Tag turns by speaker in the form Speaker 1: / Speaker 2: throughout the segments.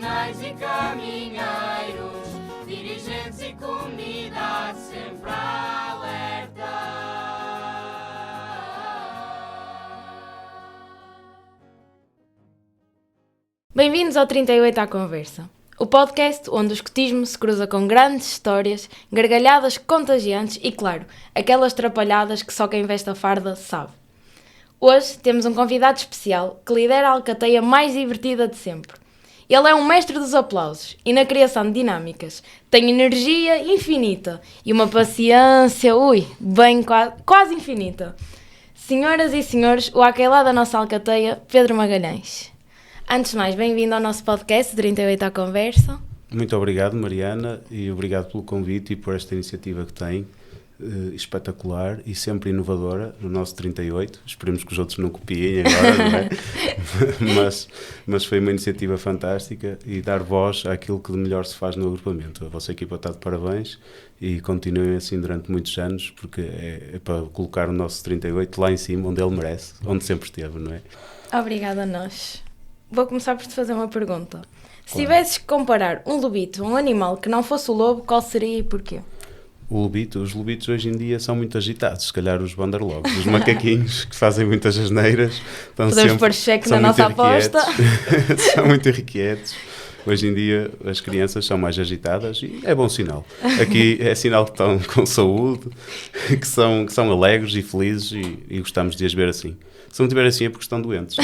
Speaker 1: profissionais e caminheiros, dirigentes e comunidade sempre alerta.
Speaker 2: Bem-vindos ao 38 à Conversa, o podcast onde o escotismo se cruza com grandes histórias, gargalhadas contagiantes e, claro, aquelas trapalhadas que só quem veste a farda sabe. Hoje temos um convidado especial que lidera a alcateia mais divertida de sempre. Ele é um mestre dos aplausos e na criação de dinâmicas. Tem energia infinita e uma paciência, quase infinita. Senhoras e senhores, o aquelá da nossa alcateia, Pedro Magalhães. Antes de mais, bem-vindo ao nosso podcast 38 à Conversa.
Speaker 3: Muito obrigado, Mariana, e obrigado pelo convite e por esta iniciativa que tem, espetacular e sempre inovadora, no nosso 38. Esperemos que os outros não copiem agora, não é? mas foi uma iniciativa fantástica e dar voz àquilo que de melhor se faz no agrupamento. A vossa equipa está de parabéns e continuem assim durante muitos anos, porque é para colocar o nosso 38 lá em cima, onde ele merece, onde sempre esteve, não é?
Speaker 2: Obrigada a nós. Vou começar por te fazer uma pergunta. Se tivesses que comparar um lobito a um animal que não fosse o lobo, qual seria e porquê?
Speaker 3: Os lobitos hoje em dia são muito agitados, se calhar os banderlogs, os macaquinhos que fazem muitas asneiras.
Speaker 2: Podemos pôr cheque na nossa aposta.
Speaker 3: São muito irrequietos. Hoje em dia as crianças são mais agitadas e é bom sinal. Aqui é sinal que estão com saúde, que são alegres e felizes e gostamos de as ver assim. Se não estiver assim é porque estão doentes.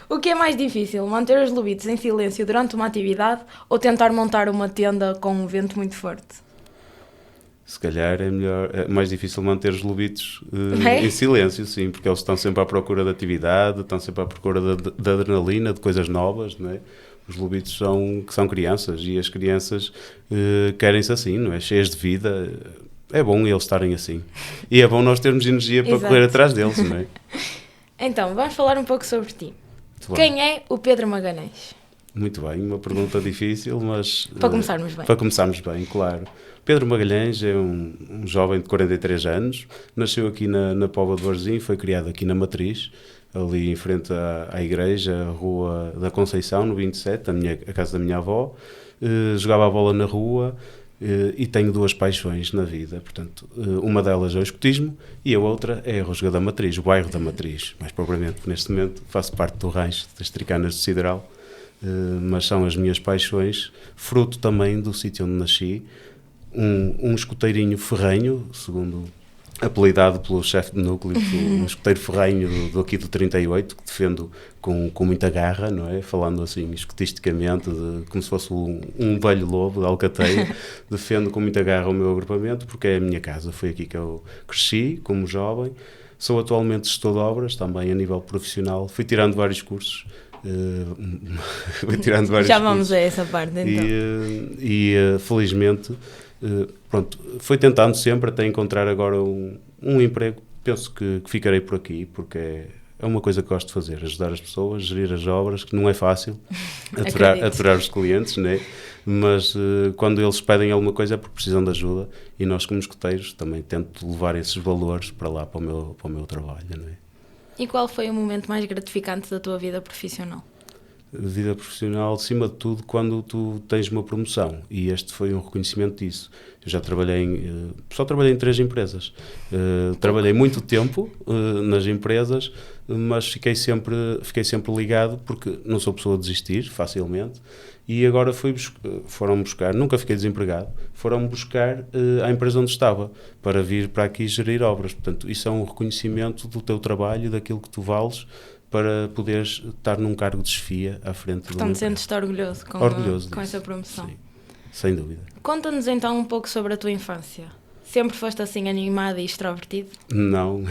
Speaker 2: O que é mais difícil, manter os lobitos em silêncio durante uma atividade ou tentar montar uma tenda com um vento muito forte?
Speaker 3: Se calhar é mais difícil manter os lobitos em silêncio, sim, porque eles estão sempre à procura de atividade, estão sempre à procura de adrenalina, de coisas novas, não é? Os lobitos são crianças e as crianças querem-se assim, não é? Cheias de vida. É bom eles estarem assim. E é bom nós termos energia para correr atrás deles, não é?
Speaker 2: Então, vamos falar um pouco sobre ti. Quem é o Pedro Magalhães?
Speaker 3: Muito bem, uma pergunta difícil, mas...
Speaker 2: Para começarmos bem.
Speaker 3: Para começarmos bem, claro. Pedro Magalhães é um jovem de 43 anos, nasceu aqui na Póvoa de Varzim, foi criado aqui na Matriz, ali em frente à igreja, a Rua da Conceição, no 27, a casa da minha avó. Jogava a bola na rua e tenho duas paixões na vida, portanto, uma delas é o escotismo e a outra é a Rosga da Matriz, o bairro da Matriz. Mais propriamente, neste momento, faço parte do rancho das Tricanas do Sideral, mas são as minhas paixões, fruto também do sítio onde nasci. Um escoteirinho ferrenho, segundo apelidado pelo chefe de núcleo, um escoteiro ferrenho aqui do 38, que defendo com muita garra, não é? Falando assim escotisticamente, como se fosse um velho lobo da alcateia. Defendo com muita garra o meu agrupamento, porque é a minha casa, foi aqui que eu cresci como jovem. Sou atualmente gestor de obras, também a nível profissional, fui tirando vários cursos.
Speaker 2: Já vamos a essa parte então.
Speaker 3: Felizmente fui tentando sempre até encontrar agora um emprego. Penso que ficarei por aqui porque é uma coisa que gosto de fazer, ajudar as pessoas, gerir as obras, que não é fácil, aturar os clientes, né? Mas quando eles pedem alguma coisa é porque precisam de ajuda e nós como escoteiros também tento levar esses valores para lá, para o meu trabalho, não é?
Speaker 2: E qual foi o momento mais gratificante da tua vida profissional?
Speaker 3: Vida profissional, acima de tudo, quando tu tens uma promoção, e este foi um reconhecimento disso. Eu já só trabalhei em 3 empresas. Trabalhei muito tempo nas empresas, mas fiquei sempre ligado, porque não sou pessoa a desistir facilmente, e agora foram buscar, nunca fiquei desempregado, foram buscar à empresa onde estava, para vir para aqui gerir obras. Portanto, isso é um reconhecimento do teu trabalho, daquilo que tu vales, para poderes estar num cargo de chefia à frente do meu.
Speaker 2: Portanto, sentes-te orgulhoso com essa promoção?
Speaker 3: Sim, sem dúvida.
Speaker 2: Conta-nos então um pouco sobre a tua infância. Sempre foste assim animado e extrovertido?
Speaker 3: Não.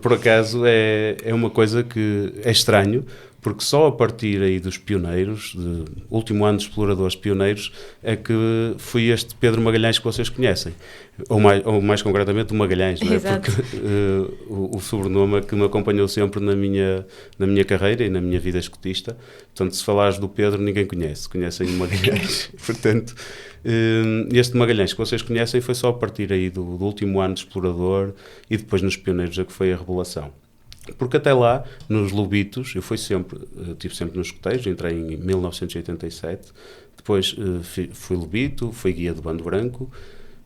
Speaker 3: por acaso é uma coisa que é estranho, porque só a partir aí dos pioneiros, do último ano de exploradores pioneiros, é que fui este Pedro Magalhães que vocês conhecem. Ou mais concretamente o Magalhães, não é?
Speaker 2: Exato.
Speaker 3: Porque o sobrenome que me acompanhou sempre na minha carreira e na minha vida escotista. Portanto, se falares do Pedro, ninguém conhecem o Magalhães. Portanto, este Magalhães que vocês conhecem foi só a partir aí do último ano de explorador e depois nos pioneiros, a que foi a revelação. Porque até lá, nos Lobitos, estive sempre nos escoteiros, entrei em 1987, depois fui Lobito, fui guia do Bando Branco,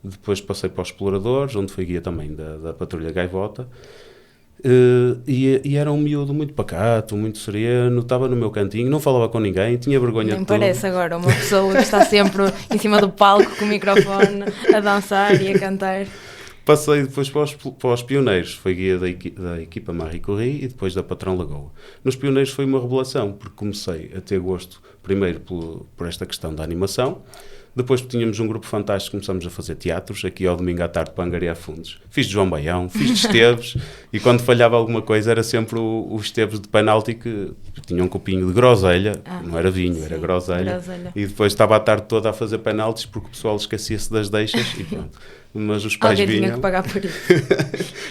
Speaker 3: depois passei para os Exploradores, onde fui guia também da Patrulha Gaivota, e era um miúdo muito pacato, muito sereno, estava no meu cantinho, não falava com ninguém, tinha vergonha
Speaker 2: Nem
Speaker 3: de tudo.
Speaker 2: parece agora uma pessoa que está sempre em cima do palco com o microfone a dançar e a cantar.
Speaker 3: Passei depois para os Pioneiros, foi guia da equipa Marie Curie e depois da Patrão Lagoa. Nos Pioneiros foi uma revelação, porque comecei a ter gosto, primeiro por esta questão da animação, depois tínhamos um grupo fantástico, começamos a fazer teatros, aqui ao domingo à tarde para angariar fundos. Fiz de João Baião, fiz de Esteves, e quando falhava alguma coisa era sempre os Esteves de penalti que tinham um copinho de groselha, não era vinho, era groselha, e depois estava a tarde toda a fazer penaltis porque o pessoal esquecia-se das deixas e pronto. Mas os pais
Speaker 2: Alguém
Speaker 3: vinham...
Speaker 2: tinha que pagar por isso.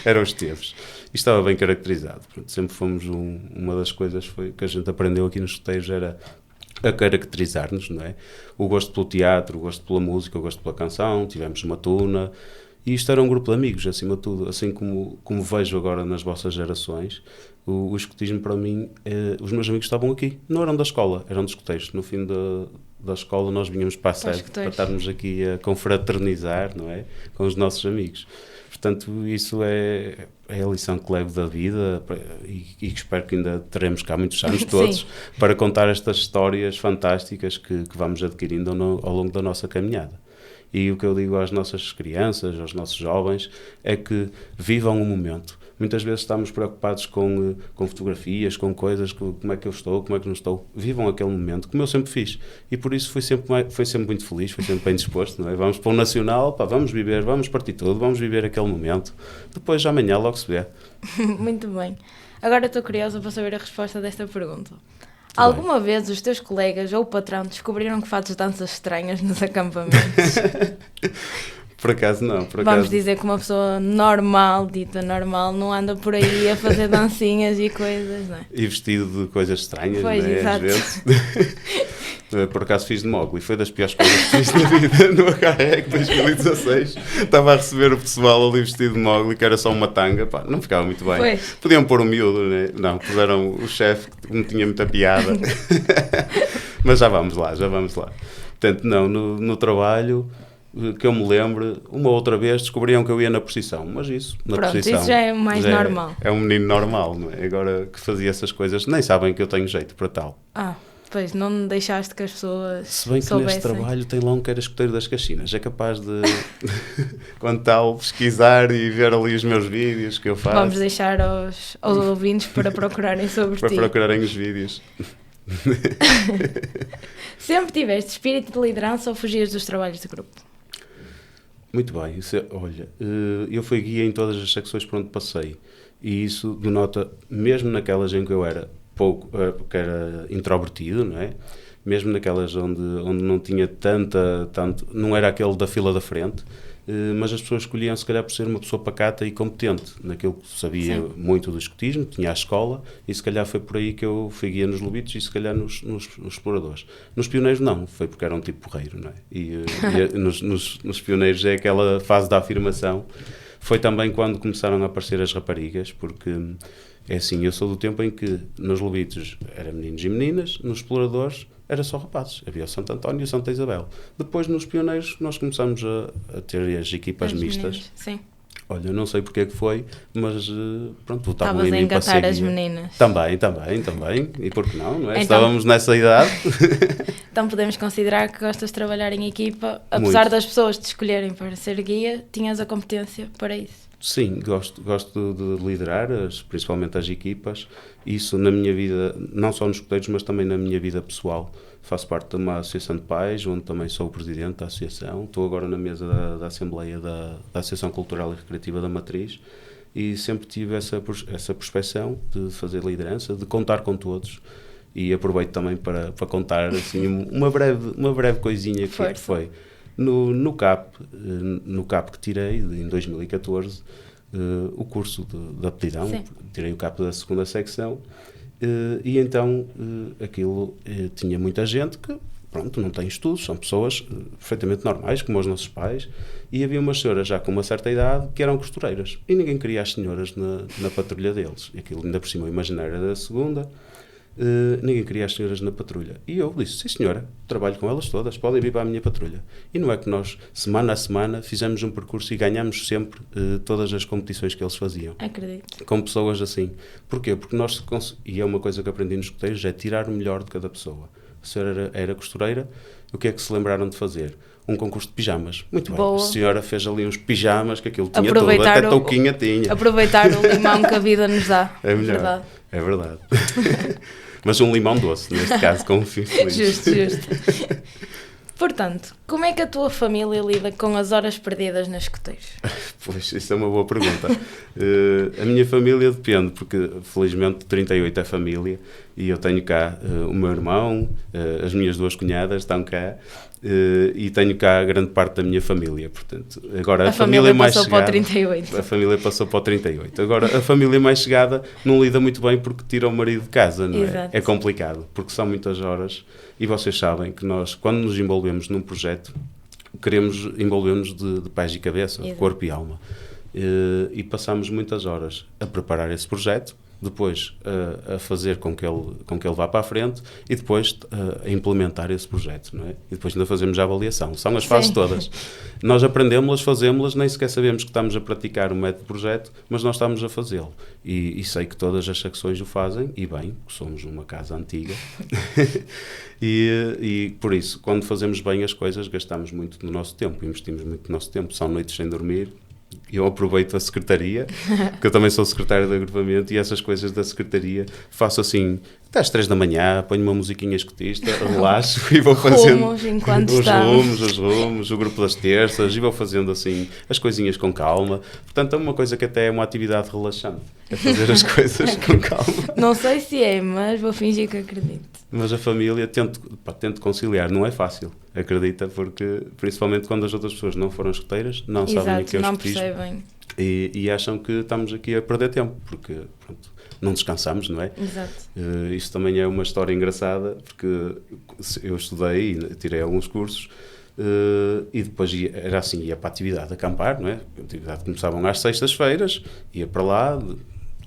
Speaker 3: Eram os Esteves. E estava bem caracterizado. Pronto, sempre fomos uma das coisas que a gente aprendeu aqui nos escoteiros era a caracterizar-nos, não é? O gosto pelo teatro, o gosto pela música, o gosto pela canção, tivemos uma tuna, e isto era um grupo de amigos, acima de tudo, assim como vejo agora nas vossas gerações, o escotismo para mim, os meus amigos estavam aqui, não eram da escola, eram dos escoteiros. No fim da escola nós vinhamos para a sede para estarmos aqui a confraternizar, não é? Com os nossos amigos. Portanto, isso é a lição que levo da vida e que espero que ainda teremos cá muitos anos todos para contar estas histórias fantásticas que vamos adquirindo ao longo da nossa caminhada. E o que eu digo às nossas crianças, aos nossos jovens, é que vivam o momento. Muitas vezes estamos preocupados com fotografias, com coisas, como é que eu estou, como é que não estou. Vivam aquele momento, como eu sempre fiz. E por isso fui sempre muito feliz, fui sempre bem disposto. Não é? Vamos para o Nacional, vamos viver, vamos partir tudo, vamos viver aquele momento. Depois, amanhã, logo se vê.
Speaker 2: Muito bem. Agora estou curiosa para saber a resposta desta pergunta. Alguma vez os teus colegas ou o patrão descobriram que fazes danças estranhas nos acampamentos?
Speaker 3: Por acaso não.
Speaker 2: Vamos dizer que uma pessoa normal, dita normal, não anda por aí a fazer dancinhas e coisas, não é?
Speaker 3: E vestido de coisas estranhas,
Speaker 2: pois,
Speaker 3: não é?
Speaker 2: Exato.
Speaker 3: Às vezes. Por acaso fiz de Mowgli, foi das piores coisas que fiz na vida. No HREC 2016 estava a receber o pessoal ali vestido de Mowgli, que era só uma tanga, pá, não ficava muito bem.
Speaker 2: Pois.
Speaker 3: Podiam pôr um miúdo, né? Não, puseram o chefe que não tinha muita piada. Mas já vamos lá. Portanto, não, no trabalho, que eu me lembro, uma outra vez descobriam que eu ia na procissão, mas isso, procissão,
Speaker 2: isso já é mais normal.
Speaker 3: É um menino normal, não é? Agora que fazia essas coisas, nem sabem que eu tenho jeito para tal.
Speaker 2: Pois, não deixaste que as pessoas
Speaker 3: Se bem que
Speaker 2: soubessem.
Speaker 3: neste trabalho tem lá um que era escoteiro das Caxinas, é capaz de, quando tal, pesquisar e ver ali os meus vídeos que eu faço.
Speaker 2: Vamos deixar aos ouvintes para procurarem sobre
Speaker 3: para
Speaker 2: ti.
Speaker 3: Para procurarem os vídeos.
Speaker 2: Sempre tiveste espírito de liderança ou fugias dos trabalhos de grupo?
Speaker 3: Muito bem, olha, eu fui guia em todas as secções por onde passei e isso denota, mesmo naquelas em que eu era que era introvertido, não é? Mesmo naquelas onde não tinha tanto, não era aquele da fila da frente, mas as pessoas escolhiam se calhar por ser uma pessoa pacata e competente naquilo que sabia muito do escotismo, tinha a escola e se calhar foi por aí que eu fui guia nos Lobitos e se calhar nos Exploradores. Nos Pioneiros não, foi porque era um tipo porreiro, não é? E nos Pioneiros é aquela fase da afirmação. Foi também quando começaram a aparecer as raparigas, porque é assim, eu sou do tempo em que nos Lobitos era meninos e meninas, nos Exploradores era só rapazes, havia o Santo António e o Santa Isabel. Depois nos Pioneiros nós começamos a ter as equipas mistas.
Speaker 2: Meninas, sim.
Speaker 3: Olha, eu não sei porque é que foi, mas pronto, votavam
Speaker 2: Estavas
Speaker 3: em
Speaker 2: a
Speaker 3: mim para ser
Speaker 2: encantar as
Speaker 3: guia.
Speaker 2: meninas.
Speaker 3: Também, e por que não, não é?
Speaker 2: Então,
Speaker 3: Estávamos nessa idade.
Speaker 2: Então podemos considerar que gostas de trabalhar em equipa, apesar das pessoas te escolherem para ser guia, tinhas a competência para isso.
Speaker 3: Sim, gosto de liderar, principalmente as equipas. Isso na minha vida, não só nos escoteiros, mas também na minha vida pessoal. Faço parte de uma associação de pais, onde também sou o presidente da associação. Estou agora na mesa da Assembleia da Associação Cultural e Recreativa da Matriz e sempre tive essa prospeção de fazer liderança, de contar com todos. E aproveito também para contar assim, uma breve coisinha que foi. No CAP que tirei em 2014, o curso de aptidão, tirei o CAP da segunda secção, e então aquilo tinha muita gente que pronto, não têm estudos, são pessoas perfeitamente normais, como os nossos pais, e havia umas senhoras já com uma certa idade que eram costureiras, e ninguém queria as senhoras na patrulha deles, e aquilo ainda por cima o imaginário era da segunda, ninguém queria as senhoras na patrulha. E eu disse, sim senhora, trabalho com elas todas, podem vir para a minha patrulha. E não é que nós, semana a semana, fizemos um percurso e ganhámos sempre todas as competições que eles faziam.
Speaker 2: Acredito.
Speaker 3: Com pessoas assim. Porquê? Porque nós, e é uma coisa que aprendi nos escoteiros, é tirar o melhor de cada pessoa. A senhora era costureira, o que é que se lembraram de fazer? Um concurso de pijamas. Muito
Speaker 2: Boa.
Speaker 3: bem. A senhora fez ali uns pijamas, que aquilo tinha tudo, até touquinha tinha.
Speaker 2: Aproveitar o limão que a vida nos dá.
Speaker 3: É melhor.
Speaker 2: Verdade.
Speaker 3: É verdade. Mas um limão doce, neste caso, com um fim feliz.
Speaker 2: Justo. Portanto, como é que a tua família lida com as horas perdidas nas escoteiros?
Speaker 3: Pois, isso é uma boa pergunta. A minha família depende, porque felizmente 38 é família, e eu tenho cá o meu irmão, as minhas 2 cunhadas estão cá, e tenho cá grande parte da minha família. Portanto, agora a família mais
Speaker 2: passou
Speaker 3: chegada,
Speaker 2: para o 38.
Speaker 3: a família passou para o 38. Agora, a família mais chegada não lida muito bem porque tira o marido de casa, não é?
Speaker 2: Exato.
Speaker 3: É complicado, porque são muitas horas, e vocês sabem que nós, quando nos envolvemos num projeto, queremos envolver-nos de pés e cabeça, de corpo e alma. E passamos muitas horas a preparar esse projeto, depois a fazer com que ele vá para a frente e depois a implementar esse projeto, não é? E depois ainda fazemos a avaliação. São as fases todas. Nós aprendemos-las, fazemos-las, nem sequer sabemos que estamos a praticar o método de projeto, mas nós estamos a fazê-lo. E sei que todas as secções o fazem, e bem, somos uma casa antiga. E por isso, quando fazemos bem as coisas, gastamos muito do nosso tempo, investimos muito do nosso tempo, são noites sem dormir. Eu aproveito a secretaria, porque eu também sou secretário de agrupamento, e essas coisas da secretaria faço assim, até às 3 da manhã, ponho uma musiquinha escotista, relaxo e vou fazendo os rumos, o grupo das terças, e vou fazendo assim as coisinhas com calma. Portanto, é uma coisa que até é uma atividade relaxante, é fazer as coisas com calma.
Speaker 2: Não sei se é, mas vou fingir que acredito.
Speaker 3: Mas a família tento conciliar, não é fácil, acredita, porque principalmente quando as outras pessoas não foram escoteiras, não sabem o que é o escotismo.
Speaker 2: Percebem.
Speaker 3: E acham que estamos aqui a perder tempo, porque pronto, não descansamos, não é?
Speaker 2: Exato.
Speaker 3: Isso também é uma história engraçada, porque eu estudei e tirei alguns cursos, e depois era assim, ia para a atividade de acampar, não é? A atividade começavam às sextas-feiras, ia para lá,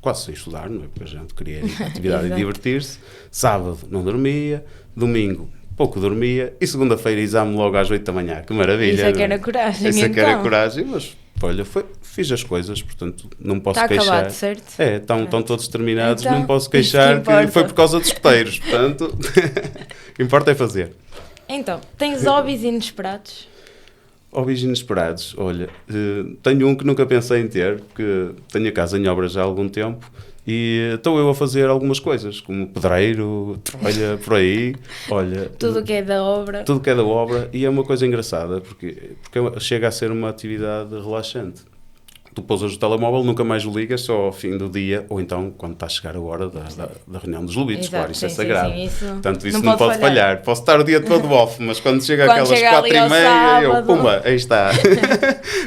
Speaker 3: quase sem estudar, não é? Porque a gente queria ir para a atividade e divertir-se. Sábado não dormia, domingo pouco dormia, e segunda-feira exame logo às 8 da manhã. Que maravilha!
Speaker 2: Isso é que era coragem,
Speaker 3: Isso é que era
Speaker 2: então.
Speaker 3: coragem, mas olha, fiz as coisas, portanto não posso
Speaker 2: Está
Speaker 3: queixar.
Speaker 2: acabado, certo?
Speaker 3: Estão todos terminados,
Speaker 2: Então,
Speaker 3: não posso
Speaker 2: isso
Speaker 3: queixar
Speaker 2: que
Speaker 3: que foi por causa dos escoteiros, portanto o que importa é fazer.
Speaker 2: Então, tens hobbies inesperados?
Speaker 3: Hobbies inesperados, olha, tenho um que nunca pensei em ter, porque tenho a casa em obras já há algum tempo, e estou eu a fazer algumas coisas, como pedreiro, olha, por aí, olha...
Speaker 2: Tudo o que é da obra.
Speaker 3: Tudo que é da obra, e é uma coisa engraçada, porque chega a ser uma atividade relaxante. Tu pousas o telemóvel, nunca mais o ligas, só ao fim do dia, ou então quando está a chegar a hora da reunião dos lobitos, claro, isso é sagrado.
Speaker 2: Sim, isso
Speaker 3: portanto, isso não pode falhar. Posso estar o dia todo off, mas quando chega aquelas 4h30, eu, pumba, aí está.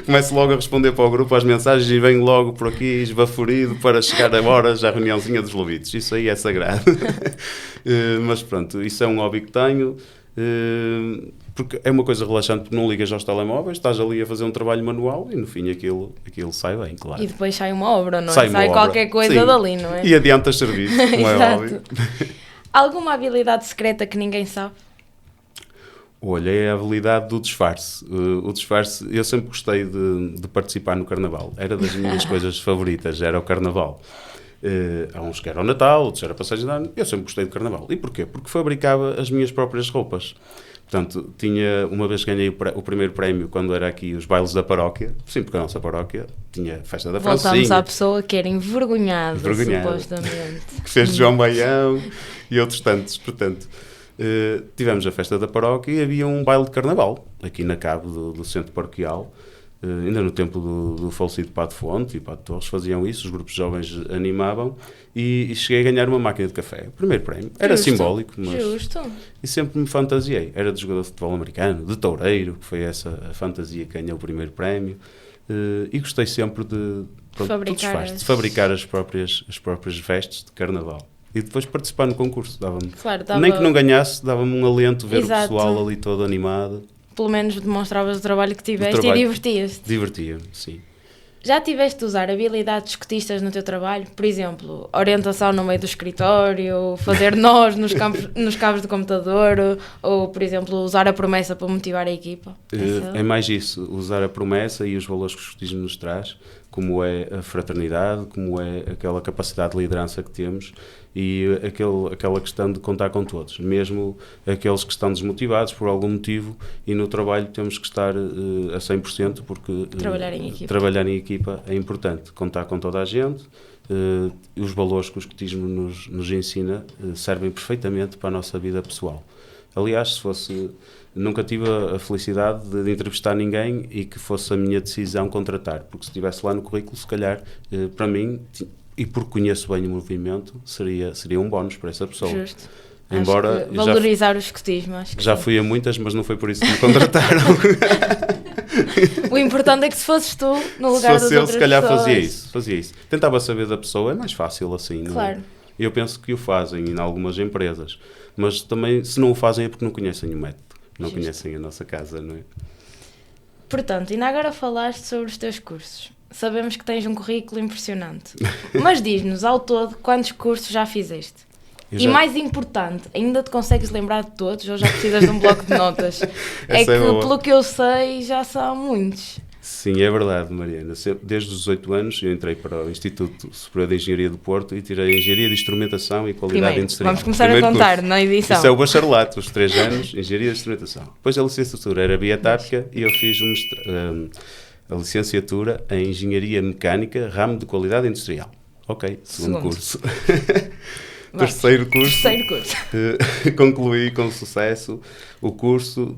Speaker 3: Começo logo a responder para o grupo às mensagens e venho logo por aqui esbaforido para chegar a horas à reuniãozinha dos lobitos. Isso aí é sagrado. Mas pronto, isso é um hobby que tenho. Porque é uma coisa relaxante, porque não ligas aos telemóveis, estás ali a fazer um trabalho manual e no fim aquilo sai bem, claro.
Speaker 2: E depois sai uma obra, não é?
Speaker 3: Sai
Speaker 2: qualquer coisa
Speaker 3: sim.
Speaker 2: Dali, não é?
Speaker 3: E adiantas serviço, como é óbvio.
Speaker 2: Alguma habilidade secreta que ninguém sabe?
Speaker 3: Olha, é a habilidade do disfarce. O disfarce, eu sempre gostei de participar no carnaval. Era das minhas coisas favoritas, era o carnaval. Há uns que era o Natal, outros era a passagem de ano. Eu sempre gostei do carnaval. E porquê? Porque fabricava as minhas próprias roupas. Portanto, uma vez ganhei o primeiro prémio quando era aqui os bailes da paróquia. Sim, porque a nossa paróquia tinha festa da Francinha.
Speaker 2: Voltamos à pessoa que era envergonhada. Supostamente.
Speaker 3: Que fez de João Baião e outros tantos. Portanto, tivemos a festa da paróquia e havia um baile de carnaval aqui na cave do centro paroquial. Ainda no tempo do falecido Padre Fonte e Padre Torres faziam isso, os grupos jovens animavam e cheguei a ganhar uma máquina de café. O primeiro prémio. Era simbólico, mas...
Speaker 2: Justo.
Speaker 3: E sempre me fantasiei. Era de jogador de futebol americano, de toureiro, que foi essa a fantasia que ganhou o primeiro prémio. E gostei sempre de fabricar as próprias vestes de carnaval. E depois participar no concurso, dava-me.
Speaker 2: Claro,
Speaker 3: Nem que não ganhasse, dava-me um alento ver
Speaker 2: Exato.
Speaker 3: o pessoal ali todo animado.
Speaker 2: Pelo menos demonstravas o trabalho que tiveste
Speaker 3: trabalho.
Speaker 2: e divertias-te.
Speaker 3: Divertia-me, sim.
Speaker 2: Já tiveste de usar habilidades escotistas no teu trabalho? Por exemplo, orientação no meio do escritório, fazer nós nos cabos do computador, ou, por exemplo, usar a promessa para motivar a equipa?
Speaker 3: É mais isso, usar a promessa e os valores que o escotismo nos traz, como é a fraternidade, como é aquela capacidade de liderança que temos e aquela questão de contar com todos, mesmo aqueles que estão desmotivados por algum motivo, e no trabalho temos que estar a 100%, porque trabalhar em equipa é importante, contar com toda a gente. Os valores que o escotismo nos ensina servem perfeitamente para a nossa vida pessoal. Aliás, nunca tive a felicidade de entrevistar ninguém e que fosse a minha decisão contratar, porque se estivesse lá no currículo, se calhar, para mim, e porque conheço bem o movimento, seria um bónus para essa pessoa.
Speaker 2: Justo.
Speaker 3: Embora
Speaker 2: valorizar o escotismo, acho que
Speaker 3: já fui a muitas, mas não foi por isso que me contrataram.
Speaker 2: O importante é que se fosses tu no lugar das outras pessoas. Se fosse ele, se calhar
Speaker 3: fazia isso. Tentava saber da pessoa, é mais fácil assim.
Speaker 2: Claro.
Speaker 3: Eu penso que o fazem em algumas empresas, mas também, se não o fazem, é porque não conhecem o método, não conhecem a nossa casa, não é?
Speaker 2: Portanto, ainda agora falaste sobre os teus cursos. Sabemos que tens um currículo impressionante, mas diz-nos ao todo quantos cursos já fizeste. E mais importante, ainda te consegues lembrar de todos ou já precisas de um bloco de notas? É que, pelo que eu sei, já são muitos.
Speaker 3: Sim, é verdade, Mariana. Desde os 18 anos eu entrei para o Instituto Superior de Engenharia do Porto e tirei Engenharia de Instrumentação e Qualidade Industrial.
Speaker 2: Vamos começar a contar na edição.
Speaker 3: Isso é o bacharelato, os 3 anos, Engenharia de Instrumentação. Depois a licenciatura era biotática e eu fiz a licenciatura em Engenharia Mecânica, ramo de Qualidade Industrial. Ok, segundo curso. Terceiro curso. Concluí com sucesso o curso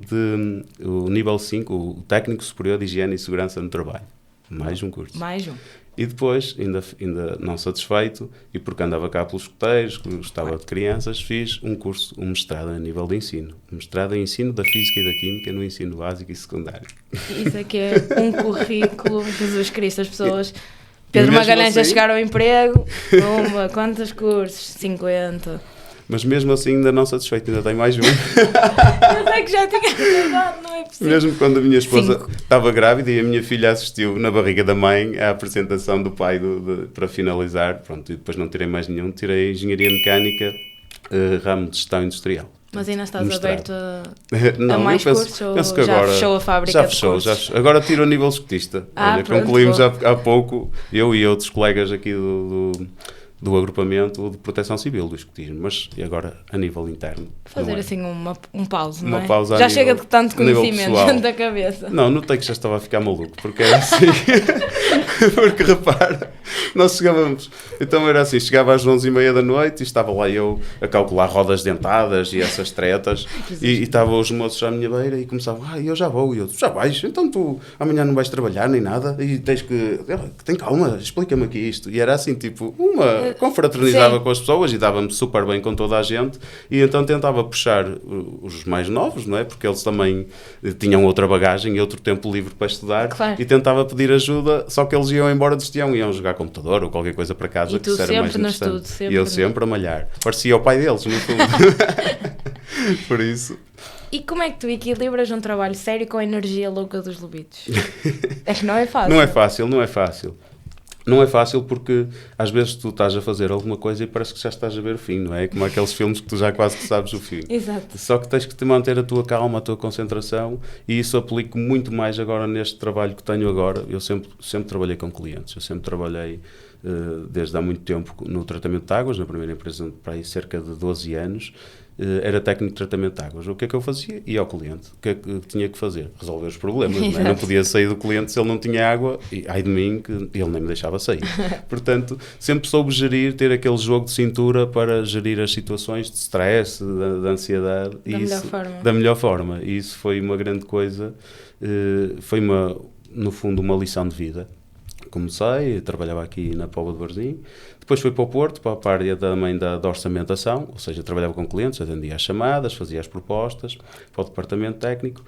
Speaker 3: o nível 5, o Técnico Superior de Higiene e Segurança no Trabalho. Mais um curso.
Speaker 2: Mais um.
Speaker 3: E depois, ainda não satisfeito, e porque andava cá pelos escuteiros, gostava de crianças, fiz um mestrado a nível de ensino. Um mestrado em ensino da Física e da Química no ensino básico e secundário.
Speaker 2: Isso é que é um currículo, Jesus Cristo, as pessoas... Pedro Magalhães a chegar ao emprego, quantos cursos? 50.
Speaker 3: Mas mesmo assim ainda não satisfeito, ainda tenho mais um.
Speaker 2: Mas é que já tinha acabado, não é possível.
Speaker 3: Mesmo quando a minha esposa estava grávida e a minha filha assistiu na barriga da mãe à apresentação do pai para finalizar, pronto, e depois não tirei mais nenhum, tirei Engenharia Mecânica, ramo de Gestão Industrial.
Speaker 2: Mas ainda estás aberto a mais cursos ou
Speaker 3: penso que
Speaker 2: já
Speaker 3: agora,
Speaker 2: fechou a fábrica de cursos?
Speaker 3: Agora tiro a nível escotista. Concluímos há pouco, eu e outros colegas aqui do agrupamento de proteção civil do escotismo, mas e agora a nível interno.
Speaker 2: Fazer assim um pause, não é?
Speaker 3: Uma pausa
Speaker 2: já chega de tanto conhecimento dentro da cabeça.
Speaker 3: Não, notei que já estava a ficar maluco, porque era assim, porque repara, nós chegávamos, então era assim, chegava às 11h30 da noite e estava lá eu a calcular rodas dentadas e essas tretas, e estavam os moços à minha beira e começavam, eu já vou, e eu, já vais, então tu amanhã não vais trabalhar nem nada, e tens que, tem calma, explica-me aqui isto, e era assim, tipo, confraternizava com as pessoas e dava-me super bem com toda a gente, e então tentava puxar os mais novos, não é? Porque eles também tinham outra bagagem e outro tempo livre para estudar, e tentava pedir ajuda, só que eles iam embora, iam jogar computador ou qualquer coisa para casa, que isso era mais interessante. E eu sempre a malhar. Parecia o pai deles, no fundo. Por isso...
Speaker 2: E como é que tu equilibras um trabalho sério com a energia louca dos lobitos? É que não é fácil.
Speaker 3: Não é fácil. Não é fácil porque às vezes tu estás a fazer alguma coisa e parece que já estás a ver o fim, não é? Como aqueles filmes que tu já quase que sabes o fim.
Speaker 2: Exato.
Speaker 3: Só que tens que te manter a tua calma, a tua concentração, e isso aplico muito mais agora neste trabalho que tenho agora. Eu sempre trabalhei com clientes, eu sempre trabalhei desde há muito tempo no tratamento de águas, na primeira empresa para aí cerca de 12 anos, era técnico de tratamento de águas. O que é que eu fazia? Ia ao cliente. O que é que tinha que fazer? Resolver os problemas. Não é? Não podia sair do cliente se ele não tinha água, e ai de mim que ele nem me deixava sair. Portanto, sempre soube ter aquele jogo de cintura para gerir as situações de stress, de ansiedade. Da melhor forma. E isso foi uma grande coisa, foi no fundo uma lição de vida. Comecei, trabalhava aqui na Póvoa de Varzim, depois fui para o Porto, para a área também da orçamentação, ou seja, trabalhava com clientes, atendia as chamadas, fazia as propostas para o departamento técnico.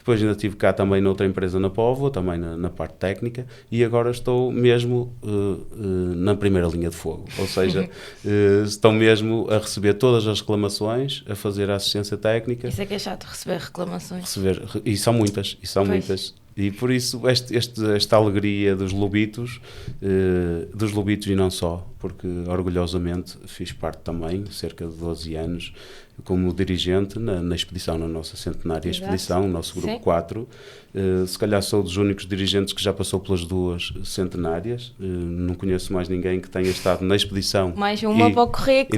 Speaker 3: Depois ainda estive cá também noutra empresa na Póvoa, também na parte técnica, e agora estou mesmo na primeira linha de fogo. Ou seja, estou mesmo a receber todas as reclamações, a fazer a assistência técnica.
Speaker 2: Isso é que é chato, receber reclamações.
Speaker 3: E são muitas, muitas. E por isso esta alegria dos lobitos e não só, porque orgulhosamente fiz parte também, cerca de 12 anos, como dirigente na expedição, na nossa centenária expedição, o nosso grupo 4. Se calhar sou dos únicos dirigentes que já passou pelas 2 centenárias. Não conheço mais ninguém que tenha estado na expedição
Speaker 2: mais uma para o currículo.
Speaker 3: E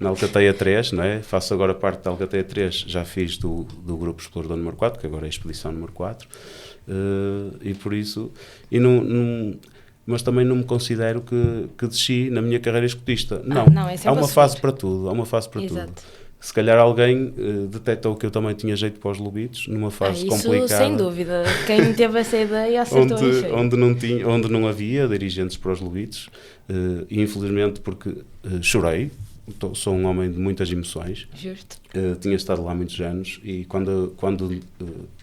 Speaker 3: na Alcateia 3, não é? Faço agora parte da Alcateia 3, já fiz do grupo explorador número 4, que agora é a expedição número 4, e por isso, mas também não me considero que desci na minha carreira escotista. Não, há uma fase para tudo, tudo. Se calhar alguém detectou que eu também tinha jeito para os lobitos, numa fase complicada.
Speaker 2: Isso sem dúvida, quem teve essa ideia acertou em cheio.
Speaker 3: Onde não havia dirigentes para os lobitos, e infelizmente porque chorei. Sou um homem de muitas emoções.
Speaker 2: Justo.
Speaker 3: Tinha estado lá muitos anos e quando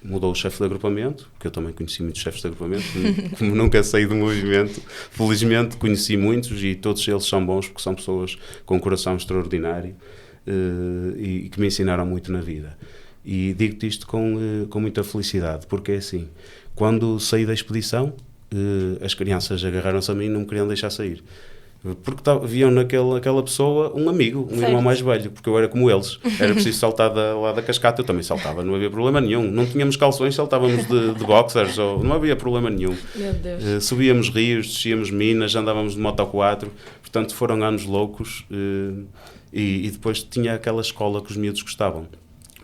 Speaker 3: mudou o chefe de agrupamento, que eu também conheci muitos chefes de agrupamento, como nunca saí do movimento, felizmente conheci muitos e todos eles são bons porque são pessoas com um coração extraordinário e que me ensinaram muito na vida. E digo-te isto com muita felicidade, porque é assim, quando saí da expedição, as crianças agarraram-se a mim e não me queriam deixar sair. Porque viam naquela pessoa um amigo, um irmão mais velho, porque eu era como eles. Era preciso saltar lá da cascata, eu também saltava, não havia problema nenhum. Não tínhamos calções, saltávamos de boxers, não havia problema nenhum.
Speaker 2: Meu Deus.
Speaker 3: Subíamos rios, descíamos minas, andávamos de moto 4, portanto foram anos loucos, e depois tinha aquela escola que os miúdos gostavam.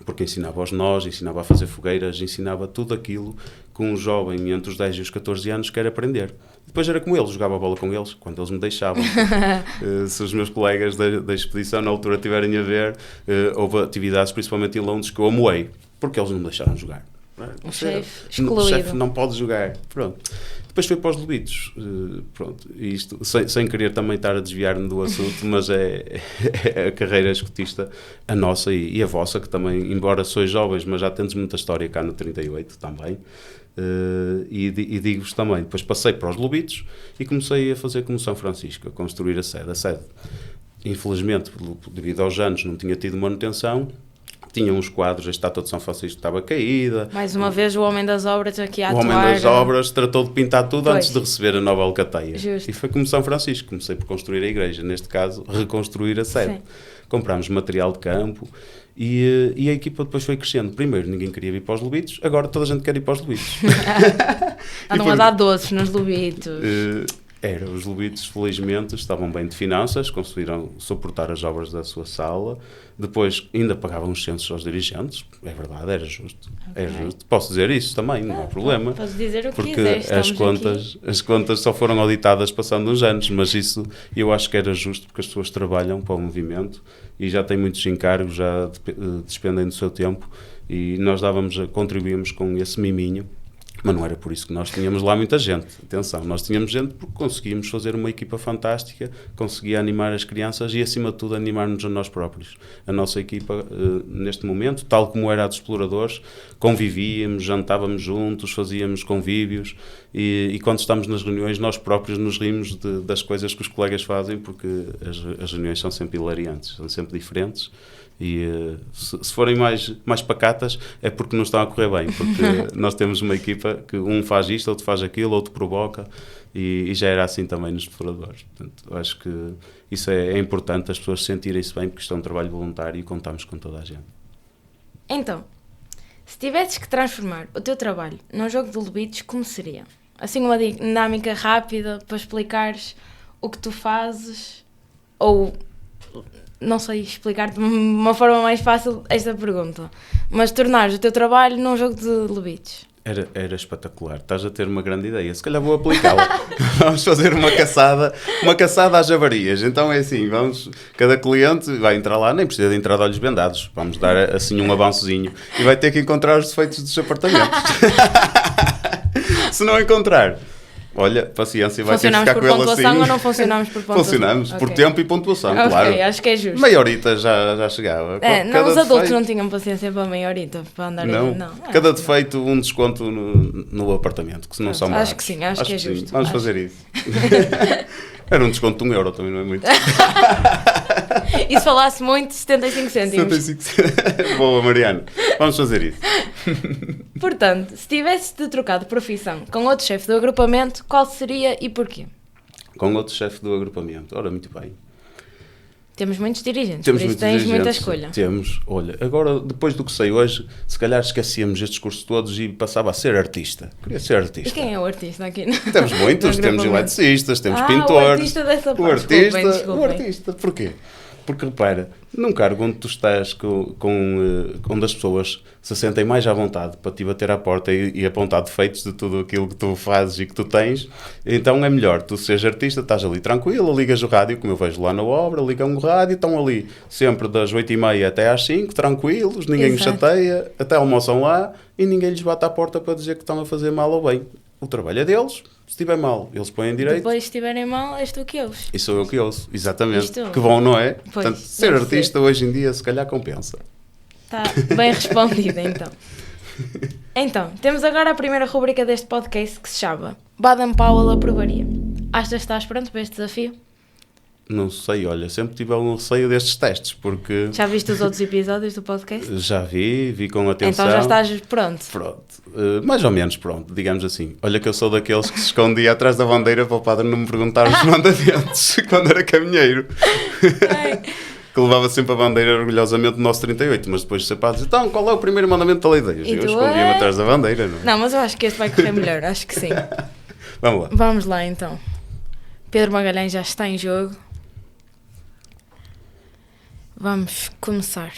Speaker 3: Porque ensinava aos nós, ensinava a fazer fogueiras, ensinava tudo aquilo que um jovem entre os 10 e os 14 anos quer aprender. Depois era como eles, jogava a bola com eles, quando eles me deixavam. Se os meus colegas da expedição na altura estiverem a ver, houve atividades, principalmente em Londres, que eu amoei, porque eles não me deixaram jogar.
Speaker 2: O chefe excluído.
Speaker 3: O chefe não pode jogar. Pronto. Depois foi para os lobitos. Pronto. E isto, sem querer também estar a desviar-me do assunto, mas é a carreira escotista, a nossa e a vossa, que também, embora sois jovens, mas já temos muita história cá no 38 também. E digo-vos também, depois passei para os lobitos e comecei a fazer como São Francisco, a construir a sede. Infelizmente, devido aos anos, não tinha tido manutenção. Tinha uns quadros, a estátua de São Francisco estava caída.
Speaker 2: Mais uma vez o homem das obras aqui a atuar.
Speaker 3: O homem das obras tratou de pintar tudo antes de receber a nova Alcateia.
Speaker 2: Justo.
Speaker 3: E foi como São Francisco, comecei por construir a igreja, neste caso, reconstruir a sede. Sim. Comprámos material de campo e a equipa depois foi crescendo. Primeiro ninguém queria ir para os lobitos, agora toda a gente quer ir para os lobitos.
Speaker 2: Andam a dar doces nos lobitos.
Speaker 3: Os lobitos, felizmente, estavam bem de finanças, conseguiram suportar as obras da sua sala. Depois ainda pagavam os censos aos dirigentes, é verdade, era justo. Okay. É justo. Posso dizer isso também, não há problema.
Speaker 2: Podes dizer o que
Speaker 3: porque
Speaker 2: quiseres,
Speaker 3: as contas só foram auditadas passando uns anos, mas isso eu acho que era justo porque as pessoas trabalham para o movimento e já têm muitos encargos, já despendem do seu tempo e nós contribuímos com esse miminho. Mas não era por isso que nós tínhamos lá muita gente. Atenção, nós tínhamos gente porque conseguíamos fazer uma equipa fantástica, conseguia animar as crianças e, acima de tudo, animar-nos a nós próprios. A nossa equipa, neste momento, tal como era a dos exploradores, convivíamos, jantávamos juntos, fazíamos convívios e quando estamos nas reuniões, nós próprios nos rimos das coisas que os colegas fazem, porque as reuniões são sempre hilariantes, são sempre diferentes. E se forem mais pacatas é porque não estão a correr bem, porque nós temos uma equipa que um faz isto, outro faz aquilo, outro provoca e já era assim também nos exploradores. Portanto, eu acho que isso é importante, as pessoas sentirem-se bem, porque isto é um trabalho voluntário e contamos com toda a gente.
Speaker 2: Então, se tivesses que transformar o teu trabalho num jogo de lobitos, como seria? Assim, uma dinâmica rápida para explicares o que tu fazes ou... Não sei explicar de uma forma mais fácil esta pergunta, mas tornares o teu trabalho num jogo de lobitos.
Speaker 3: Era espetacular, estás a ter uma grande ideia, se calhar vou aplicá-la. Vamos fazer uma caçada às javarias. Então é assim, cada cliente vai entrar lá, nem precisa de entrar de olhos vendados, vamos dar assim um avançozinho e vai ter que encontrar os defeitos dos apartamentos. Se não encontrar, Olha, paciência, vai ter que
Speaker 2: Funcionamos
Speaker 3: ficar
Speaker 2: por
Speaker 3: com ele
Speaker 2: pontuação
Speaker 3: assim.
Speaker 2: ou não funcionamos por pontuação?
Speaker 3: Funcionamos, por
Speaker 2: Ok.
Speaker 3: tempo e pontuação,
Speaker 2: Ok,
Speaker 3: claro.
Speaker 2: acho que é justo.
Speaker 3: Meia horita já chegava.
Speaker 2: Não,
Speaker 3: Cada
Speaker 2: os adultos
Speaker 3: defeito-
Speaker 2: não tinham paciência para meia horita, para andar
Speaker 3: Não,
Speaker 2: Ah,
Speaker 3: cada defeito um desconto no apartamento, que se não
Speaker 2: Pronto,
Speaker 3: são
Speaker 2: acho
Speaker 3: baratos.
Speaker 2: que sim, acho que é
Speaker 3: sim.
Speaker 2: justo.
Speaker 3: Vamos
Speaker 2: Acho.
Speaker 3: fazer isso. Era um desconto de €1 também, não é muito.
Speaker 2: E se falasse muito, 75 cêntimos.
Speaker 3: 75. Boa, Mariana. Vamos fazer isso.
Speaker 2: Portanto, se tivesses de trocar de profissão com outro chefe do agrupamento, qual seria e porquê?
Speaker 3: Com outro chefe do agrupamento. Ora, muito bem.
Speaker 2: Temos muitos dirigentes,
Speaker 3: Temos
Speaker 2: por isso
Speaker 3: muitos
Speaker 2: tens muita
Speaker 3: dirigentes.
Speaker 2: escolha.
Speaker 3: Temos. Olha, agora, depois do que sei hoje, se calhar esquecíamos estes cursos todos e passava a ser artista. Queria ser artista.
Speaker 2: E quem é o artista aqui?
Speaker 3: Temos muitos,
Speaker 2: no
Speaker 3: temos
Speaker 2: agrupamento?
Speaker 3: eletricistas, temos
Speaker 2: O
Speaker 3: pintores.
Speaker 2: artista dessa
Speaker 3: O
Speaker 2: parte.
Speaker 3: artista,
Speaker 2: Desculpem.
Speaker 3: o artista. Porquê? Porque repara, num cargo onde tu estás onde as pessoas se sentem mais à vontade para te bater à porta e apontar defeitos de tudo aquilo que tu fazes e que tu tens, então é melhor tu seres artista, estás ali tranquilo, ligas o rádio, como eu vejo lá na obra, ligam o rádio, estão ali sempre das 8h30 até às 5, tranquilos, ninguém os
Speaker 2: Exato.
Speaker 3: chateia, até almoçam lá e ninguém lhes bate à porta para dizer que estão a fazer mal ou bem. O trabalho é deles, se estiver mal, eles põem direito.
Speaker 2: Depois, se estiverem mal, és tu que ouves.
Speaker 3: E sou eu que ouço, exatamente.
Speaker 2: Isto-
Speaker 3: Que bom, não é?
Speaker 2: Pois,
Speaker 3: Portanto, ser
Speaker 2: deve
Speaker 3: artista hoje em dia se calhar compensa.
Speaker 2: Está bem respondido, então. Então, temos agora a primeira rubrica deste podcast que se chama Baden-Powell aprovaria. Achas que estás pronto para este desafio?
Speaker 3: Não sei, olha, sempre tive algum receio destes testes, porque
Speaker 2: Já viste os outros episódios do podcast?
Speaker 3: já vi com atenção.
Speaker 2: Então já estás pronto.
Speaker 3: Pronto, mais ou menos pronto, digamos assim. Olha que eu sou daqueles que se escondia atrás da bandeira para o padre não me perguntar os mandamentos quando era caminheiro.
Speaker 2: Ai,
Speaker 3: Que levava sempre a bandeira orgulhosamente do nosso 38, mas depois o padre dizia, então qual é o primeiro mandamento da lei de Deus?
Speaker 2: E
Speaker 3: Eu
Speaker 2: tu,
Speaker 3: escondia-me atrás da bandeira, não é?
Speaker 2: não, mas eu acho que este vai correr melhor, acho que sim.
Speaker 3: Vamos lá.
Speaker 2: Vamos lá então. Pedro Magalhães já está em jogo. Vamos começar.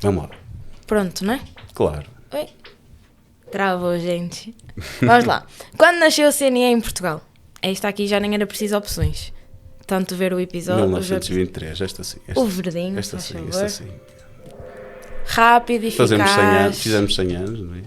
Speaker 3: Vamos lá.
Speaker 2: Pronto, não é?
Speaker 3: Claro.
Speaker 2: Oi. Travou, gente. Vamos lá. Quando nasceu o CNE em Portugal? Esta aqui já nem era preciso opções. Tanto ver o episódio...
Speaker 3: 1923, esta sim.
Speaker 2: O verdinho,
Speaker 3: Esta
Speaker 2: faz
Speaker 3: sim,
Speaker 2: favor.
Speaker 3: esta sim.
Speaker 2: Rápido, eficaz.
Speaker 3: Fazemos 100 anos, fizemos 100 anos, não é?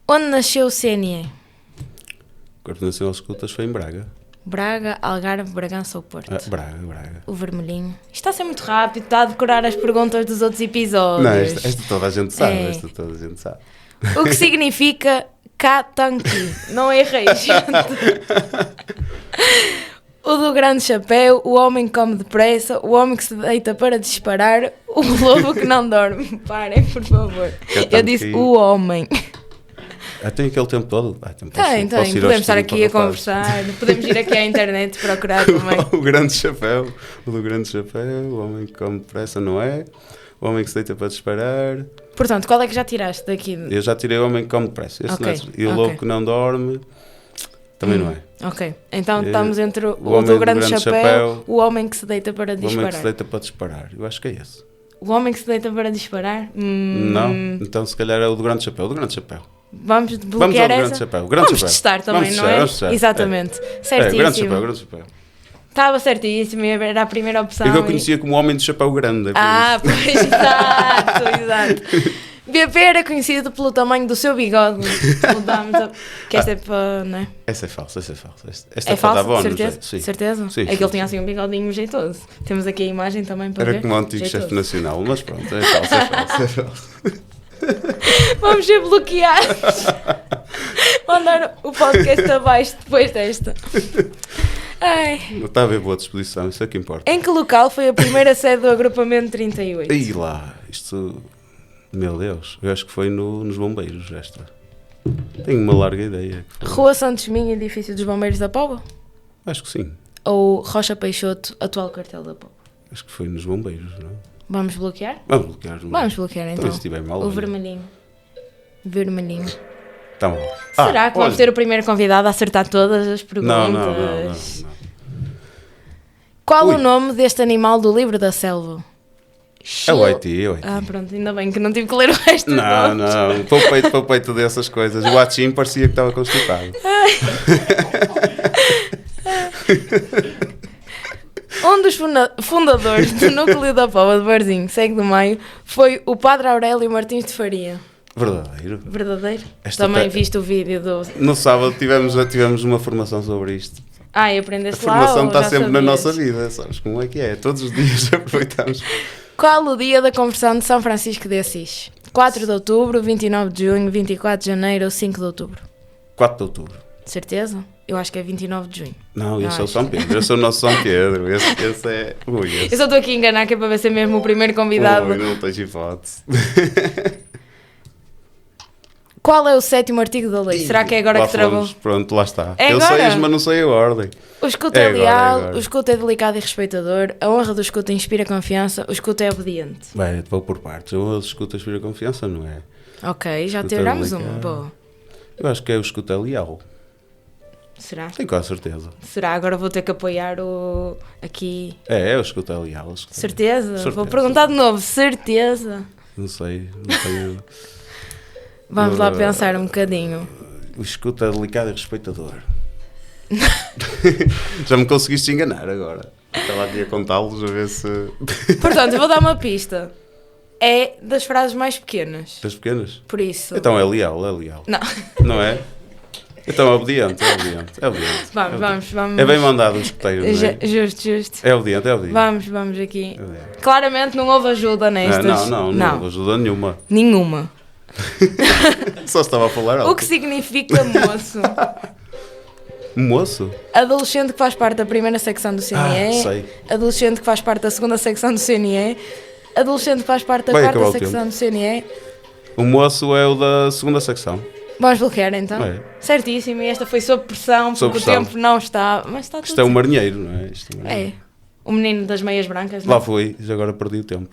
Speaker 2: Onde nasceu o CNE?
Speaker 3: A Coordenação às Escutas foi em Braga.
Speaker 2: Braga, Algarve, Bragança ou Porto?
Speaker 3: Braga.
Speaker 2: O vermelhinho. Isto está a ser muito rápido, está a decorar as perguntas dos outros episódios.
Speaker 3: Não, esta toda a gente sabe,
Speaker 2: É.
Speaker 3: esta toda a gente sabe.
Speaker 2: O que significa Katanki? Não errei, gente. O do grande chapéu, o homem que come depressa, o homem que se deita para disparar, o lobo que não dorme. Parem, por favor. Eu
Speaker 3: Katanki.
Speaker 2: disse o homem.
Speaker 3: Tem aquele tempo todo? Então
Speaker 2: Tem. Podemos estar aqui a conversar, podemos ir aqui à internet procurar também.
Speaker 3: O grande chapéu, o do grande chapéu, o homem que come depressa, não é? O homem que se deita para disparar.
Speaker 2: Portanto, qual é que já tiraste daqui?
Speaker 3: Eu já tirei o homem que come depressa. Esse
Speaker 2: Ok,
Speaker 3: não é. E o
Speaker 2: ok.
Speaker 3: lobo que não dorme, também não é.
Speaker 2: Ok, então estamos entre o
Speaker 3: homem
Speaker 2: do
Speaker 3: do
Speaker 2: grande
Speaker 3: grande
Speaker 2: chapéu,
Speaker 3: chapéu,
Speaker 2: o homem que se deita para
Speaker 3: O homem que se
Speaker 2: disparar.
Speaker 3: deita para disparar. Eu acho que é esse.
Speaker 2: O homem que se deita para disparar?
Speaker 3: Não? Então se calhar é o do grande chapéu. O do grande chapéu.
Speaker 2: Vamos
Speaker 3: Vamos
Speaker 2: bloquear
Speaker 3: ao
Speaker 2: essa?
Speaker 3: grande chapéu. O grande
Speaker 2: Vamos
Speaker 3: chapéu.
Speaker 2: testar também,
Speaker 3: Vamos
Speaker 2: não
Speaker 3: testar,
Speaker 2: é?
Speaker 3: vamos testar.
Speaker 2: Exatamente.
Speaker 3: É, o grande
Speaker 2: Certíssimo.
Speaker 3: chapéu, o grande chapéu.
Speaker 2: Estava certíssimo, era a primeira opção.
Speaker 3: É que eu conhecia como o homem do chapéu grande. É por
Speaker 2: Ah,
Speaker 3: isso.
Speaker 2: pois, exato. BP era conhecido pelo tamanho do seu bigode. Mudamos que esta é para, não é?
Speaker 3: Essa é falsa, essa é falsa. Esta
Speaker 2: É
Speaker 3: para dar
Speaker 2: falso,
Speaker 3: bónus,
Speaker 2: certeza?
Speaker 3: é. Sim.
Speaker 2: Certeza?
Speaker 3: Sim,
Speaker 2: É que
Speaker 3: sim,
Speaker 2: ele tinha assim um bigodinho jeitoso. Temos aqui a imagem também para ver.
Speaker 3: Era como o antigo
Speaker 2: Jeitoso.
Speaker 3: chefe nacional, mas pronto, é falso, é falso, é falso.
Speaker 2: Vamos ser bloqueados. Mandar o podcast abaixo depois desta. Ai.
Speaker 3: Está a ver boa disposição, isso é que importa.
Speaker 2: Em que local foi a primeira sede do agrupamento 38?
Speaker 3: E lá, isto, meu Deus, eu acho que foi nos bombeiros esta. Tenho uma larga ideia. Que foi.
Speaker 2: Rua Santos Minho, edifício dos Bombeiros da Póvoa?
Speaker 3: Acho que sim,
Speaker 2: Ou Rocha Peixoto, atual quartel da Póvoa?
Speaker 3: acho que foi nos bombeiros, não?
Speaker 2: Vamos bloquear?
Speaker 3: Vamos bloquear.
Speaker 2: Vamos bloquear então.
Speaker 3: Então, se estiver mal,
Speaker 2: O
Speaker 3: olha.
Speaker 2: vermelhinho. Vermelhinho.
Speaker 3: Tá bom.
Speaker 2: Será que vamos
Speaker 3: olha.
Speaker 2: ter o primeiro convidado a acertar todas as perguntas?
Speaker 3: Não.
Speaker 2: Qual
Speaker 3: Ui.
Speaker 2: o nome deste animal do livro da selva?
Speaker 3: É o Haiti, é o Haiti.
Speaker 2: Ah, pronto, ainda bem que não tive que ler o resto.
Speaker 3: Não, poupei tudo dessas coisas. O Hatim parecia que estava constipado.
Speaker 2: Um dos fundadores do núcleo da Póvoa de Varzim, Segue de Maio, foi o Padre Aurélio Martins de Faria.
Speaker 3: Verdadeiro.
Speaker 2: Verdadeiro?
Speaker 3: Esta
Speaker 2: Também
Speaker 3: te-
Speaker 2: viste o vídeo do...
Speaker 3: No sábado tivemos uma formação sobre isto.
Speaker 2: E
Speaker 3: A
Speaker 2: aprendeste lá
Speaker 3: formação
Speaker 2: ou
Speaker 3: está
Speaker 2: já
Speaker 3: sempre na
Speaker 2: sabias?
Speaker 3: nossa vida, sabes como é que é? Todos os dias aproveitamos.
Speaker 2: Qual o dia da conversão de São Francisco de Assis? 4 de outubro, 29 de junho, 24 de janeiro ou 5 de outubro?
Speaker 3: 4 de outubro.
Speaker 2: De certeza? Eu acho que é 29 de junho.
Speaker 3: Não, esse é o
Speaker 2: acho.
Speaker 3: São Pedro, esse é o nosso São Pedro. Esse é. Ui, esse.
Speaker 2: Eu só estou aqui a enganar que é para ver se é mesmo o primeiro convidado.
Speaker 3: Ui, não tens hipótese.
Speaker 2: Qual é o 7º artigo da lei? Será que é agora
Speaker 3: Lá
Speaker 2: que travou?
Speaker 3: fomos, pronto, lá está.
Speaker 2: É
Speaker 3: Eu
Speaker 2: agora?
Speaker 3: sei, mas não sei a ordem.
Speaker 2: O escuto
Speaker 3: É
Speaker 2: é
Speaker 3: agora,
Speaker 2: leal,
Speaker 3: é agora.
Speaker 2: o escuto é delicado e respeitador, a honra do escuto inspira confiança, o escuto é obediente.
Speaker 3: Bem, vou por partes. Eu escuto a confiança, não é?
Speaker 2: Ok, já
Speaker 3: Escuta
Speaker 2: tiramos uma.
Speaker 3: delicado.
Speaker 2: Boa.
Speaker 3: Eu acho que é o escuto é leal.
Speaker 2: Será?
Speaker 3: Tenho quase certeza.
Speaker 2: Será? Agora vou ter que apoiar o... aqui...
Speaker 3: É o escuto é leal.
Speaker 2: Certeza? Vou
Speaker 3: Certeza.
Speaker 2: perguntar de novo. Certeza?
Speaker 3: Não sei, não tenho.
Speaker 2: Vamos lá pensar um bocadinho.
Speaker 3: O escuto é delicado e respeitador. Já me conseguiste enganar agora. Estava aqui a contá-los a ver se.
Speaker 2: Portanto, eu vou dar uma pista. É das frases mais pequenas.
Speaker 3: Das pequenas?
Speaker 2: Por isso...
Speaker 3: Então é leal, é leal.
Speaker 2: Não.
Speaker 3: Não é? Então é obediente, é obediente. É obediente.
Speaker 2: Vamos.
Speaker 3: É bem mandado um escuteiro, não é?
Speaker 2: Justo.
Speaker 3: É obediente, é obediente.
Speaker 2: Vamos aqui.
Speaker 3: É obediente.
Speaker 2: Claramente não houve ajuda nestas.
Speaker 3: Não houve ajuda nenhuma.
Speaker 2: Nenhuma.
Speaker 3: Só estava a falar alto.
Speaker 2: O que significa moço?
Speaker 3: Moço?
Speaker 2: Adolescente que faz parte da primeira secção do CNE.
Speaker 3: Sei.
Speaker 2: Adolescente que faz parte da segunda secção do CNE. Adolescente que faz parte da
Speaker 3: Vai
Speaker 2: quarta
Speaker 3: acabar o
Speaker 2: secção do CNE.
Speaker 3: O moço é o da segunda secção.
Speaker 2: Vamos bloquear então.
Speaker 3: É.
Speaker 2: Certíssimo. E esta foi sob pressão,
Speaker 3: Sob
Speaker 2: porque
Speaker 3: pressão.
Speaker 2: o tempo não está. Mas está tudo
Speaker 3: Isto é um
Speaker 2: certo.
Speaker 3: marinheiro, não é? Isto é um marinheiro.
Speaker 2: É. O menino das meias brancas. não?
Speaker 3: Lá fui, já agora perdi o tempo.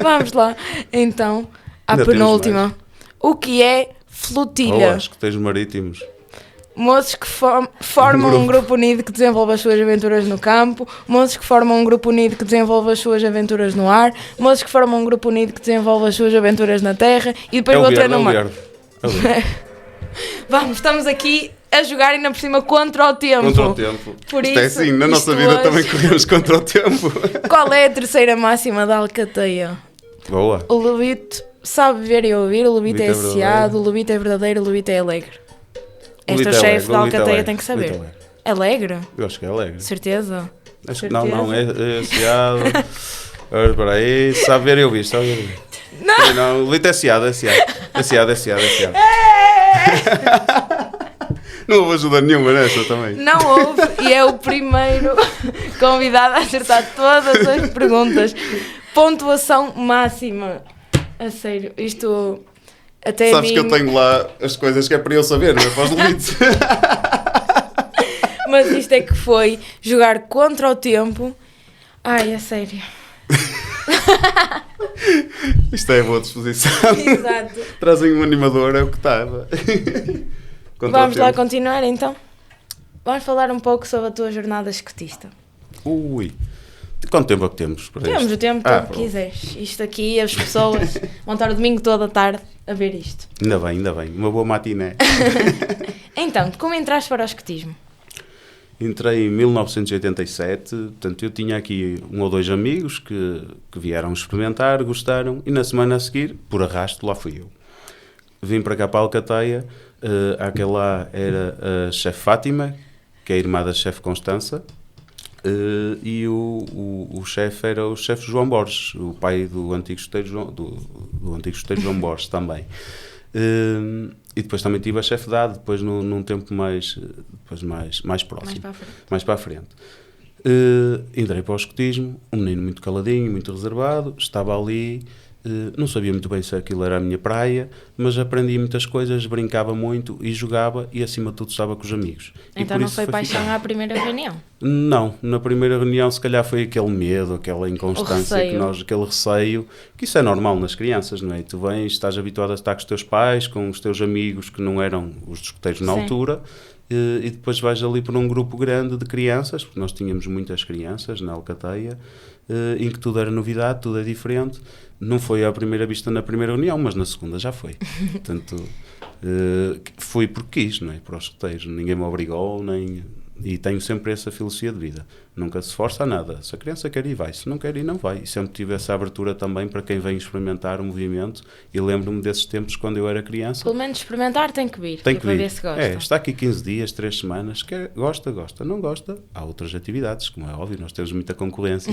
Speaker 2: Vamos lá. Então, à
Speaker 3: Ainda temos
Speaker 2: penúltima. O que é flotilha?
Speaker 3: Acho que tens marítimos.
Speaker 2: Moços que formam um grupo unido que desenvolve as suas aventuras no campo, moços que formam um grupo unido que desenvolve as suas aventuras no ar, moços que formam um grupo unido que desenvolve as suas aventuras na terra e depois o outro é no mar.
Speaker 3: É o verde.
Speaker 2: Vamos, estamos aqui a jogar ainda por cima contra o tempo.
Speaker 3: Contra o tempo.
Speaker 2: Por
Speaker 3: Isto é
Speaker 2: isso,
Speaker 3: assim, na nossa
Speaker 2: isto
Speaker 3: vida
Speaker 2: hoje-
Speaker 3: também corremos contra o tempo.
Speaker 2: Qual é a terceira máxima da Alcateia?
Speaker 3: Boa.
Speaker 2: O levito sabe ver e ouvir, o levito é
Speaker 3: Levito é
Speaker 2: associado, o levito é verdadeiro, o levito é alegre. Esta
Speaker 3: Levito é
Speaker 2: chefe
Speaker 3: alegre,
Speaker 2: da
Speaker 3: o Levito é
Speaker 2: Alcateia
Speaker 3: alegre,
Speaker 2: tem que
Speaker 3: o Levito
Speaker 2: saber.
Speaker 3: é alegre.
Speaker 2: Alegre?
Speaker 3: Eu acho que é alegre.
Speaker 2: Certeza?
Speaker 3: Acho que
Speaker 2: Certeza?
Speaker 3: não, é associado. Ora, espera aí, sabe ver e ouvir, sabe ver e ouvir. Não, o Lito é associado, é associado. Não houve ajuda nenhuma nessa também.
Speaker 2: Não houve e é o primeiro convidado a acertar todas as perguntas. Pontuação máxima. A sério, isto até
Speaker 3: Sabes
Speaker 2: a mim...
Speaker 3: que eu tenho lá as coisas que é para eu saber, não é? Para os Litos.
Speaker 2: Mas isto é que foi jogar contra o tempo. Ai, a sério.
Speaker 3: Isto é boa disposição.
Speaker 2: Exato.
Speaker 3: Trazem um animador, é o que estava. Contra
Speaker 2: Vamos
Speaker 3: o
Speaker 2: lá
Speaker 3: tempo.
Speaker 2: continuar então. Vamos falar um pouco sobre a tua jornada escotista.
Speaker 3: Ui. De quanto tempo é que temos para
Speaker 2: Temos
Speaker 3: isto?
Speaker 2: o tempo todo que
Speaker 3: pronto.
Speaker 2: quiseres. Isto aqui, as pessoas vão estar o domingo toda a tarde a ver isto.
Speaker 3: Ainda bem. Uma boa matiné.
Speaker 2: Então, como entraste para o escotismo?
Speaker 3: Entrei em 1987, portanto eu tinha aqui um ou dois amigos que vieram experimentar, gostaram, e na semana a seguir, por arrasto, lá fui eu. Vim para cá para a Alcateia, aquela lá era a chefe Fátima, que é a irmã da chefe Constança, e o chefe era o chefe João Borges, o pai do antigo escoteiro do antigo escoteiro João Borges também. E depois também tive a chefe dado, depois num tempo mais próximo, mais para a frente. Entrei para o escotismo, um menino muito caladinho, muito reservado, estava ali, não sabia muito bem se aquilo era a minha praia, mas aprendi muitas coisas, brincava muito e jogava e acima de tudo estava com os amigos. E
Speaker 2: Então
Speaker 3: por
Speaker 2: não
Speaker 3: isso
Speaker 2: foi paixão
Speaker 3: ficando.
Speaker 2: à primeira reunião?
Speaker 3: Não, na primeira reunião se calhar foi aquele medo, aquela inconstância, aquele receio, que isso é normal nas crianças, não é? Tu vens, estás habituado a estar com os teus pais, com os teus amigos que não eram os escoteiros na
Speaker 2: Sim.
Speaker 3: altura, e depois vais ali por um grupo grande de crianças, porque nós tínhamos muitas crianças na Alcateia, em que tudo era novidade, tudo é diferente. Não foi à primeira vista na primeira reunião, mas na segunda já foi. Portanto, fui porque quis, não é? Para os escoteiros. Ninguém me obrigou, nem E tenho sempre essa filosofia de vida. Nunca se força a nada. Se a criança quer ir, vai. Se não quer ir, não vai. E sempre tive essa abertura também para quem vem experimentar o movimento. E lembro-me desses tempos quando eu era criança.
Speaker 2: Pelo menos experimentar tem que vir.
Speaker 3: Tem que
Speaker 2: para
Speaker 3: vir.
Speaker 2: ver se gosta.
Speaker 3: Está aqui 15 dias, 3 semanas. Quer, gosta. Não gosta. Há outras atividades, como é óbvio. Nós temos muita concorrência.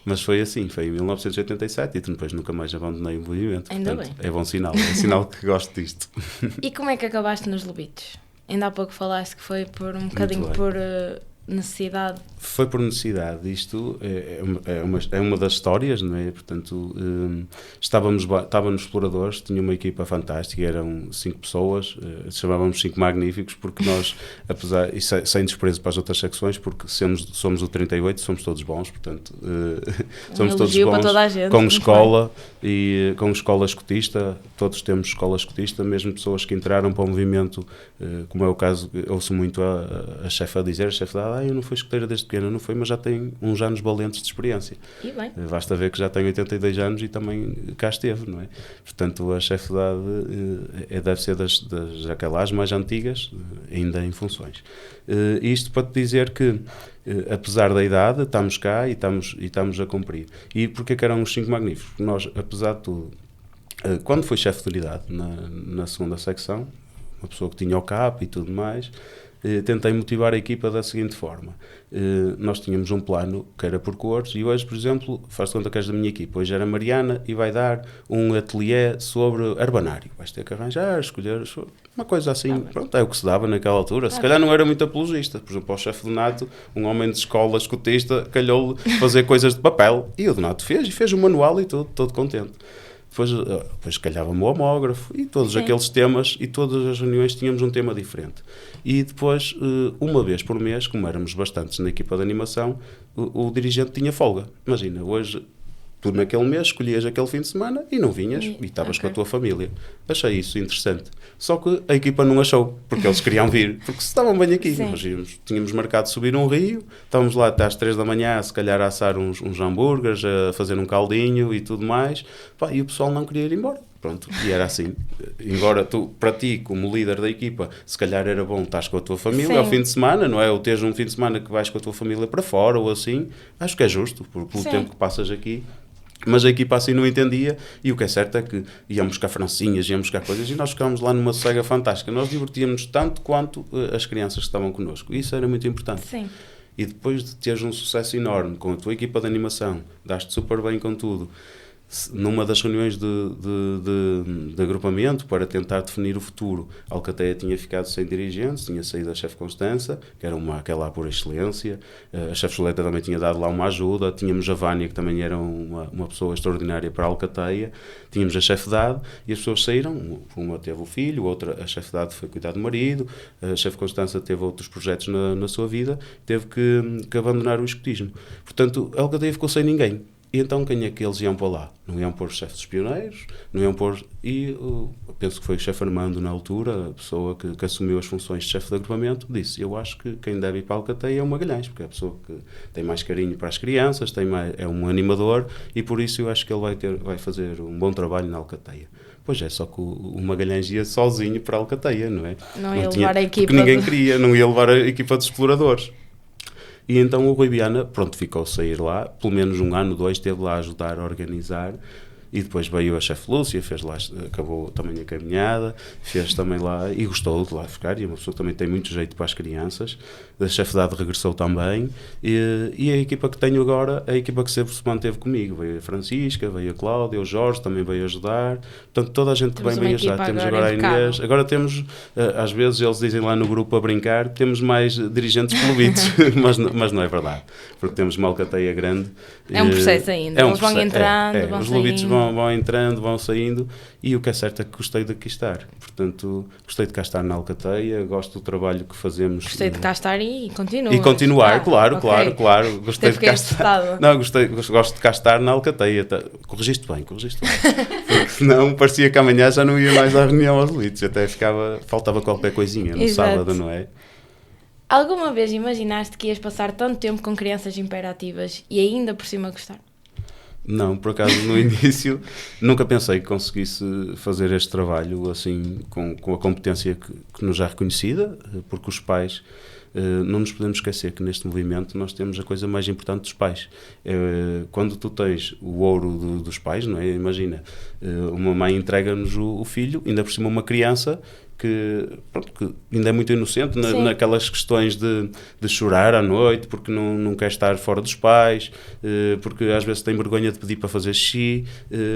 Speaker 3: Mas foi assim, foi em 1987 e depois nunca mais abandonei o movimento.
Speaker 2: Ainda
Speaker 3: Portanto,
Speaker 2: bem.
Speaker 3: é bom sinal. É sinal que gosto disto.
Speaker 2: E como é que acabaste nos Lobitos? Ainda há pouco falaste que foi por um bocadinho
Speaker 3: bem.
Speaker 2: por necessidade.
Speaker 3: Foi por necessidade. Isto é uma das histórias, não é? Portanto, estávamos exploradores, tinha uma equipa fantástica, eram 5 pessoas, chamávamos 5 magníficos, porque nós, apesar, e sem desprezo para as outras secções, porque somos o 38, somos todos bons, portanto, somos todos bons,
Speaker 2: para toda a gente,
Speaker 3: com escola e com escola escotista, todos temos escola escotista, mesmo pessoas que entraram para o movimento, como é o caso, ouço muito a chefe a dizer, a chefe da eu não fui escoteira desde pequena, não foi, mas já tenho uns anos valentes de experiência.
Speaker 2: E bem.
Speaker 3: Basta ver que já tenho 82 anos e também cá esteve, não é? Portanto, a chefe-idade deve ser das aquelas mais antigas, ainda em funções. Isto para te dizer que, apesar da idade, estamos cá e estamos a cumprir. E porquê que eram os 5 magníficos? Nós, apesar de tudo, quando fui chefe de unidade na segunda secção, uma pessoa que tinha o CAP e tudo mais, tentei motivar a equipa da seguinte forma. Nós tínhamos um plano que era por cores e hoje, por exemplo, faz conta que és da minha equipa, hoje era a Mariana e vai dar um ateliê sobre herbanário. Vais ter que arranjar, escolher uma coisa assim, pronto, é o que se dava naquela altura. Se calhar não era muito apologista. Por exemplo, ao chefe Donato, um homem de escola escotista, calhou-lhe fazer coisas de papel e o Donato fez o manual e tudo, todo contente. Depois calhava-me o homógrafo e todos aqueles temas, e todas as reuniões tínhamos um tema diferente. E depois, uma vez por mês, como éramos bastantes na equipa de animação, o dirigente tinha folga. Imagina, hoje tu naquele mês escolhias aquele fim de semana e não vinhas e estavas com a tua família. Achei isso interessante. Só que a equipa não achou, porque eles queriam vir, porque se estavam bem aqui. Nós tínhamos marcado subir um rio, estávamos lá até às 3 da manhã, se calhar a assar uns hambúrgueres, a fazer um caldinho e tudo mais, e o pessoal não queria ir embora. Pronto, e era assim. Embora para ti, como líder da equipa, se calhar era bom estás com a tua família ao fim de semana, não é? Ou teres um fim de semana que vais com a tua família para fora ou assim, acho que é justo, pelo tempo que passas aqui. Mas a equipa assim não entendia, e o que é certo é que íamos buscar francinhas, íamos buscar coisas, e nós ficámos lá numa sossega fantástica. Nós divertíamos tanto quanto as crianças que estavam connosco. Isso era muito importante.
Speaker 2: Sim.
Speaker 3: E depois de teres um sucesso enorme com a tua equipa de animação, daste super bem com tudo, numa das reuniões de agrupamento para tentar definir o futuro, a Alcateia tinha ficado sem dirigentes, tinha saído a chefe Constança, que era aquela por excelência, a chefe Juleta também tinha dado lá uma ajuda, tínhamos a Vânia, que também era uma pessoa extraordinária para a Alcateia, tínhamos a chefe Dade, e as pessoas saíram, uma teve o filho, outra, a chefe Dade foi cuidar do marido, a chefe Constança teve outros projetos na sua vida, teve que abandonar o escotismo. Portanto, a Alcateia ficou sem ninguém. E então quem é que eles iam para lá? Não iam pôr os chefes dos pioneiros, não iam pôr... E penso que foi o chefe Armando na altura, a pessoa que assumiu as funções de chefe de agrupamento, disse, eu acho que quem deve ir para a Alcateia é o Magalhães, porque é a pessoa que tem mais carinho para as crianças, é um animador, e por isso eu acho que ele vai fazer um bom trabalho na Alcateia. Pois é, só que o Magalhães ia sozinho para a Alcateia, não é?
Speaker 2: Não ia levar a equipa...
Speaker 3: Porque ninguém queria, não ia levar a equipa de exploradores. E então o Rui Viana, pronto, ficou a sair lá, pelo menos 1 ano, 2, esteve lá a ajudar a organizar, e depois veio a chefe Lúcia, fez lá, acabou também a caminhada, fez também lá, e gostou de lá ficar, e uma pessoa também tem muito jeito para as crianças, a chefe Dade regressou também, e a equipa que tenho agora, a equipa que sempre se manteve comigo, veio a Francisca, veio a Cláudia, o Jorge também veio ajudar, portanto toda a gente que vem ajudar, temos agora a Inês, agora temos, às vezes eles dizem lá no grupo a brincar, temos mais dirigentes poluídos, mas não é verdade, porque temos uma Alcateia grande.
Speaker 2: É um processo ainda, eles vão entrando, vão
Speaker 3: os
Speaker 2: saindo.
Speaker 3: Vão entrando, vão saindo, e o que é certo é que gostei de aqui estar. Portanto, gostei de cá estar na Alcateia, gosto do trabalho que fazemos.
Speaker 2: Gostei de cá estar e continuo.
Speaker 3: E continuar, claro. Gostei de cá estar. Não, gosto de cá estar na Alcateia. Corrigiste bem. Porque senão parecia que amanhã já não ia mais à reunião aos litos. Até faltava qualquer coisinha no sábado, não é?
Speaker 2: Alguma vez imaginaste que ias passar tanto tempo com crianças imperativas e ainda por cima gostar?
Speaker 3: Não, por acaso no início nunca pensei que conseguisse fazer este trabalho assim com a competência que nos é reconhecida, porque os pais, não nos podemos esquecer que neste movimento nós temos a coisa mais importante dos pais. Quando tu tens o ouro dos pais, não é? Imagina, uma mãe entrega-nos o filho, ainda por cima uma criança que ainda é muito inocente naquelas questões de chorar à noite porque não quer estar fora dos pais, porque às vezes tem vergonha de pedir para fazer xixi.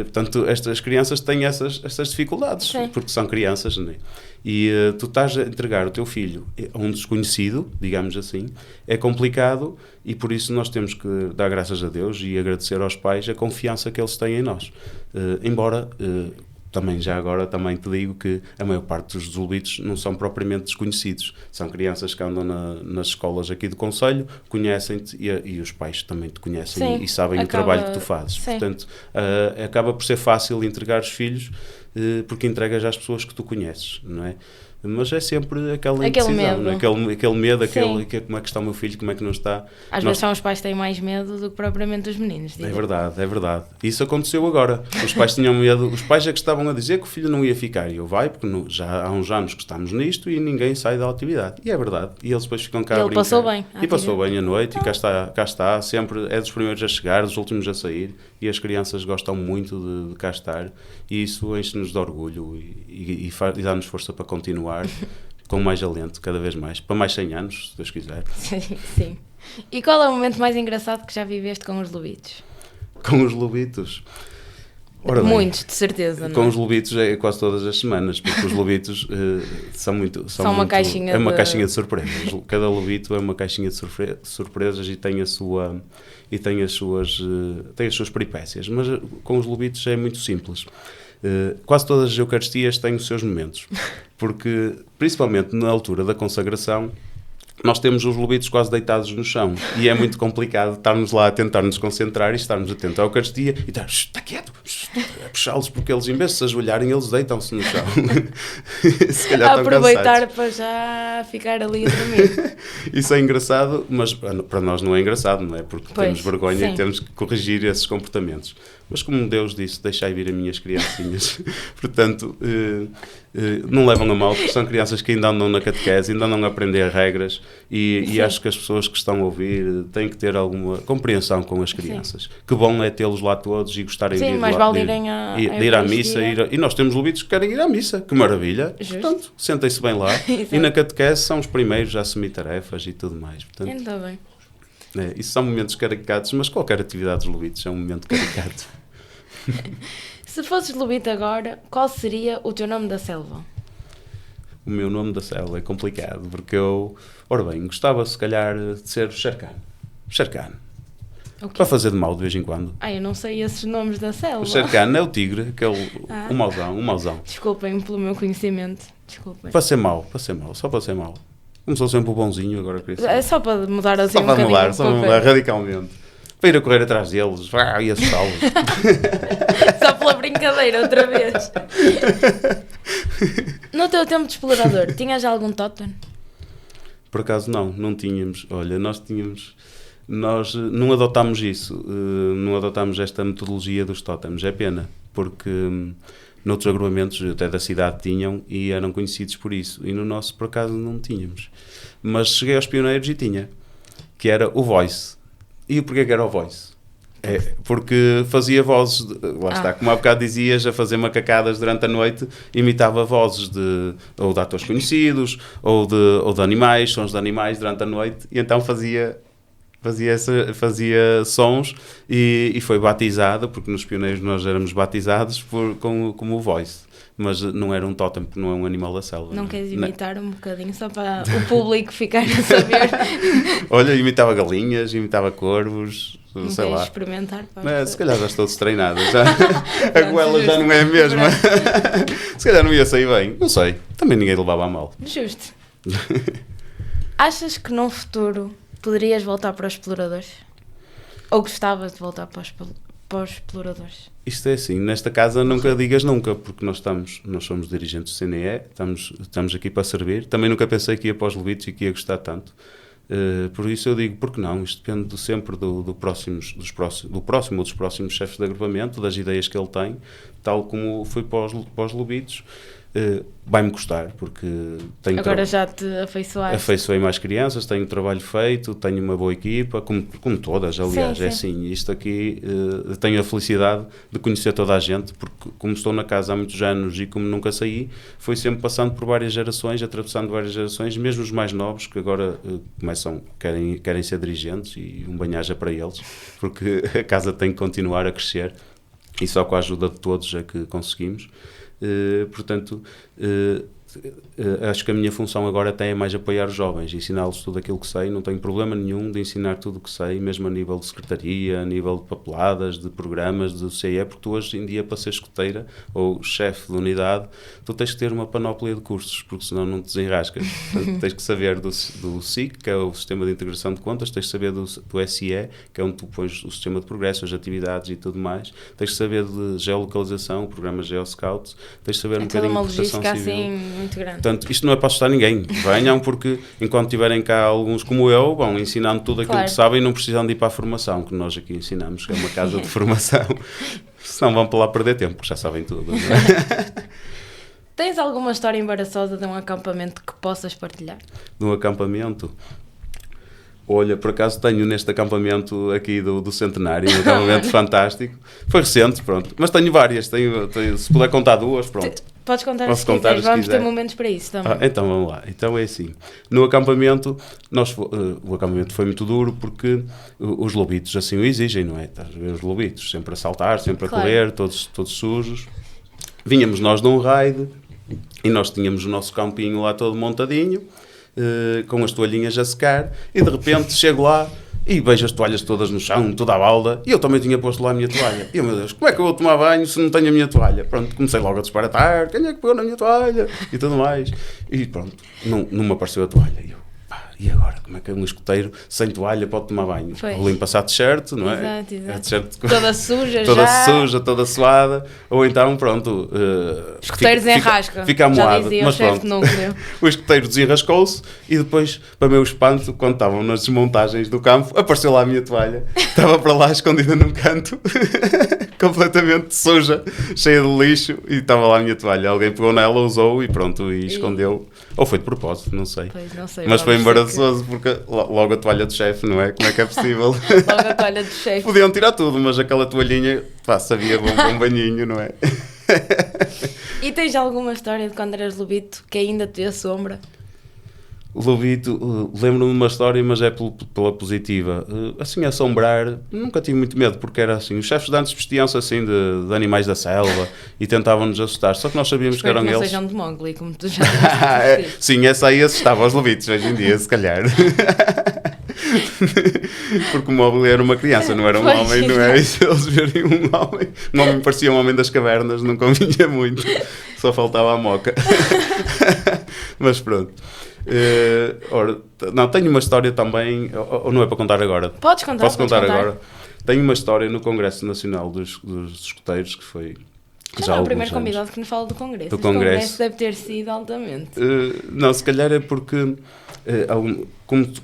Speaker 3: Portanto, estas crianças têm essas dificuldades,
Speaker 2: Sim.
Speaker 3: porque são crianças, não é? E tu estás a entregar o teu filho a um desconhecido, digamos assim, é complicado, e por isso nós temos que dar graças a Deus e agradecer aos pais a confiança que eles têm em nós. Embora... também te digo que a maior parte dos desiludidos não são propriamente desconhecidos. São crianças que andam nas escolas aqui do concelho, conhecem-te e os pais também te conhecem. Sim, e sabem o trabalho que tu fazes. Sim. Portanto, acaba por ser fácil entregar os filhos porque entregas às pessoas que tu conheces, não é? Mas é sempre aquela indecisão,
Speaker 2: medo.
Speaker 3: Aquele medo, como é que está o meu filho, como é que não está.
Speaker 2: Às vezes são os pais que têm mais medo do que propriamente os meninos.
Speaker 3: É verdade. Isso aconteceu agora. Os pais tinham medo, os pais é que estavam a dizer que o filho não ia ficar. E eu porque já há uns anos que estamos nisto e ninguém sai da atividade. E é verdade. E eles depois ficam cá a brincar.
Speaker 2: Passou bem.
Speaker 3: E passou bem a noite, e cá está, sempre é dos primeiros a chegar, dos últimos a sair. E as crianças gostam muito de cá estar. E isso enche-nos de orgulho e dá-nos força para continuar. Com mais alento, cada vez mais, para mais 100 anos, se Deus quiser.
Speaker 2: Sim. E qual é o momento mais engraçado que já viveste com os lobitos?
Speaker 3: Com os lobitos?
Speaker 2: Muitos, de certeza.
Speaker 3: Com os lobitos é quase todas as semanas, porque os lobitos são
Speaker 2: uma caixinha
Speaker 3: caixinha de surpresas. Cada lobito é uma caixinha de surpresas e tem as suas peripécias. Mas com os lobitos é muito simples. Quase todas as Eucaristias têm os seus momentos, porque principalmente na altura da consagração nós temos os lobitos quase deitados no chão e é muito complicado estarmos lá a tentar nos concentrar e estarmos atentos à Eucaristia e estar, está quieto, a puxá-los, porque eles em vez de se ajoelharem eles deitam-se no chão. Se calhar
Speaker 2: aproveitar para já ficar ali a dormir.
Speaker 3: Isso é engraçado, mas para nós não é engraçado, não é? Porque temos vergonha e temos que corrigir esses comportamentos. Mas como Deus disse, deixai vir as minhas criancinhas. Portanto, não levam a mal, porque são crianças que ainda andam na catequese, ainda andam a aprender regras e acho que as pessoas que estão a ouvir têm que ter alguma compreensão com as crianças. Sim. Que bom é tê-los lá todos e gostarem de ir à missa. E nós temos lobitos que querem ir à missa. Que maravilha. Justo. Portanto, sentem-se bem lá. E na catequese são os primeiros a assumir tarefas e tudo mais. Portanto,
Speaker 2: ainda bem.
Speaker 3: Isso são momentos caricatos, mas qualquer atividade dos lobitos é um momento caricato.
Speaker 2: Se fosses lobito agora, qual seria o teu nome da selva?
Speaker 3: O meu nome da selva é complicado, porque eu, gostava se calhar de ser Shere Khan. Para fazer de mal de vez em quando.
Speaker 2: Eu não sei esses nomes da selva.
Speaker 3: O Shere Khan é o tigre, que é o mauzão.
Speaker 2: Desculpem pelo meu conhecimento. Desculpem.
Speaker 3: Para ser mau, só para ser mau. Começou sempre o bonzinho, agora queria ser.
Speaker 2: É só para mudar assim
Speaker 3: só para mudar radicalmente. Para ir a correr atrás deles e assustá-los.
Speaker 2: Só pela brincadeira, outra vez. No teu tempo de explorador, tinhas algum tótem?
Speaker 3: Por acaso não tínhamos. Olha, nós não adotámos isso, não adotámos esta metodologia dos tótems. É pena, porque noutros agrupamentos até da cidade tinham e eram conhecidos por isso. E no nosso, por acaso, não tínhamos. Mas cheguei aos pioneiros e tinha, que era o voice. E porquê que era o voice? Porque fazia vozes, lá está, como há bocado dizias, a fazer macacadas durante a noite, imitava vozes ou de atores conhecidos, ou de animais, sons de animais durante a noite, e então fazia sons e foi batizado, porque nos pioneiros nós éramos batizados como o voice. Mas não era um tótem, porque não é um animal da selva.
Speaker 2: Não queres imitar um bocadinho, só para o público ficar a saber?
Speaker 3: Olha, imitava galinhas, imitava corvos,
Speaker 2: não
Speaker 3: sei lá.
Speaker 2: Experimentar?
Speaker 3: Se calhar já estou destreinado. A goela já não é a mesma. Se calhar não ia sair bem. Não sei. Também ninguém levava a mal.
Speaker 2: Justo. Achas que num futuro poderias voltar para os exploradores? Ou gostavas de voltar para os exploradores?
Speaker 3: Isto é assim, nesta casa nunca digas nunca, porque nós somos dirigentes do CNE, estamos aqui para servir. Também nunca pensei que ia para os lobitos e que ia gostar tanto. Por isso eu digo, porque não? Isto depende sempre do próximo ou dos próximos chefes de agrupamento, das ideias que ele tem, tal como foi para os Lobitos. Vai-me custar, porque tenho
Speaker 2: Agora já te afeiçoaste.
Speaker 3: afeiçoei mais crianças, tenho trabalho feito, tenho uma boa equipa, como todas, aliás,
Speaker 2: Sim,
Speaker 3: é
Speaker 2: sim.
Speaker 3: assim, isto aqui, tenho a felicidade de conhecer toda a gente, porque como estou na casa há muitos anos e como nunca saí, foi sempre passando por várias gerações, atravessando várias gerações, mesmo os mais novos, que agora querem ser dirigentes, e um banhaja para eles, porque a casa tem que continuar a crescer, e só com a ajuda de todos é que conseguimos. Portanto, acho que a minha função agora até é mais apoiar os jovens, ensiná-los tudo aquilo que sei. Não tenho problema nenhum de ensinar tudo o que sei, mesmo a nível de secretaria, a nível de papeladas, de programas, de CE, porque tu hoje em dia, para ser escoteira ou chefe de unidade, tu tens que ter uma panóplia de cursos, porque senão não te desenrascas. Portanto, tens que saber do SIC, que é o Sistema de Integração de Contas, tens que saber do SIE, que é onde tu pões o sistema de progresso, as atividades e tudo mais, tens que saber de geolocalização, o programa GeoScout, tens que saber um
Speaker 2: toda
Speaker 3: bocadinho
Speaker 2: uma
Speaker 3: de proteção
Speaker 2: logística
Speaker 3: civil.
Speaker 2: assim muito grande.
Speaker 3: Portanto, isto não é para assustar ninguém. Venham, porque enquanto tiverem cá alguns como eu, vão ensinando tudo aquilo
Speaker 2: Claro.
Speaker 3: que sabem e não precisam de ir para a formação, que nós aqui ensinamos, que é uma casa de formação. Senão vão para lá perder tempo, porque já sabem tudo. Não é?
Speaker 2: Tens alguma história embaraçosa de um acampamento que possas partilhar?
Speaker 3: De um acampamento. Olha, por acaso tenho neste acampamento aqui do Centenário, um acampamento fantástico. Foi recente, pronto. Mas tenho várias, se puder contar duas, pronto.
Speaker 2: Podes contar
Speaker 3: Posso
Speaker 2: se
Speaker 3: contar
Speaker 2: quiseres,
Speaker 3: se
Speaker 2: vamos ter
Speaker 3: quiser.
Speaker 2: momentos para isso também.
Speaker 3: Então vamos lá. Então é assim. No acampamento, o acampamento foi muito duro porque os lobitos assim o exigem, não é? Estás a ver os lobitos sempre a saltar, sempre a
Speaker 2: Claro.
Speaker 3: correr, todos sujos. Vinhamos nós de um raid e nós tínhamos o nosso campinho lá todo montadinho, com as toalhinhas a secar, e de repente chego lá e vejo as toalhas todas no chão, toda a balda, e eu também tinha posto lá a minha toalha. E eu, meu Deus, como é que eu vou tomar banho se não tenho a minha toalha? Pronto, comecei logo a disparatar, quem é que pegou na minha toalha? E tudo mais. E pronto, não me apareceu a toalha. E eu, pá, e agora? Como é que um escoteiro sem toalha pode tomar banho?
Speaker 2: Pois.
Speaker 3: Ou limpa-se a t-shirt, não é?
Speaker 2: Exato.
Speaker 3: A t-shirt
Speaker 2: Toda suja
Speaker 3: toda
Speaker 2: já.
Speaker 3: suja, toda suada, ou então, pronto,
Speaker 2: Escoteiros em rasca.
Speaker 3: fica
Speaker 2: Já
Speaker 3: amoado,
Speaker 2: dizia
Speaker 3: mas
Speaker 2: o chefe
Speaker 3: pronto,
Speaker 2: de núcleo.
Speaker 3: o escoteiro desenrascou-se e depois, para meu espanto, quando estavam nas desmontagens do campo, apareceu lá a minha toalha, estava para lá escondida num canto, completamente suja, cheia de lixo, e estava lá a minha toalha. Alguém pegou nela, usou e pronto, e escondeu, ou foi de propósito, não sei.
Speaker 2: Pois, não sei.
Speaker 3: Mas foi
Speaker 2: vamos ter
Speaker 3: embaraçoso porque logo a toalha do chefe, não é? Como é que é possível?
Speaker 2: que- Logo a toalha do chefe.
Speaker 3: Podiam tirar tudo, mas aquela toalhinha, pá, sabia bom para um banhinho, não é?
Speaker 2: E tens alguma história de quando eras lobito que ainda te assombra?
Speaker 3: Lobito, lembro-me de uma história, mas é pela positiva. Assim, assombrar, nunca tive muito medo, porque era assim, os chefes de antes vestiam-se assim de animais da selva e tentavam-nos assustar, só que nós sabíamos
Speaker 2: Espero
Speaker 3: que
Speaker 2: que
Speaker 3: eram
Speaker 2: não
Speaker 3: eles.
Speaker 2: sejam de Mowgli, como tu já disseste.
Speaker 3: Sim, essa aí assustava aos lobitos hoje em dia, se calhar. Porque o Mowgli era uma criança, não era um
Speaker 2: Pois,
Speaker 3: homem, não é? E se eles verem um homem parecia um homem das cavernas, não convinha muito, só faltava a moca. Mas pronto. Ora, não, tenho uma história também, ou não é para contar agora?
Speaker 2: Podes contar,
Speaker 3: Posso
Speaker 2: podes
Speaker 3: contar
Speaker 2: contar.
Speaker 3: agora? Tenho uma história no Congresso Nacional dos Escoteiros, que foi
Speaker 2: Já
Speaker 3: há
Speaker 2: não é o
Speaker 3: alguns
Speaker 2: primeiro
Speaker 3: anos.
Speaker 2: convidado que nos fala do Congresso.
Speaker 3: Do
Speaker 2: Este
Speaker 3: Congresso.
Speaker 2: deve ter sido altamente.
Speaker 3: Não, se calhar é porque,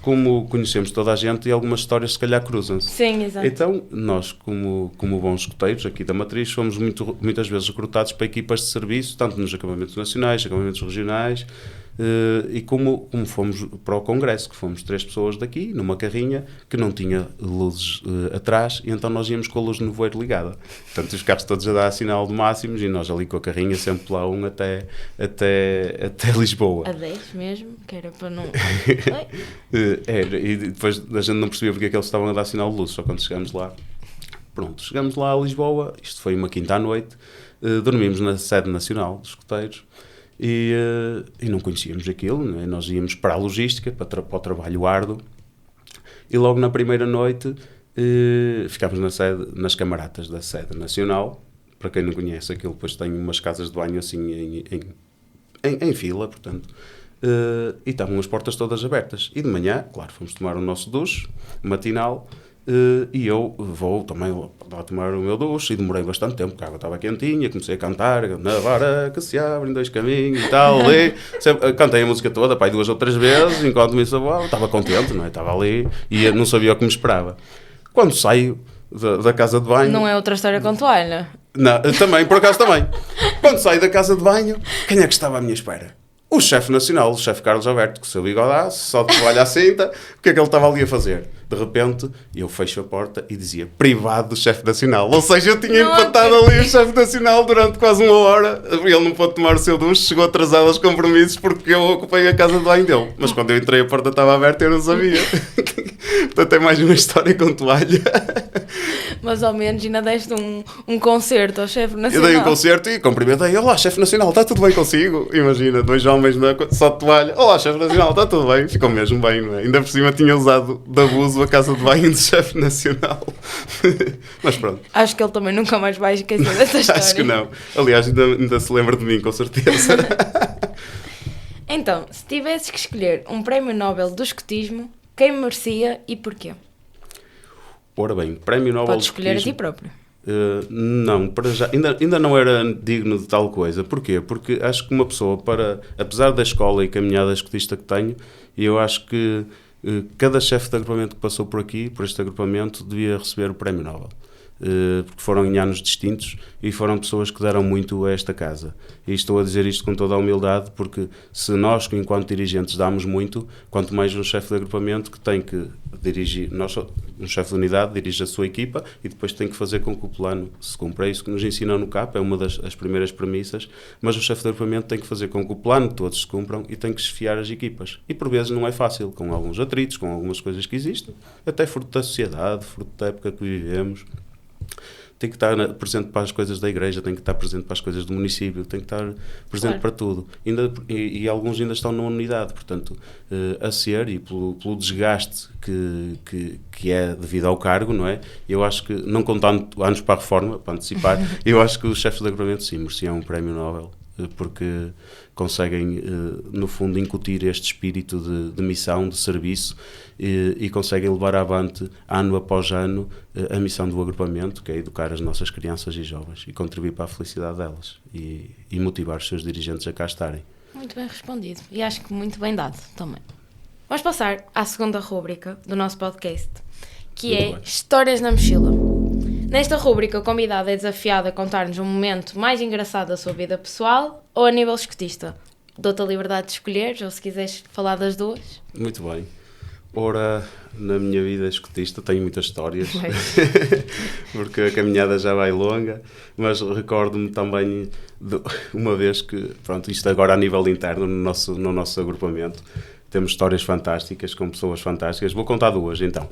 Speaker 3: como conhecemos toda a gente, e algumas histórias se calhar cruzam-se.
Speaker 2: Sim, exato.
Speaker 3: Então, nós, como bons escoteiros aqui da Matriz, fomos muitas vezes recrutados para equipas de serviço, tanto nos acampamentos nacionais, acampamentos regionais, e como fomos para o Congresso, que fomos 3 pessoas daqui, numa carrinha, que não tinha luzes atrás, e então nós íamos com a luz no nevoeiro ligada. Portanto, os carros todos a dar sinal de máximos, e nós ali com a carrinha, sempre lá até Lisboa.
Speaker 2: A 10 mesmo, que era para não...
Speaker 3: Era, e depois a gente não percebia porque é que eles estavam a dar sinal de luz, só quando chegamos lá. Pronto, chegamos lá a Lisboa, isto foi uma quinta à noite, dormimos na sede nacional dos escoteiros e não conhecíamos aquilo, não é? Nós íamos para a logística, para o trabalho árduo, e logo na primeira noite ficámos nas camaratas da sede nacional. Para quem não conhece aquilo, depois tem umas casas de banho assim em fila, portanto. E estavam as portas todas abertas. E de manhã, claro, fomos tomar o nosso duche matinal, E eu vou também lá tomar o meu duche e demorei bastante tempo, porque a água estava quentinha, comecei a cantar, na vara que se abrem dois caminhos e tal, ali. Cantei a música toda, pai, 2 ou 3 vezes, enquanto me ensaboava, estava contente, não é? Estava ali e eu não sabia o que me esperava. Quando saio da casa de banho...
Speaker 2: Não é outra história com toalha?
Speaker 3: Não, também, por acaso também. Quando saio da casa de banho, quem é que estava à minha espera? O chefe nacional, o chefe Carlos Alberto, com o seu bigodaço, só de toalha à cinta, o que é que ele estava ali a fazer? De repente, eu fecho a porta e dizia privado do chefe nacional. Ou seja, eu tinha empatado ali o chefe nacional durante quase 1 hora. Ele não pôde tomar o seu duche, chegou atrasado aos compromissos porque eu ocupei a casa de banho dele. Mas quando eu entrei, a porta estava aberta e eu não sabia. Portanto, é mais uma história com toalha.
Speaker 2: Mas ao menos ainda deste um concerto ao chefe nacional.
Speaker 3: Eu dei um concerto e cumprimentei. Olá, chefe nacional, está tudo bem consigo? Imagina, 2 homens só de toalha. Olá, chefe nacional, está tudo bem? Ficou mesmo bem, não é? Ainda por cima tinha usado de abuso a casa de banho do chefe nacional. Mas pronto.
Speaker 2: Acho que ele também nunca mais vai esquecer dessa história.
Speaker 3: Acho que não. Aliás, ainda se lembra de mim, com certeza.
Speaker 2: Então, se tivesses que escolher um prémio Nobel do escotismo, quem merecia e porquê?
Speaker 3: Ora bem, prémio Nobel
Speaker 2: Podes escolher a ti próprio.
Speaker 3: Não, para já, ainda não era digno de tal coisa. Porquê? Porque acho que uma pessoa, apesar da escola e caminhada escotista que tenho, eu acho que cada chefe de agrupamento que passou por aqui, por este agrupamento, devia receber o prémio Nobel. Porque foram em anos distintos e foram pessoas que deram muito a esta casa. E estou a dizer isto com toda a humildade, porque se nós, enquanto dirigentes, damos muito, quanto mais um chefe de agrupamento que tem que dirigir, um chefe de unidade dirige a sua equipa e depois tem que fazer com que o plano se cumpra. É isso que nos ensinam no CAP, é uma das primeiras premissas, mas o chefe de agrupamento tem que fazer com que o plano de todos se cumpram e tem que esfiar as equipas. E por vezes não é fácil, com alguns atritos, com algumas coisas que existem, até fruto da sociedade, fruto da época que vivemos. Tem que estar presente para as coisas da igreja, tem que estar presente para as coisas do município, tem que estar presente para tudo. E alguns ainda estão na unidade, portanto, a ser, e pelo desgaste que é devido ao cargo, não é? Eu acho que, não contando anos para a reforma, para antecipar, eu acho que os chefes de agrupamento sim mereciam um prémio Nobel, porque conseguem, no fundo, incutir este espírito de missão, de serviço, e conseguem levar avante, ano após ano, a missão do agrupamento, que é educar as nossas crianças e jovens e contribuir para a felicidade delas e motivar os seus dirigentes a cá estarem.
Speaker 2: Muito bem respondido e acho que muito bem dado também. Vamos passar à segunda rúbrica do nosso podcast, que
Speaker 3: Muito
Speaker 2: é
Speaker 3: bem.
Speaker 2: Histórias na Mochila. Nesta rúbrica, o convidado é desafiado a contar-nos um momento mais engraçado da sua vida pessoal ou a nível escotista. Dou-te a liberdade de escolheres, ou se quiseres falar das duas.
Speaker 3: Muito bem. Ora, na minha vida escotista tenho muitas histórias, porque a caminhada já vai longa, mas recordo-me também de uma vez que, pronto, isto agora a nível interno no nosso agrupamento, temos histórias fantásticas, com pessoas fantásticas. Vou contar 2, então.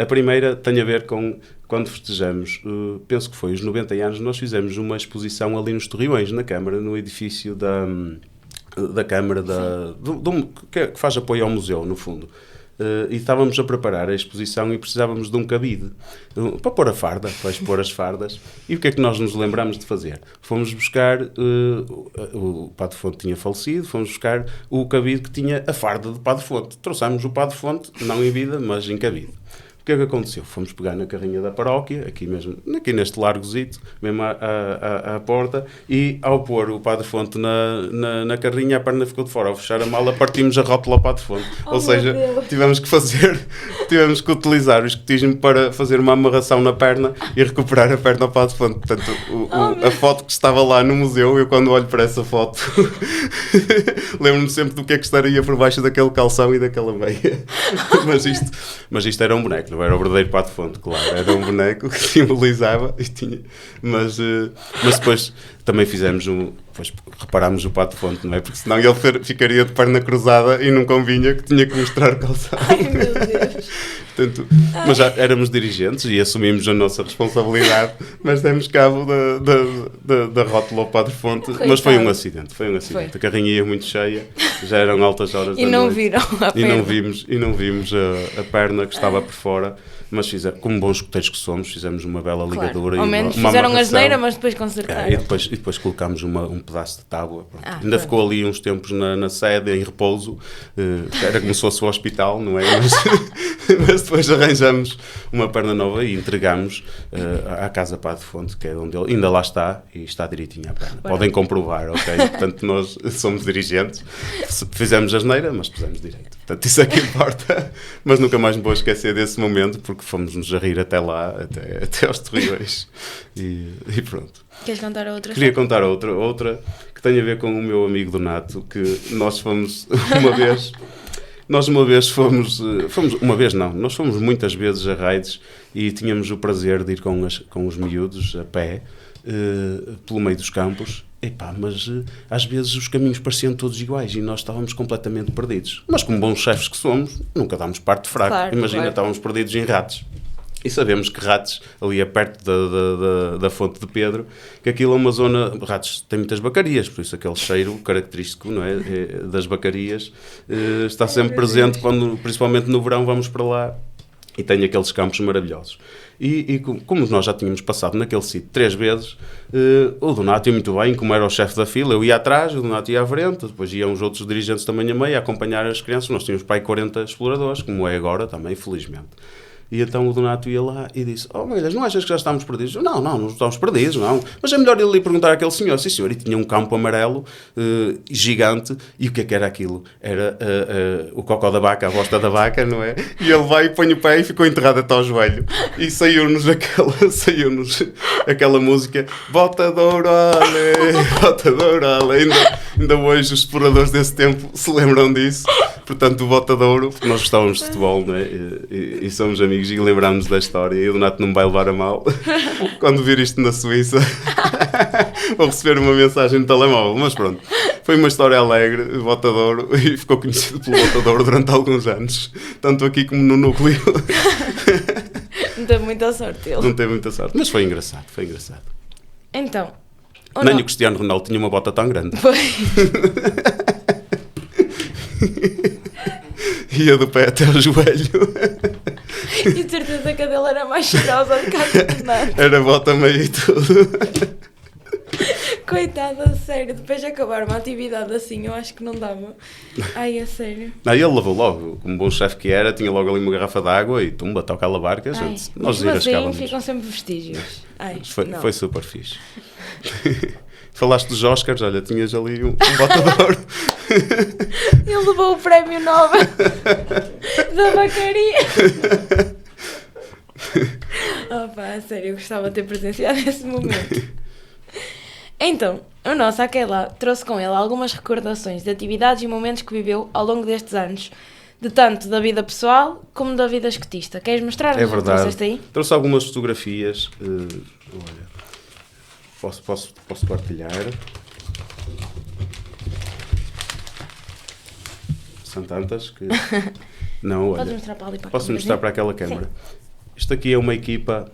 Speaker 3: A primeira tem a ver com quando festejamos, penso que foi os 90 anos, nós fizemos uma exposição ali nos Torreões, na Câmara, no edifício da Câmara, que faz apoio ao museu, no fundo. E estávamos a preparar a exposição e precisávamos de um cabide para pôr a farda, para expor as fardas. E o que é que nós nos lembramos de fazer? Fomos buscar, o Padre Fonte tinha falecido, fomos buscar o cabide que tinha a farda de Padre Fonte. Trouxemos o Padre Fonte, não em vida, mas em cabide. O que é que aconteceu? Fomos pegar na carrinha da paróquia, aqui neste largozito, mesmo à porta, e ao pôr o Padre Fonte na carrinha, a perna ficou de fora. Ao fechar a mala, partimos a rótula ao Padre Fonte. Ou seja, tivemos que utilizar o escotismo para fazer uma amarração na perna e recuperar a perna ao Padre Fonte. Portanto, a foto que estava lá no museu, eu quando olho para essa foto, lembro-me sempre do que é que estaria por baixo daquele calção e daquela meia. Mas isto era um boneco. Não era o verdadeiro Padre Fonte, claro, era um boneco que simbolizava e tinha, mas depois também depois reparámos o Padre Fonte, não é? Porque senão ele ficaria de perna cruzada e não convinha, que tinha que mostrar o calção.
Speaker 2: Ai, meu Deus.
Speaker 3: Portanto, mas já éramos dirigentes e assumimos a nossa responsabilidade, mas demos cabo da rótula ao Padre Fonte.
Speaker 2: Coitado.
Speaker 3: Mas foi um acidente. Foi. A carrinha ia muito cheia, já eram altas horas
Speaker 2: E
Speaker 3: da
Speaker 2: não
Speaker 3: noite.
Speaker 2: viram a perna.
Speaker 3: E não vimos a perna que estava por fora, mas como bons escoteiros que somos, fizemos uma bela ligadura.
Speaker 2: Ao
Speaker 3: e
Speaker 2: menos
Speaker 3: uma
Speaker 2: fizeram a
Speaker 3: amarração.
Speaker 2: asneira, mas depois consertaram.
Speaker 3: E depois colocámos um pedaço de tábua. Ainda ficou ali uns tempos na sede, em repouso, era como se fosse o hospital, não é? Mas depois arranjamos uma perna nova e entregamos à Casa Pá de Fonte, que é onde ele ainda lá está e está direitinho à perna. Podem comprovar, ok? Portanto, nós somos dirigentes, fizemos asneira, mas pusemos direito. Portanto, isso é que importa. Mas nunca mais me vou esquecer desse momento, porque fomos-nos a rir até lá, até aos terríveis. E pronto.
Speaker 2: Queres contar a outra?
Speaker 3: Queria contar outra que tem a ver com o meu amigo Donato, que nós fomos nós fomos muitas vezes a raids e tínhamos o prazer de ir com os miúdos a pé, pelo meio dos campos. Mas às vezes os caminhos pareciam todos iguais e nós estávamos completamente perdidos. Mas como bons chefes que somos, nunca dámos parte fraca.
Speaker 2: Claro,
Speaker 3: Imagina, estávamos perdidos em Rates. E sabemos que Rates, ali é perto da Fonte de Pedro, que aquilo é uma zona... Rates tem muitas bacarias, por isso aquele cheiro característico, não é, das bacarias está sempre presente, quando, principalmente no verão, vamos para lá e tem aqueles campos maravilhosos. E como nós já tínhamos passado naquele sítio 3 vezes, o Donato ia muito bem, como era o chefe da fila, eu ia atrás, o Donato ia à frente, depois iam os outros dirigentes também a meio a acompanhar as crianças. Nós tínhamos para aí 40 exploradores, como é agora também, felizmente. E então o Donato ia lá e disse: Magalhães, não achas que já estamos perdidos? Não estamos perdidos, não. Mas é melhor ele ir perguntar àquele senhor. Sim, senhor, e tinha um campo amarelo gigante, e o que era aquilo? Era o cocó da vaca, a bosta da vaca, não é? E ele vai e põe o pé e ficou enterrado até ao joelho. E saiu-nos aquela música: Bota de ouro, bota de ouro. Ainda hoje os exploradores desse tempo se lembram disso. Portanto, o Bota de Ouro, porque nós gostávamos de futebol, não é? E somos amigos e lembramos da história. E o Donato não me vai levar a mal. Quando vir isto na Suíça, vou receber uma mensagem no telemóvel. Mas pronto, foi uma história alegre, Bota de Ouro, e ficou conhecido pelo Bota de Ouro durante alguns anos. Tanto aqui como no núcleo.
Speaker 2: Não teve muita sorte ele.
Speaker 3: Não teve muita sorte, mas foi engraçado.
Speaker 2: Então...
Speaker 3: Nem o Cristiano Ronaldo tinha uma bota tão grande.
Speaker 2: Foi.
Speaker 3: Ia do pé até ao joelho.
Speaker 2: E de certeza que a dele era mais cheirosa do que a do Donato.
Speaker 3: Era bota meio e tudo.
Speaker 2: Coitada, sério. Depois de acabar uma atividade assim, eu acho que não dava. Ai, é sério.
Speaker 3: Ele lavou logo. Como bom chefe que era, tinha logo ali uma garrafa de água e tumba, toca a lavar, que a gente... Nós
Speaker 2: assim ficam sempre vestígios.
Speaker 3: Foi super fixe. Falaste dos Oscars, olha, tinhas ali um Bota de Ouro.
Speaker 2: Ele levou o prémio Nobel da bacaria. Opa, sério, eu gostava de ter presenciado esse momento. Então, o nosso Aquela trouxe com ele algumas recordações de atividades e momentos que viveu ao longo destes anos, de tanto da vida pessoal como da vida escotista. Queres mostrar?
Speaker 3: É verdade.
Speaker 2: Aí?
Speaker 3: Trouxe algumas fotografias. Olha, posso partilhar. São tantas que... Não, olha.
Speaker 2: Podes mostrar para ali para
Speaker 3: Posso mostrar para aquela câmara. Isto aqui é uma equipa...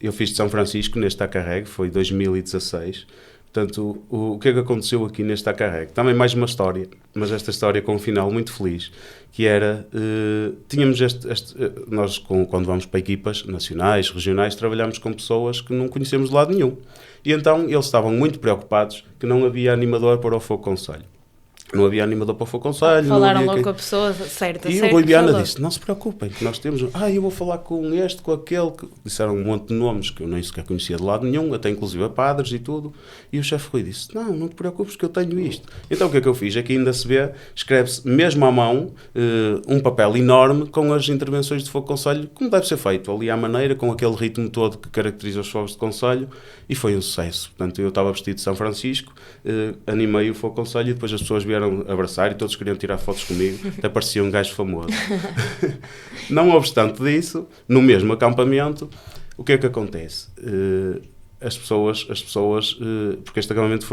Speaker 3: eu fiz de São Francisco neste Acarregue, foi 2016. Portanto, o que é que aconteceu aqui neste Acarregue? Também mais uma história, mas esta história com um final muito feliz, que era, tínhamos nós quando vamos para equipas nacionais, regionais, trabalhamos com pessoas que não conhecemos de lado nenhum. E então eles estavam muito preocupados que não havia animador para o Fogo Concelho. Não havia animador para o Fogo Concelho.
Speaker 2: Falaram logo com a pessoa certa.
Speaker 3: E o Rui Viana disse: não se preocupem, que nós temos... eu vou falar com este, com aquele... Disseram um monte de nomes que eu nem sequer conhecia de lado nenhum, até inclusive a padres e tudo. E o chefe Rui disse: não te preocupes que eu tenho isto. Então o que é que eu fiz? Aqui ainda se vê, escreve-se mesmo à mão, um papel enorme com as intervenções de Fogo Concelho, como deve ser feito, ali à maneira, com aquele ritmo todo que caracteriza os fogos de Concelho, e foi um sucesso. Portanto, eu estava vestido de São Francisco, animei o Fogo Concelho e depois as pessoas vieram abraçar e todos queriam tirar fotos comigo, até parecia um gajo famoso. Não obstante disso, no mesmo acampamento, o que é que acontece? As pessoas, porque este acampamento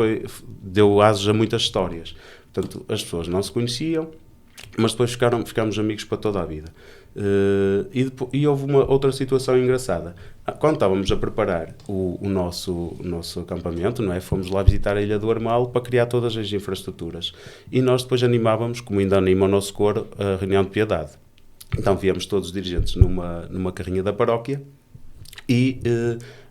Speaker 3: deu asos a muitas histórias. Portanto, as pessoas não se conheciam, mas depois ficámos amigos para toda a vida. E houve uma outra situação engraçada. Quando estávamos a preparar o nosso acampamento, não é? Fomos lá visitar a Ilha do Armal para criar todas as infraestruturas. E nós depois animávamos, como ainda anima o nosso coro, a reunião de piedade. Então víamos todos os dirigentes numa carrinha da paróquia e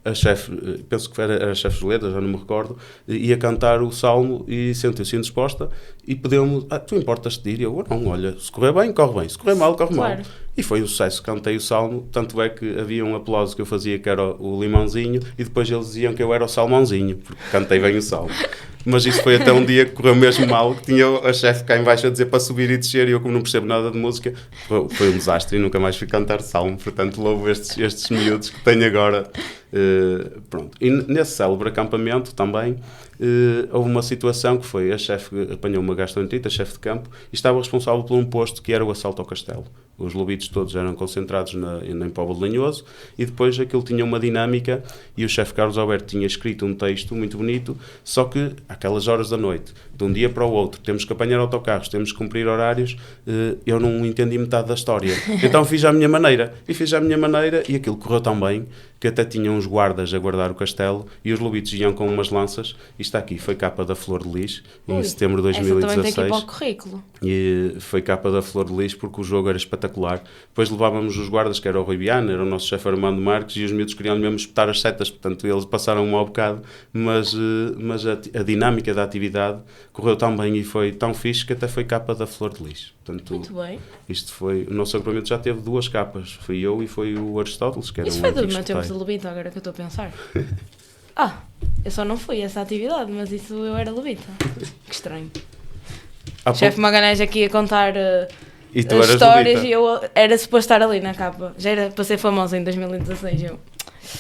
Speaker 3: a chefe, penso que era a chefe Juleta, já não me recordo, ia cantar o salmo e sentiu-se indisposta e pediu-me, tu importas-te de ir? E eu, não, olha, se correr bem, corre bem, se correr mal, corre mal. E foi um sucesso, cantei o salmo, tanto é que havia um aplauso que eu fazia que era o limãozinho e depois eles diziam que eu era o salmãozinho, porque cantei bem o salmo. Mas isso foi até um dia que correu mesmo mal, que tinha a chefe cá em baixo a dizer para subir e descer e eu, como não percebo nada de música, foi um desastre e nunca mais fui cantar salmo. Portanto, louvo estes miúdos que tenho agora. Pronto. E nesse célebre acampamento também houve uma situação que foi a chefe apanhou uma gastroenterite, a chefe de campo, e estava responsável por um posto que era o assalto ao castelo. Os lobitos todos eram concentrados em Póvoa de Lanhoso e depois aquilo tinha uma dinâmica e o chefe Carlos Alberto tinha escrito um texto muito bonito, só que àquelas horas da noite, de um dia para o outro, temos que apanhar autocarros, temos que cumprir horários, eu não entendi metade da história. Então fiz à minha maneira e aquilo correu tão bem que até tinham uns guardas a guardar o castelo e os lobitos iam com umas lanças. E está aqui, foi capa da Flor de Lis em setembro de 2016.
Speaker 2: Essa também tem que ir para o currículo.
Speaker 3: E foi capa da Flor de Lis porque o jogo era espetacular. Depois levávamos os guardas, que era o Rui Viana, era o nosso chefe Armando Marques, e os miúdos queriam mesmo espetar as setas, portanto eles passaram um mau bocado, mas a dinâmica da atividade correu tão bem e foi tão fixe que até foi capa da Flor de Lis. Portanto,
Speaker 2: muito bem.
Speaker 3: Isto foi, o nosso agrupamento já teve 2 capas, fui eu e foi o Aristóteles, que era
Speaker 2: isso
Speaker 3: um
Speaker 2: foi do
Speaker 3: antigo
Speaker 2: meu tempo
Speaker 3: escoteiro.
Speaker 2: de lobito, agora que eu estou a pensar. Eu só não fui a essa atividade, mas isso eu era lobita. Que estranho. O chefe Magalhães aqui a contar
Speaker 3: e tu
Speaker 2: as
Speaker 3: eras
Speaker 2: histórias
Speaker 3: lobita.
Speaker 2: e eu era suposto estar ali na capa. Já era para ser famosa em 2016.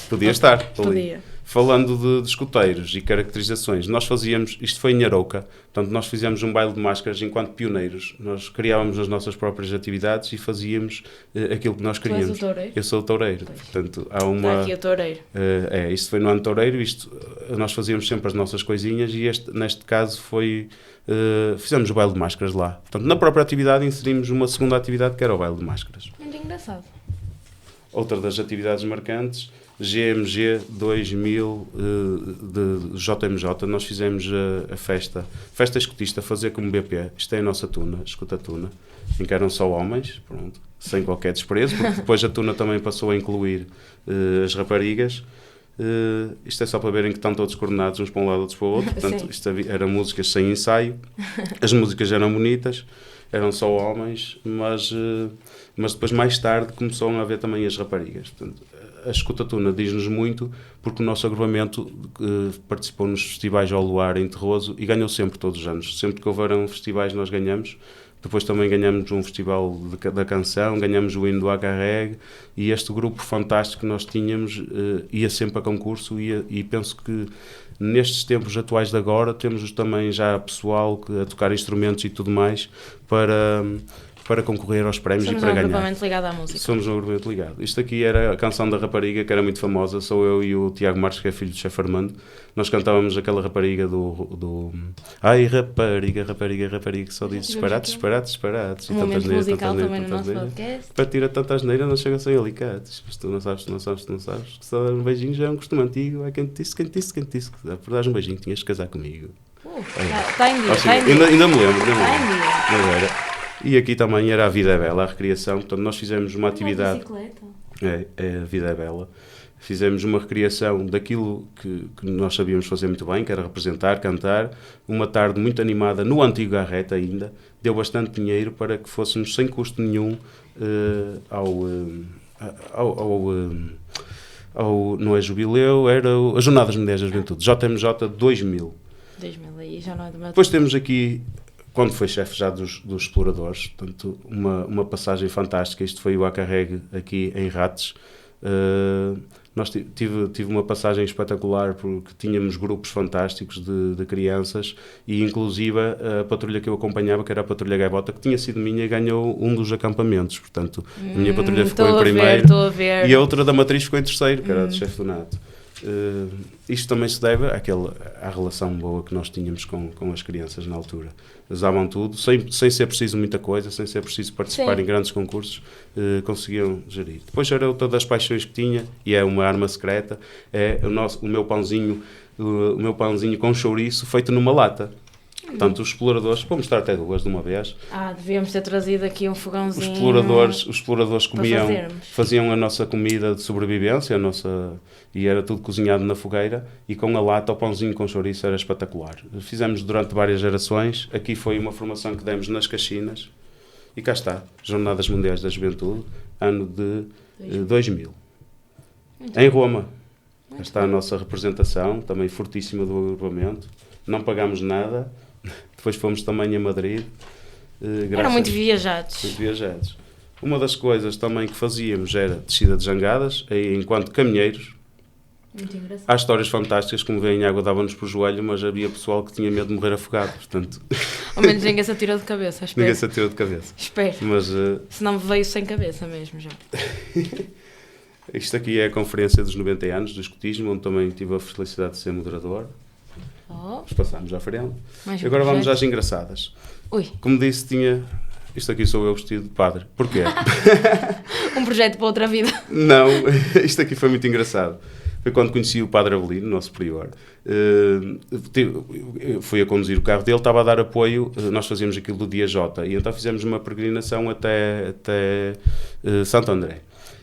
Speaker 3: Podia estar ali.
Speaker 2: Podia.
Speaker 3: Falando de escoteiros e caracterizações, nós fazíamos, isto foi em Arouca, portanto nós fizemos um baile de máscaras enquanto pioneiros, nós criávamos as nossas próprias atividades e fazíamos aquilo que nós queríamos.
Speaker 2: Tu és o toureiro?
Speaker 3: Eu sou o toureiro, portanto há uma...
Speaker 2: Está aqui o toureiro.
Speaker 3: Isto foi no ano toureiro, nós fazíamos sempre as nossas coisinhas e neste caso foi... fizemos o baile de máscaras lá. Portanto, na própria atividade inserimos uma segunda atividade que era o baile de máscaras.
Speaker 2: Muito engraçado.
Speaker 3: Outra das atividades marcantes, GMG 2000 de JMJ, nós fizemos a festa escutista, fazer como BP, isto é a nossa tuna, escuta tuna, em que eram só homens, pronto, sem qualquer desprezo, porque depois a tuna também passou a incluir as raparigas. Isto é só para verem que estão todos coordenados uns para um lado, outros para o outro, portanto isto era músicas sem ensaio, as músicas eram bonitas, eram só homens, mas depois mais tarde começaram a haver também as raparigas. Portanto, a escutatuna diz-nos muito porque o nosso agrupamento participou nos festivais ao Luar em Terroso e ganhou sempre, todos os anos. Sempre que houveram festivais nós ganhamos. Depois também ganhamos um festival da canção, ganhamos o hino do Acarreg e este grupo fantástico que nós tínhamos ia sempre a concurso e penso que nestes tempos atuais de agora temos também já pessoal a tocar instrumentos e tudo mais para concorrer aos prémios e para ganhar.
Speaker 2: Somos um agrupamento ligado à música.
Speaker 3: Somos um agrupamento ligado. Isto aqui era a canção da rapariga, que era muito famosa. Sou eu e o Tiago Marques, que é filho do chefe Armando. Nós cantávamos aquela rapariga do... Ai, rapariga, rapariga, rapariga, que só diz disparates, disparates, disparates.
Speaker 2: Um momento musical também no nosso podcast.
Speaker 3: Para tirar tanta asneira não chega sem alicates. Mas tu não sabes. Que só dar um beijinho já é um costume antigo. Ai, quem te disse. Por dar um beijinho tinhas de casar comigo.
Speaker 2: Está em dia,
Speaker 3: ainda me lembro.
Speaker 2: Está em dia.
Speaker 3: Mas era... E aqui também era a Vida é Bela, a recriação. Portanto, nós fizemos uma atividade... a Vida é Bela. Fizemos uma recriação daquilo que nós sabíamos fazer muito bem, que era representar, cantar. Uma tarde muito animada no antigo Garreta ainda. Deu bastante dinheiro para que fôssemos sem custo nenhum não é jubileu, era as Jornadas Mundiais da Juventude, JMJ 2000.
Speaker 2: 2000 aí já não é do meu
Speaker 3: Depois temos aqui... Quando foi chefe já dos exploradores, portanto, uma passagem fantástica. Isto foi o Acarreg aqui em Rates. Tive uma passagem espetacular porque tínhamos grupos fantásticos de crianças e inclusive a patrulha que eu acompanhava, que era a Patrulha Gaivota, que tinha sido minha, ganhou um dos acampamentos. Portanto, a minha patrulha ficou em primeiro e a outra da Matriz ficou em terceiro, que era do chefe do Nato. Isto também se deve à relação boa que nós tínhamos com as crianças na altura. Usavam tudo, sem ser preciso muita coisa, sem ser preciso participar em grandes concursos, conseguiam gerir. Depois era outra das paixões que tinha, e é uma arma secreta, é o meu pãozinho com chouriço feito numa lata. Portanto, os exploradores, vou mostrar até duas de uma vez.
Speaker 2: Devíamos ter trazido aqui um fogãozinho.
Speaker 3: Os exploradores faziam a nossa comida de sobrevivência, e era tudo cozinhado na fogueira, e com a lata, o pãozinho com chouriço era espetacular. Fizemos durante várias gerações. Aqui foi uma formação que demos nas Caxinas, e cá está, Jornadas Mundiais da Juventude, ano de 2000. Em Roma. Cá está a nossa representação, também fortíssima do agrupamento. Não pagámos nada. Depois fomos também a Madrid.
Speaker 2: Eram muito viajados.
Speaker 3: Uma das coisas também que fazíamos era descida de jangadas, enquanto caminheiros.
Speaker 2: Muito engraçado.
Speaker 3: Há histórias fantásticas, como veem, a água dava-nos por joelho, mas havia pessoal que tinha medo de morrer afogado, portanto...
Speaker 2: Ao menos ninguém se atirou de cabeça, espero.
Speaker 3: Ninguém se atirou de cabeça.
Speaker 2: Espero.
Speaker 3: Mas,
Speaker 2: senão veio sem cabeça mesmo, já.
Speaker 3: Isto aqui é a conferência dos 90 anos do escotismo, onde também tive a felicidade de ser moderador. Nós passámos à frente. Agora vamos às engraçadas.
Speaker 2: Ui.
Speaker 3: Como disse, isto aqui sou eu vestido de padre. Porquê?
Speaker 2: Um projeto para outra vida.
Speaker 3: Não, isto aqui foi muito engraçado. Foi quando conheci o Padre Avelino, nosso prior. Fui a conduzir o carro dele, estava a dar apoio, nós fazíamos aquilo do dia J, e então fizemos uma peregrinação até Santo André.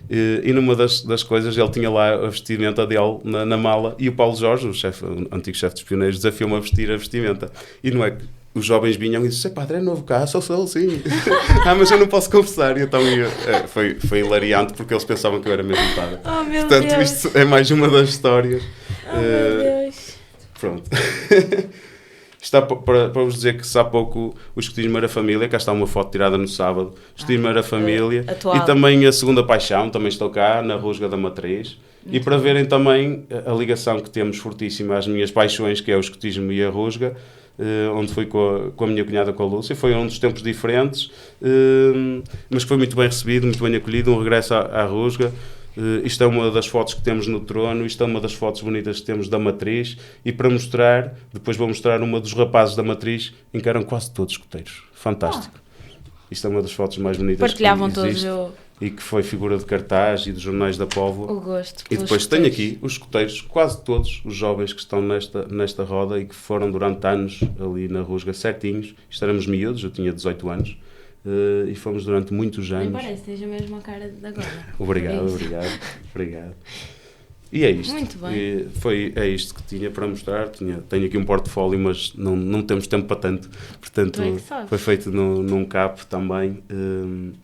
Speaker 3: E numa das coisas, ele tinha lá a vestimenta dele na mala, e o Paulo Jorge, o antigo chefe dos pioneiros, desafiou-me a vestir a vestimenta. E não é que os jovens vinham e disseram: padre, é novo cá, sou sim. Mas eu não posso confessar. E então foi hilariante, porque eles pensavam que eu era mesmo padre.
Speaker 2: Oh, meu
Speaker 3: Portanto,
Speaker 2: Deus.
Speaker 3: Isto é mais uma das histórias.
Speaker 2: Meu Deus.
Speaker 3: Pronto. Está para vos dizer que se há pouco o escotismo era família, cá está uma foto tirada no sábado, o escotismo era família,
Speaker 2: atual.
Speaker 3: E também a Segunda Paixão, também estou cá, na Rusga da Matriz, e para verem também a ligação que temos fortíssima às minhas paixões, que é o escotismo e a Rusga, onde fui com a minha cunhada, com a Lúcia. Foi um dos tempos diferentes, mas que foi muito bem recebido, muito bem acolhido, um regresso à Rusga. Isto é uma das fotos que temos no trono, isto é uma das fotos bonitas que temos da Matriz, e para mostrar, depois vou mostrar uma dos rapazes da Matriz, em que eram quase todos escoteiros. Fantástico. Isto é uma das fotos mais bonitas
Speaker 2: Partilhavam
Speaker 3: que existe,
Speaker 2: todos
Speaker 3: e que foi figura de cartaz e dos jornais da Póvoa.
Speaker 2: o gosto.
Speaker 3: E depois tenho aqui os escoteiros, quase todos os jovens que estão nesta roda e que foram durante anos ali na Rusga certinhos. Isto éramos miúdos, eu tinha 18 anos. E fomos durante muitos anos.
Speaker 2: Nem parece, tens a mesma cara de agora.
Speaker 3: Obrigado. E é isto.
Speaker 2: Muito bem.
Speaker 3: É isto que tinha para mostrar. Tenho aqui um portfólio, mas não temos tempo para tanto. Portanto, foi feito num cap também,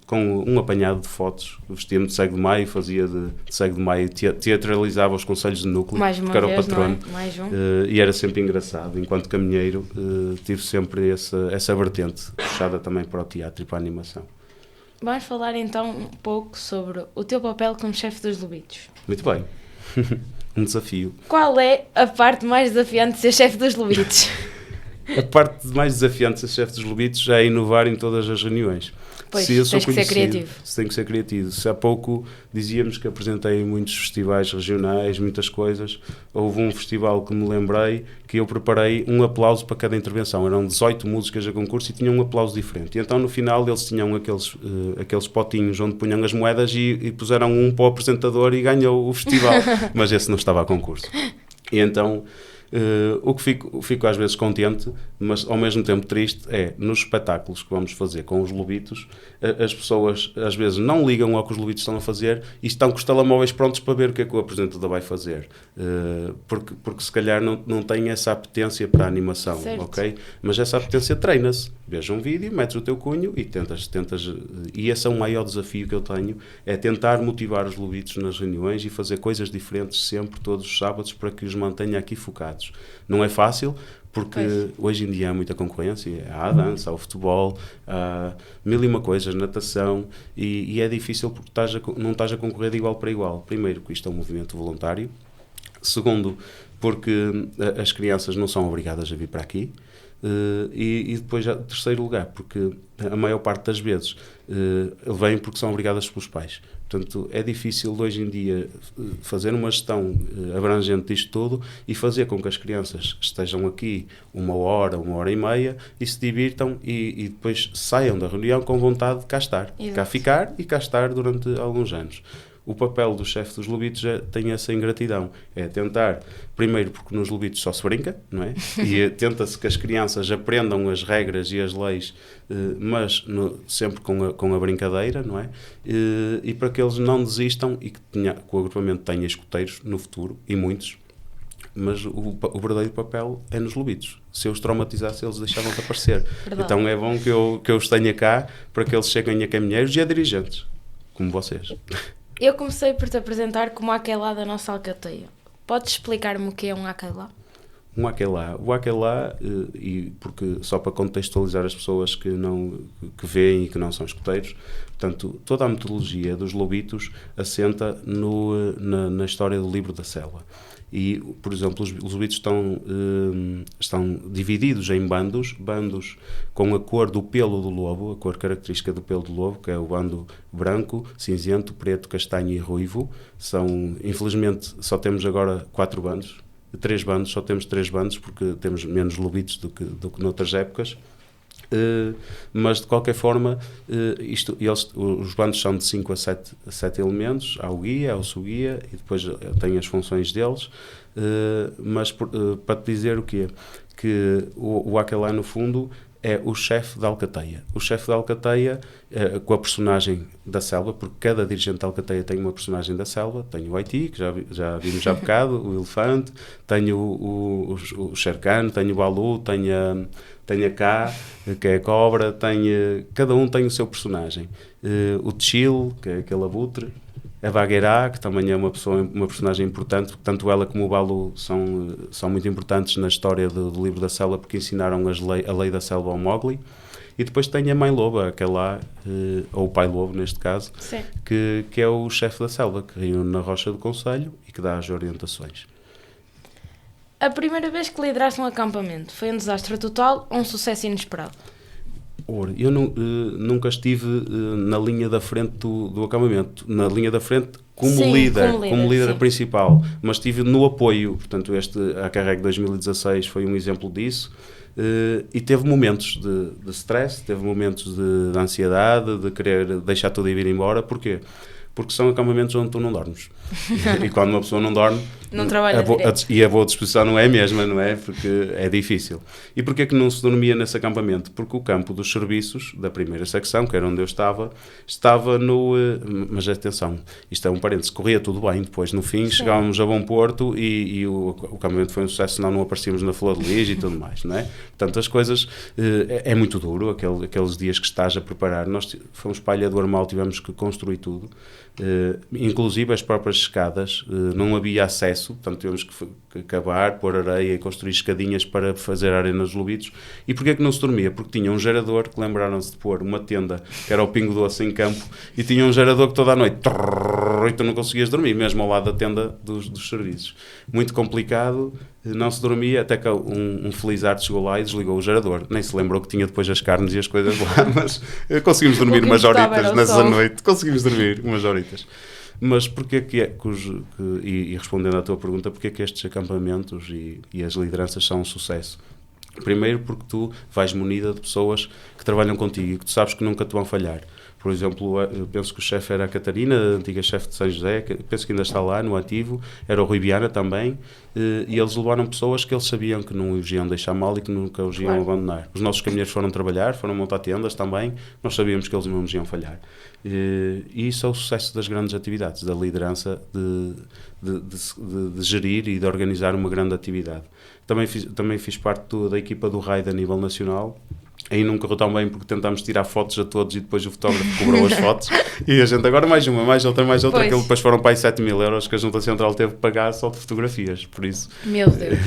Speaker 3: com um apanhado de fotos. Vestia-me de Cego de Maio, fazia de Cego de Maio, teatralizava os conselhos de núcleo,
Speaker 2: mais uma
Speaker 3: porque era
Speaker 2: vez,
Speaker 3: o patrono.
Speaker 2: não é? Mais um.
Speaker 3: E era sempre engraçado. Enquanto caminheiro, tive sempre essa vertente, puxada também para o teatro e para a animação.
Speaker 2: Vamos falar então um pouco sobre o teu papel como chefe dos Lobitos.
Speaker 3: Muito bem. Um desafio.
Speaker 2: Qual é a parte mais desafiante de ser chefe dos Lobitos?
Speaker 3: A parte mais desafiante de ser chefe dos Lobitos é inovar em todas as reuniões.
Speaker 2: Pois,
Speaker 3: se eu sou
Speaker 2: tens que ser criativo.
Speaker 3: Tem que ser criativo. Se há pouco dizíamos que apresentei em muitos festivais regionais, muitas coisas, houve um festival que me lembrei que eu preparei um aplauso para cada intervenção. Eram 18 músicas a concurso e tinham um aplauso diferente. E então no final eles tinham aqueles potinhos onde punham as moedas e puseram um para o apresentador e ganhou o festival. Mas esse não estava a concurso. E então... o que fico às vezes contente, mas ao mesmo tempo triste, é nos espetáculos que vamos fazer com os Lobitos, as pessoas às vezes não ligam ao que os Lobitos estão a fazer e estão com os telemóveis prontos para ver o que é que o apresentador vai fazer, porque se calhar não têm essa apetência para a animação,
Speaker 2: certo.
Speaker 3: Ok? Mas essa apetência treina-se. Veja um vídeo, metes o teu cunho e tentas, e esse é o maior desafio que eu tenho, é tentar motivar os Lobitos nas reuniões e fazer coisas diferentes sempre, todos os sábados, para que os mantenha aqui focados. Não é fácil, porque hoje em dia há muita concorrência, há a dança, há o futebol, há mil e uma coisas, natação, e é difícil porque não estás a concorrer de igual para igual. Primeiro, porque isto é um movimento voluntário. Segundo, porque as crianças não são obrigadas a vir para aqui. E depois, em terceiro lugar, porque a maior parte das vezes vêm porque são obrigadas pelos pais. Portanto, é difícil hoje em dia fazer uma gestão abrangente disto tudo e fazer com que as crianças estejam aqui 1 hora e meia e se divirtam e depois saiam da reunião com vontade de cá estar.
Speaker 2: Exato.
Speaker 3: Cá ficar e cá estar durante alguns anos. o papel do chefe dos lobitos tem essa ingratidão. É tentar, primeiro porque nos lobitos só se brinca, não é? E tenta-se que as crianças aprendam as regras e as leis, mas sempre com a brincadeira, não é? E para que eles não desistam e que o agrupamento tenha escuteiros no futuro, e muitos. Mas o verdadeiro papel é nos lobitos. Se eu os traumatizasse, eles deixavam de aparecer.
Speaker 2: Verdade.
Speaker 3: Então é bom que eu os tenha cá para que eles cheguem a caminheiros e a dirigentes, como vocês.
Speaker 2: Eu comecei por te apresentar como aquela da nossa alcateia. Podes explicar-me o que é um aquela?
Speaker 3: Um aquelá. O aquelá, e porque só para contextualizar as pessoas que veem e que não são escuteiros, portanto, toda a metodologia dos lobitos assenta na história do livro da selva. E, por exemplo, os lobitos estão divididos em bandos com a cor do pelo do lobo, a cor característica do pelo do lobo, que é o bando branco, cinzento, preto, castanho e ruivo. Infelizmente, só temos agora 4 bandos. 3 bandos, só temos 3 bandos, porque temos menos lobitos do que noutras épocas. Mas de qualquer forma os bandos são de 5 a 7 elementos. Há o guia, há o sub-guia e depois tem as funções deles, mas para te dizer o quê? Que o aquelá no fundo é o chefe da alcateia. O chefe da alcateia com a personagem da selva, porque cada dirigente da alcateia tem uma personagem da selva. Tenho o Haiti, que já vimos há bocado, o elefante, tenho o Shere Khan, tenho o Balu, tenho a Ká, que é a cobra, cada um tem o seu personagem. O Tchil, que é aquele abutre, a Bagheera, que também é uma personagem importante, tanto ela como o Balu são muito importantes na história do livro da selva, porque ensinaram a lei da selva ao Mowgli. E depois tem a mãe loba, aquela, ou o pai lobo neste caso, que é o chefe da selva, que reúne na rocha do conselho e que dá as orientações.
Speaker 2: A primeira vez que lideraste um acampamento foi um desastre total ou um sucesso inesperado?
Speaker 3: Eu nunca estive na linha da frente do acampamento, na linha da frente como líder principal, mas estive no apoio. Portanto, a Carreg 2016 foi um exemplo disso. E teve momentos de stress, teve momentos de ansiedade, de querer deixar tudo e vir embora. Porquê? Porque são acampamentos onde tu não dormes. E quando uma pessoa não dorme,
Speaker 2: não trabalha
Speaker 3: e a boa disposição não é a mesma, não é? Porque é difícil. E porquê que não se dormia nesse acampamento? Porque o campo dos serviços, da primeira secção, que era onde eu estava no... Mas atenção, isto é um parênteses, corria tudo bem. Depois, no fim, chegávamos a Bom Porto e o acampamento foi um sucesso, senão não aparecíamos na Flor de Lis e tudo mais, não é? Portanto, as coisas... É muito duro, aqueles dias que estás a preparar. Nós fomos para a Ilha do Armal, tivemos que construir tudo. Inclusive as próprias escadas, não havia acesso, portanto tivemos que cavar, pôr areia e construir escadinhas para fazer a arena dos lobitos. E porquê que não se dormia? Porque tinha um gerador, que lembraram-se de pôr uma tenda que era o Pingo Doce em campo, e tinha um gerador que toda a noite e tu não conseguias dormir, mesmo ao lado da tenda dos serviços. Muito complicado, não se dormia, até que um felizardo chegou lá e desligou o gerador. Nem se lembrou que tinha depois as carnes e as coisas lá, mas conseguimos dormir umas horitas nessa noite. Conseguimos dormir umas horitas. Mas porquê e respondendo à tua pergunta, porquê que estes acampamentos e as lideranças são um sucesso? Primeiro porque tu vais munida de pessoas que trabalham contigo e que tu sabes que nunca te vão falhar. Por exemplo, eu penso que o chefe era a Catarina, a antiga chefe de São José, penso que ainda está lá no ativo, era o Rui Viana também, e eles levaram pessoas que eles sabiam que não os iam deixar mal e que nunca os iam abandonar. Os nossos caminhoneiros foram trabalhar, foram montar tendas também, nós sabíamos que eles não nos iam falhar. E isso é o sucesso das grandes atividades, da liderança, de gerir e de organizar uma grande atividade. Também fiz parte da equipa do RAID a nível nacional. Aí não correu tão bem porque tentámos tirar fotos a todos e depois o fotógrafo cobrou as fotos e a gente agora mais outra, aquilo depois foram para aí 7.000 euros que a Junta Central teve que pagar só de fotografias, por isso...
Speaker 2: Meu Deus,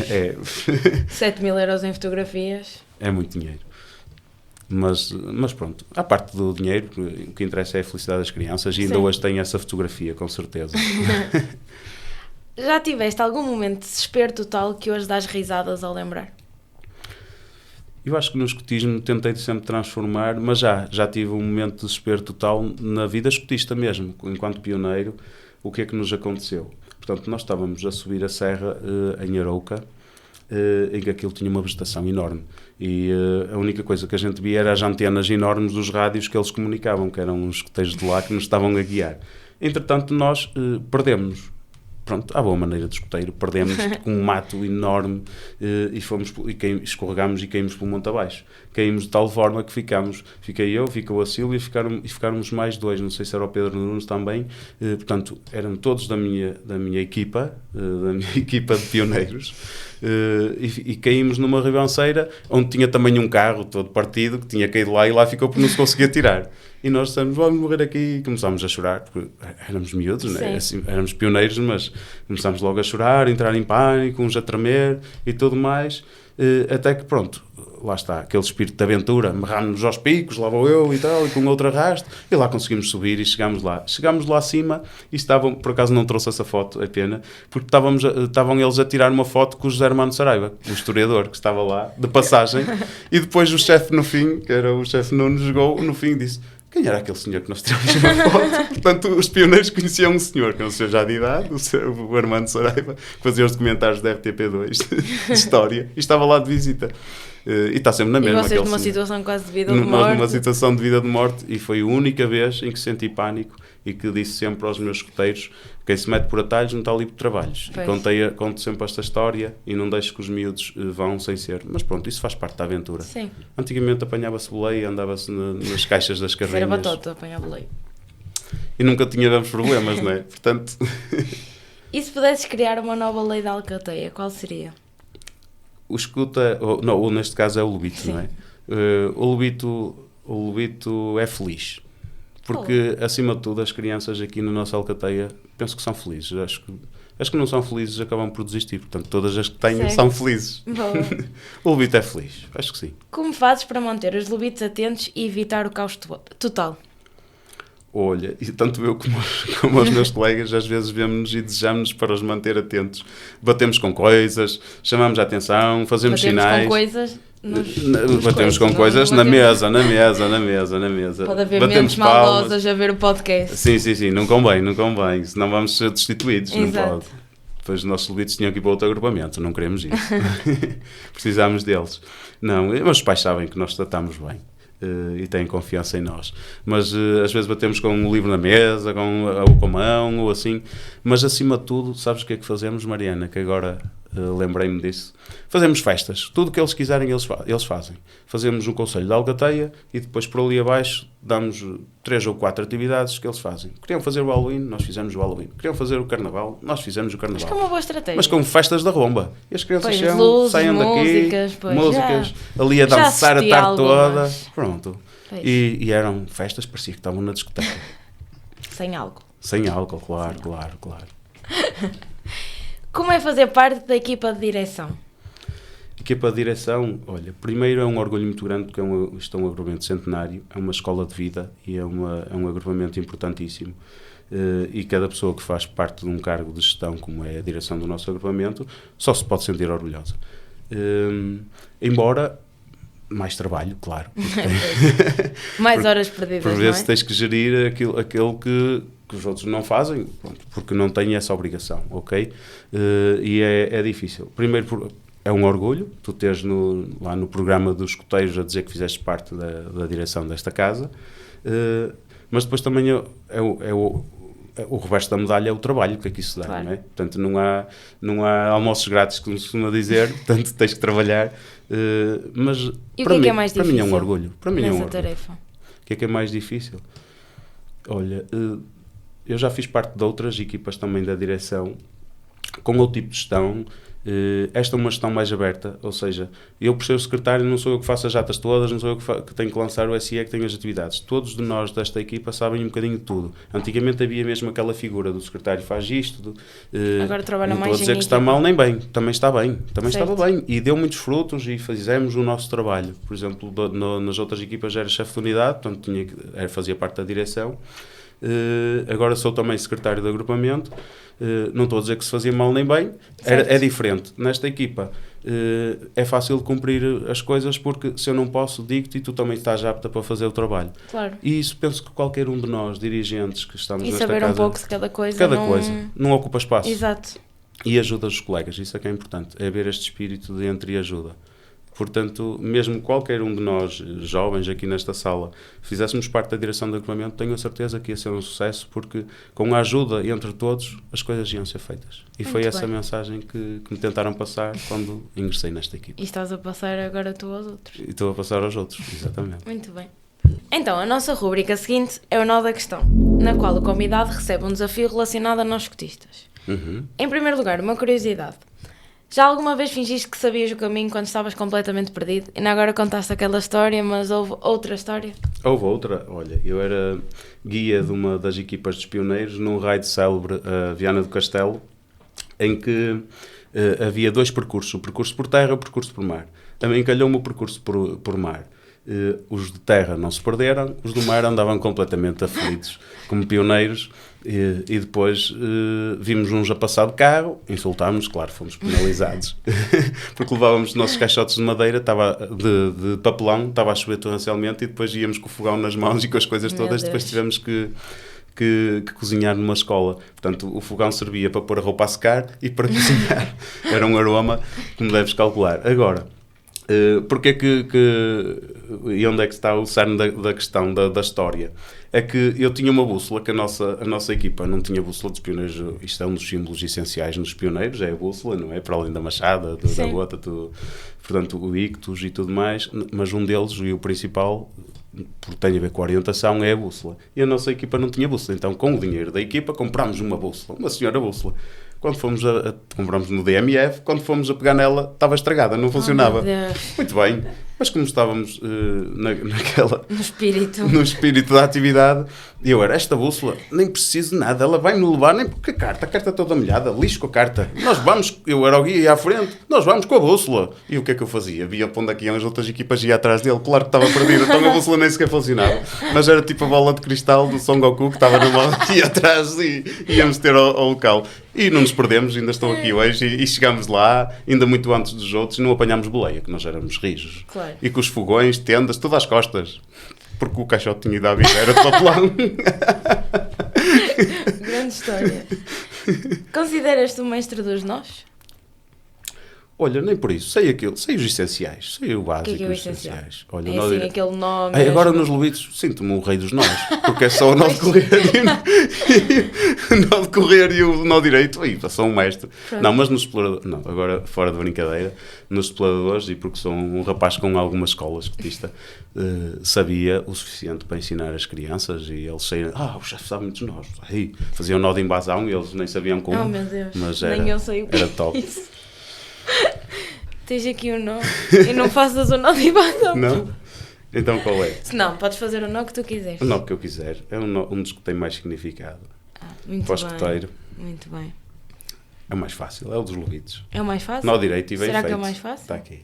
Speaker 2: 7.000 euros em fotografias...
Speaker 3: É muito dinheiro. Mas pronto, à parte do dinheiro, o que interessa é a felicidade das crianças e ainda hoje tem essa fotografia, com certeza.
Speaker 2: Já tiveste algum momento de desespero total que hoje dás risadas ao lembrar?
Speaker 3: Eu acho que no escotismo tentei sempre transformar, mas já tive um momento de desespero total na vida escotista mesmo, enquanto pioneiro. O que é que nos aconteceu? Portanto, nós estávamos a subir a serra em Arouca, em que aquilo tinha uma vegetação enorme. E a única coisa que a gente via era as antenas enormes dos rádios que eles comunicavam, que eram uns escoteiros de lá que nos estavam a guiar. Entretanto, nós perdemos-nos. Pronto, à boa maneira de escoteiro, perdemos com um mato enorme escorregámos e caímos pelo monte abaixo. Caímos de tal forma que fiquei eu, ficou a Sílvia e ficaram mais 2, não sei se era o Pedro Nunes também, portanto, eram todos da minha equipa de pioneiros, e caímos numa ribanceira onde tinha também um carro todo partido que tinha caído lá e lá ficou porque não se conseguia tirar. E nós dissemos, vamos morrer aqui, e começámos a chorar, porque éramos miúdos, né? Assim, éramos pioneiros, mas começámos logo a chorar, a entrar em pânico, uns a tremer e tudo mais, até que pronto, lá está, aquele espírito de aventura, amarramos-nos aos picos, lá vou eu e tal, e com outro arrasto, e lá conseguimos subir e chegámos lá acima, e por acaso não trouxe essa foto, é pena, porque estavam eles a tirar uma foto com o José Armando Saraiva, o historiador que estava lá, de passagem, e depois o chefe no fim, que era o chefe Nunes, chegou no fim e disse: quem era aquele senhor que nós tiramos uma foto? Portanto, os pioneiros conheciam um senhor, que é um senhor já de idade, o Armando Saraiva, que fazia os documentários da FTP2 de história, e estava lá de visita. E está sempre na mesma.
Speaker 2: E vocês
Speaker 3: numa
Speaker 2: situação quase de vida ou de morte.
Speaker 3: Nós numa situação de vida ou de morte, e foi a única vez em que senti pânico e que disse sempre aos meus escoteiros: quem se mete por atalhos não está ali por trabalhos. E conto sempre esta história e não deixo que os miúdos vão sem ser. Mas pronto, isso faz parte da aventura.
Speaker 2: Sim.
Speaker 3: Antigamente apanhava-se boleia, andava-se nas caixas das carrinhas.
Speaker 2: Era batota, apanhava boleia.
Speaker 3: E nunca tínhamos problemas, não é? Portanto...
Speaker 2: E se pudesses criar uma nova lei da alcateia, qual seria?
Speaker 3: O escuta, ou neste caso é o lobito,
Speaker 2: Sim.
Speaker 3: não é? O lobito é feliz. Porque, acima de tudo, as crianças aqui na nossa alcateia, penso que são felizes. As que não são felizes acabam por desistir. Portanto, todas as que tenho
Speaker 2: certo.
Speaker 3: São felizes.
Speaker 2: Boa.
Speaker 3: O lobito é feliz, acho que sim.
Speaker 2: Como fazes para manter os lobitos atentos e evitar o caos total?
Speaker 3: Olha, e tanto eu como os meus colegas às vezes vemos-nos e desejamos-nos para os manter atentos. Batemos com coisas, chamamos a atenção, fazemos sinais.
Speaker 2: Com coisas...
Speaker 3: Batemos com coisas na mesa.
Speaker 2: Pode haver
Speaker 3: Batemos
Speaker 2: mentes maldosas a ver o podcast.
Speaker 3: Sim, não convém, senão vamos ser destituídos.
Speaker 2: Exato.
Speaker 3: Não pode. Depois os nossos lobitos tinham que ir para outro agrupamento, não queremos isso. Precisamos deles. Não, mas os pais sabem que nós tratamos bem. E têm confiança em nós, mas às vezes batemos com um livro na mesa, ou com a mão, ou assim, mas acima de tudo, sabes o que é que fazemos, Mariana, que agora lembrei-me disso? Fazemos festas, tudo o que eles quiserem eles fazem. Fazemos um conselho da alcateia e depois por ali abaixo damos 3 ou 4 atividades que eles fazem. Queriam fazer o Halloween, nós fizemos o Halloween. Queriam fazer o Carnaval, nós fizemos o Carnaval.
Speaker 2: Mas com uma boa estratégia.
Speaker 3: Mas com festas da romba. E as crianças saiam
Speaker 2: músicas,
Speaker 3: daqui, músicas, ali a dançar a tarde toda. Pronto. E eram festas, parecia que estavam na discoteca.
Speaker 2: Sem álcool.
Speaker 3: Sem álcool, claro.
Speaker 2: Como é fazer parte da equipa de direção?
Speaker 3: Equipa de direção, olha, primeiro é um orgulho muito grande porque isto é um agrupamento centenário, é uma escola de vida e é um agrupamento importantíssimo. E cada pessoa que faz parte de um cargo de gestão, como é a direção do nosso agrupamento, só se pode sentir orgulhosa. Embora mais trabalho, claro.
Speaker 2: Mais horas perdidas,
Speaker 3: por vezes
Speaker 2: não é?
Speaker 3: tens que gerir aquilo que os outros não fazem, porque não têm essa obrigação, ok? E é difícil. Primeiro, é um orgulho, tu teres lá no programa dos escoteiros a dizer que fizeste parte da direção desta casa, mas depois também o reverso da medalha é o trabalho que aqui se dá, claro. Não é? Portanto, não há almoços grátis, como se costuma dizer, portanto tens que trabalhar, mas
Speaker 2: e para mim, é mais difícil?
Speaker 3: Para mim é um orgulho. Para mim é um orgulho.
Speaker 2: Tarefa?
Speaker 3: O que é mais difícil? Olha, eu já fiz parte de outras equipas também da direção, com outro tipo de gestão. Esta é uma gestão mais aberta, ou seja, eu por ser o secretário não sou eu que faço as atas todas, não sou eu que tenho que lançar o SIE que tenho as atividades. Todos de nós desta equipa sabem um bocadinho de tudo. Antigamente havia mesmo aquela figura do secretário faz isto,
Speaker 2: agora trabalha
Speaker 3: não
Speaker 2: mais
Speaker 3: estou a dizer que está mal nem bem, também está bem, estava bem e deu muitos frutos e fizemos o nosso trabalho. Por exemplo, nas outras equipas era chefe de unidade, portanto fazia parte da direção. Agora sou também secretário de agrupamento. Não estou a dizer que se fazia mal nem bem, é diferente. Nesta equipa é fácil cumprir as coisas porque se eu não posso, digo-te e tu também estás apta para fazer o trabalho.
Speaker 2: Claro.
Speaker 3: E isso penso que qualquer um de nós, dirigentes que estamos nesta casa...
Speaker 2: E saber um pouco de cada coisa.
Speaker 3: Não ocupa espaço.
Speaker 2: Exato.
Speaker 3: E ajuda os colegas, isso é que é importante, é haver este espírito de entre e ajuda. Portanto, mesmo qualquer um de nós, jovens aqui nesta sala, fizéssemos parte da direção do agrupamento, tenho a certeza que ia ser um sucesso, porque com a ajuda entre todos, as coisas iam ser feitas. E
Speaker 2: Muito
Speaker 3: foi
Speaker 2: bem.
Speaker 3: essa mensagem que me tentaram passar quando ingressei nesta equipa.
Speaker 2: E estás a passar agora tu aos outros.
Speaker 3: E estou a passar aos outros, exatamente.
Speaker 2: Muito bem. Então, a nossa rúbrica seguinte é o Nó da Questão, na qual o convidado recebe um desafio relacionado a nós escotistas.
Speaker 3: Uhum.
Speaker 2: Em primeiro lugar, uma curiosidade. Já alguma vez fingiste que sabias o caminho quando estavas completamente perdido? E agora contaste aquela história, mas houve outra história?
Speaker 3: Houve outra, olha, eu era guia de uma das equipas de pioneiros num raid célebre a Viana do Castelo, em que havia dois percursos, o percurso por terra e o percurso por mar. A mim calhou-me o percurso por mar. Os de terra não se perderam, os do mar andavam completamente aflitos, como pioneiros, e depois vimos uns a passar de carro, insultámos, claro, fomos penalizados, porque levávamos os nossos caixotes de madeira, de papelão, estava a chover torrencialmente, e depois íamos com o fogão nas mãos e com as coisas todas, depois tivemos que cozinhar numa escola. Portanto, o fogão servia para pôr a roupa a secar e para cozinhar. Era um aroma, como deves calcular. Agora, porque e onde é que está o cerne da questão da história? É que eu tinha uma bússola, que a nossa equipa não tinha bússola dos pioneiros. Isto é um dos símbolos essenciais nos pioneiros, é a bússola, não é? Para além da machada, da bota, portanto, o ictus e tudo mais, mas um deles, e o principal, porque tem a ver com a orientação, é a bússola. E a nossa equipa não tinha bússola, então com o dinheiro da equipa comprámos uma bússola, uma senhora bússola. Quando fomos compramos no DMF, quando fomos a pegar nela, estava estragada, não funcionava. Muito bem, mas como estávamos no espírito da atividade, eu era, esta bússola, nem preciso de nada, ela vai-me levar, nem porque a carta toda molhada, lixo com a carta. Nós vamos, eu era o guia à frente, nós vamos com a bússola. E o que é que eu fazia? Via para onde aqui as outras equipas iam atrás dele, claro que estava perdido, então a bússola nem sequer funcionava. Mas era tipo a bola de cristal do Son Goku, que estava na mão, ia atrás e íamos ter ao local. E não nos perdemos, ainda estou aqui hoje e chegámos lá, ainda muito antes dos outros, e não apanhámos boleia, que nós éramos rijos.
Speaker 2: Claro.
Speaker 3: E com os fogões, tendas, tudo às costas. Porque o caixote tinha ido à vida, era de papelão.
Speaker 2: Grande história. Consideras-te o mestre dos nós?
Speaker 3: Olha, nem por isso. Sei os essenciais. Sei o básico.
Speaker 2: O que é
Speaker 3: os
Speaker 2: essencial?
Speaker 3: essenciais. Olha,
Speaker 2: É assim, aquele nome...
Speaker 3: agora nos Luítos sinto-me o rei dos nós. Porque é só o nó de correr nó de correr e o nó direito. Aí, sou um mestre.
Speaker 2: Pronto.
Speaker 3: Não, mas nos exploradores... Não, agora fora de brincadeira. Nos exploradores, e porque sou um rapaz com alguma escola escotista, sabia o suficiente para ensinar as crianças, e eles saíram... o chefe sabe muitos nós. Aí, faziam nó de invasão e eles nem sabiam como.
Speaker 2: Oh, meu Deus.
Speaker 3: Mas
Speaker 2: Nem eu sei o que
Speaker 3: era
Speaker 2: é
Speaker 3: top.
Speaker 2: isso. Tens aqui o nó e não faças o nó de invasão.
Speaker 3: Não? Então qual é?
Speaker 2: Se não, podes fazer o nó que tu quiseres.
Speaker 3: O nó que eu quiser. É um dos que tem mais significado.
Speaker 2: Muito
Speaker 3: Para o
Speaker 2: bem.
Speaker 3: escoteiro.
Speaker 2: Muito bem.
Speaker 3: É o mais fácil. É o dos Luítos.
Speaker 2: É o mais fácil?
Speaker 3: Nó direito e bem
Speaker 2: Será
Speaker 3: feito.
Speaker 2: que é o mais fácil?
Speaker 3: Está aqui.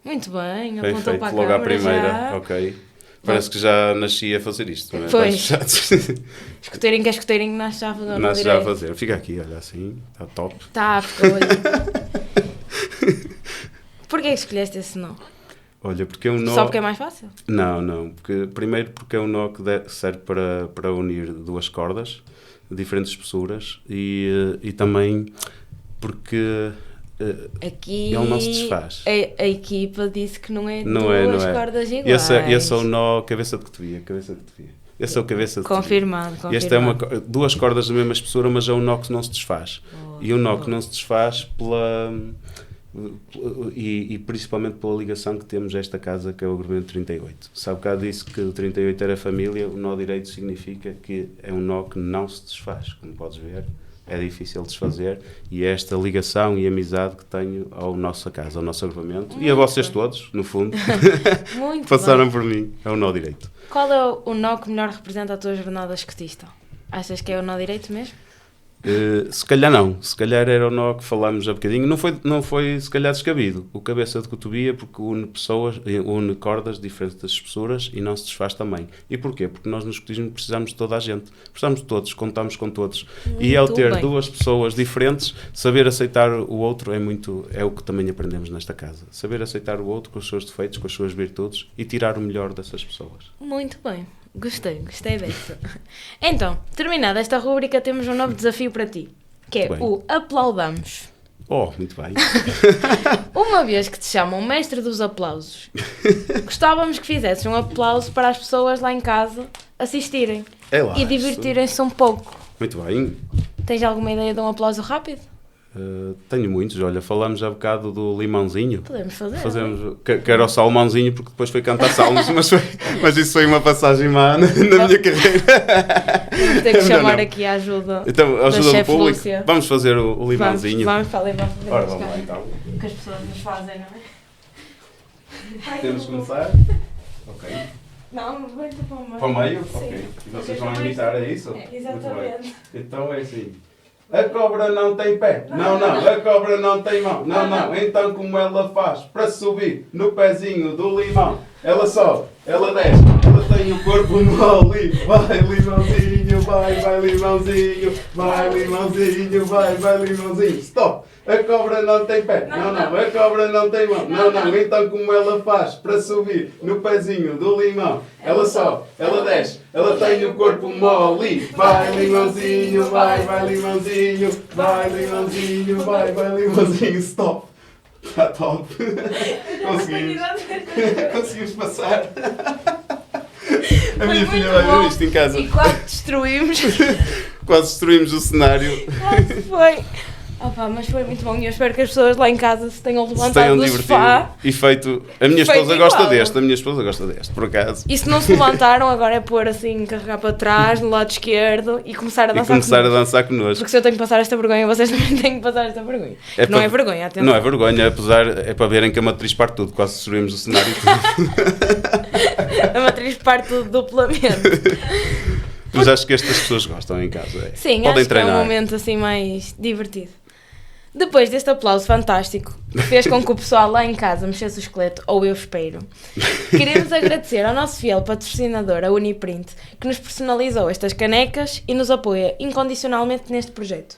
Speaker 2: Muito bem.
Speaker 3: Bem
Speaker 2: Apontou
Speaker 3: feito.
Speaker 2: para a
Speaker 3: Logo à
Speaker 2: câmara
Speaker 3: primeira.
Speaker 2: já.
Speaker 3: Ok. Parece que já nasci a fazer isto. Não é?
Speaker 2: Pois.
Speaker 3: Estás-
Speaker 2: Escuteirinho que é escuteirinho, nasce já a fazer o nó
Speaker 3: Nasce já a
Speaker 2: direito.
Speaker 3: fazer. Fica aqui, olha assim. Está top.
Speaker 2: Tá, ficou ali. Porquê que escolheste esse nó?
Speaker 3: Olha, porque é um nó...
Speaker 2: Só porque é mais fácil?
Speaker 3: Não. Primeiro porque é um nó que serve para unir duas cordas de diferentes espessuras, e também porque
Speaker 2: Aqui
Speaker 3: ele não se desfaz.
Speaker 2: a equipa disse que não é
Speaker 3: Não é,
Speaker 2: duas
Speaker 3: não é.
Speaker 2: cordas iguais.
Speaker 3: Esse é o nó cabeça de cotovia. Esse é o cabeça de
Speaker 2: Confirmado.
Speaker 3: cotovia. Este é duas cordas da mesma espessura, mas é um nó que não se desfaz. E um nó que não se desfaz e principalmente pela ligação que temos a esta casa, que é o agrupamento 38. Sabe que disse que o 38 era família, o nó direito significa que é um nó que não se desfaz, como podes ver. É difícil desfazer, e é esta ligação e amizade que tenho à nossa casa, ao nosso agrupamento, e a vocês todos, no fundo,
Speaker 2: Muito
Speaker 3: passaram
Speaker 2: bem.
Speaker 3: por mim. É o nó direito.
Speaker 2: Qual é o nó que melhor representa a tua jornada escotista? Achas que é o nó direito mesmo?
Speaker 3: Se calhar não, se calhar era o nó que falámos há bocadinho, não foi se calhar descabido, o cabeça de cotovia, porque une cordas diferentes das espessuras e não se desfaz também. E porquê? Porque nós no escotismo precisamos de toda a gente, precisamos de todos, contamos com todos, e ao ter duas pessoas diferentes, saber aceitar o outro é o que também aprendemos nesta casa, saber aceitar o outro com os seus defeitos, com as suas virtudes, e tirar o melhor dessas pessoas.
Speaker 2: Muito bem. Gostei dessa. Então, terminada esta rúbrica, temos um novo desafio para ti, que é
Speaker 3: Muito bem.
Speaker 2: o Aplaudamos.
Speaker 3: Oh, muito bem.
Speaker 2: Uma vez que te chamam mestre dos aplausos, gostávamos que fizesses um aplauso para as pessoas lá em casa assistirem
Speaker 3: É lá,
Speaker 2: e divertirem-se um pouco.
Speaker 3: Muito bem.
Speaker 2: Tens alguma ideia de um aplauso rápido?
Speaker 3: Tenho muitos. Olha, falámos há bocado do limãozinho.
Speaker 2: Podemos fazer.
Speaker 3: Fazemos, que era o salmãozinho, porque depois foi cantar salmos, mas isso foi uma passagem má na minha carreira.
Speaker 2: Vamos ter que
Speaker 3: Melhor
Speaker 2: chamar
Speaker 3: não.
Speaker 2: aqui a ajuda
Speaker 3: Então,
Speaker 2: da
Speaker 3: ajuda do
Speaker 2: chefe
Speaker 3: público.
Speaker 2: Lúcia.
Speaker 3: Vamos fazer o limãozinho.
Speaker 2: Vamos fazer
Speaker 3: Ora, vamos lá então.
Speaker 2: o que as pessoas nos fazem, não é?
Speaker 3: Temos que começar? Ok.
Speaker 2: Não, vem tu para o meio.
Speaker 3: Para o meio?
Speaker 2: Sim.
Speaker 3: Ok. E vocês
Speaker 2: Vocês
Speaker 3: vão
Speaker 2: também-
Speaker 3: imitar, é isso?
Speaker 2: É, exatamente.
Speaker 3: Muito bem. Então é assim. A cobra não tem pé. Não, não. A cobra não tem mão. Não, não. Então como ela faz para subir no pezinho do limão? Ela sobe, ela desce, ela tem o corpo mole. Vai limãozinho, vai limãozinho, vai limãozinho, vai limãozinho. Stop! A cobra não tem pé. Não, não. A cobra não tem mão. Não, não. Então como ela faz para subir no pezinho do limão? Ela sobe, ela desce, ela tem o corpo mole. Vai limãozinho, vai limãozinho, vai limãozinho, vai limãozinho. Stop! Está top! Conseguimos! Conseguimos passar! A minha filha vai ver isto em casa.
Speaker 2: E quase destruímos.
Speaker 3: Quase destruímos o cenário.
Speaker 2: Quase foi. Opa, mas foi muito bom e eu espero que as pessoas lá em casa se tenham
Speaker 3: Se
Speaker 2: levantado
Speaker 3: tenham
Speaker 2: do
Speaker 3: divertido
Speaker 2: sofá.
Speaker 3: e feito. A minha
Speaker 2: Feito
Speaker 3: esposa gosta
Speaker 2: igual.
Speaker 3: deste, a minha esposa gosta deste, por acaso.
Speaker 2: E se não se levantaram, agora é pôr assim, carregar para trás, no lado esquerdo e começar a
Speaker 3: E
Speaker 2: dançar
Speaker 3: começar a
Speaker 2: connosco.
Speaker 3: dançar connosco.
Speaker 2: Porque se eu tenho que passar esta vergonha, vocês também têm que passar esta vergonha.
Speaker 3: É
Speaker 2: Não
Speaker 3: para-
Speaker 2: é vergonha, atenção.
Speaker 3: Não é vergonha, apesar. É para verem que a matriz parte tudo, quase destruímos o cenário todo.
Speaker 2: A matriz parte tudo duplamente.
Speaker 3: Mas acho que estas pessoas gostam em casa. É.
Speaker 2: Sim,
Speaker 3: Podem
Speaker 2: acho que é
Speaker 3: treinar.
Speaker 2: um momento assim mais divertido. Depois deste aplauso fantástico, que fez com que o pessoal lá em casa mexesse o esqueleto, ou eu espero, queremos agradecer ao nosso fiel patrocinador, a Uniprint, que nos personalizou estas canecas e nos apoia incondicionalmente neste projeto.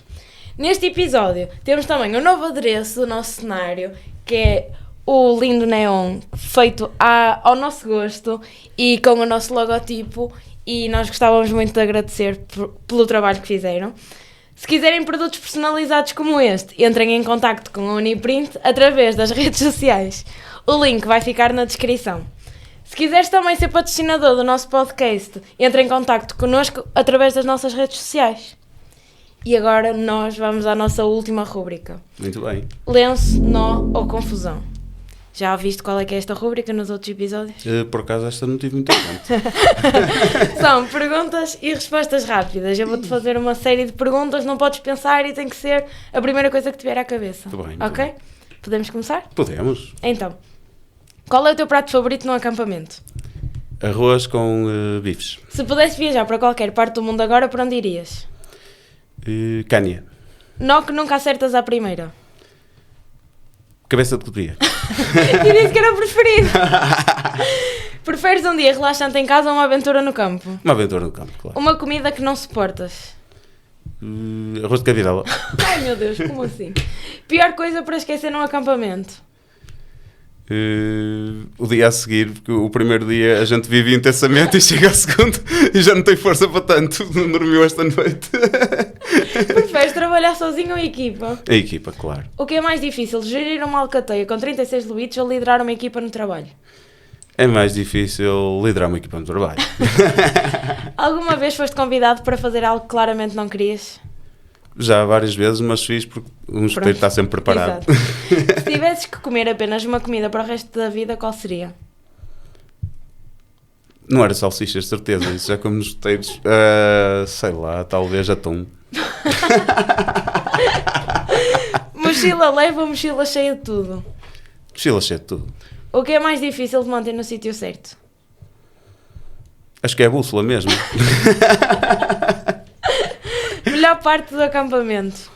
Speaker 2: Neste episódio temos também um novo adereço do nosso cenário, que é o lindo neon feito ao nosso gosto e com o nosso logotipo, e nós gostávamos muito de agradecer pelo trabalho que fizeram. Se quiserem produtos personalizados como este, entrem em contacto com a Uniprint através das redes sociais. O link vai ficar na descrição. Se quiseres também ser patrocinador do nosso podcast, entre em contacto connosco através das nossas redes sociais. E agora nós vamos à nossa última rúbrica.
Speaker 3: Muito bem.
Speaker 2: Lenço, nó ou confusão. Já viste qual é que é esta rúbrica nos outros episódios?
Speaker 3: Por acaso esta não tive muito tempo.
Speaker 2: São perguntas e respostas rápidas. Eu vou-te fazer uma série de perguntas, não podes pensar e tem que ser a primeira coisa que te vier à cabeça.
Speaker 3: Muito bem, muito
Speaker 2: Ok?
Speaker 3: bem.
Speaker 2: Podemos começar?
Speaker 3: Podemos.
Speaker 2: Então, qual é o teu prato favorito num acampamento?
Speaker 3: Arroz com bifes.
Speaker 2: Se pudesse viajar para qualquer parte do mundo agora, para onde irias?
Speaker 3: Cânia.
Speaker 2: Nó que nunca acertas à primeira.
Speaker 3: Cabeça de cobria.
Speaker 2: E disse que era o preferido. Preferes um dia relaxante em casa ou uma aventura no campo?
Speaker 3: Uma aventura no campo, claro.
Speaker 2: Uma comida que não suportas?
Speaker 3: Arroz de cabidela.
Speaker 2: Ai meu Deus, como assim? Pior coisa para esquecer num acampamento?
Speaker 3: O dia a seguir, porque o primeiro dia a gente vive intensamente e chega ao segundo e já não tem força para tanto. Não dormiu esta noite.
Speaker 2: Preferes trabalhar sozinho ou em equipa?
Speaker 3: A equipa, claro.
Speaker 2: O que é mais difícil, gerir uma alcateia com 36 limites ou liderar uma equipa no trabalho?
Speaker 3: É mais difícil liderar uma equipa no trabalho.
Speaker 2: Alguma vez foste convidado para fazer algo que claramente não querias?
Speaker 3: Já várias vezes, mas fiz porque um espeto está sempre preparado.
Speaker 2: Exato. Se tivesses que comer apenas uma comida para o resto da vida, qual seria?
Speaker 3: Não era salsichas, de certeza. Isso já como nos roteiros. Sei lá, talvez atum.
Speaker 2: Mochila leve ou mochila cheia de tudo?
Speaker 3: Mochila cheia de tudo.
Speaker 2: O que é mais difícil de manter no sítio certo?
Speaker 3: Acho que é a bússola mesmo.
Speaker 2: Melhor parte do acampamento?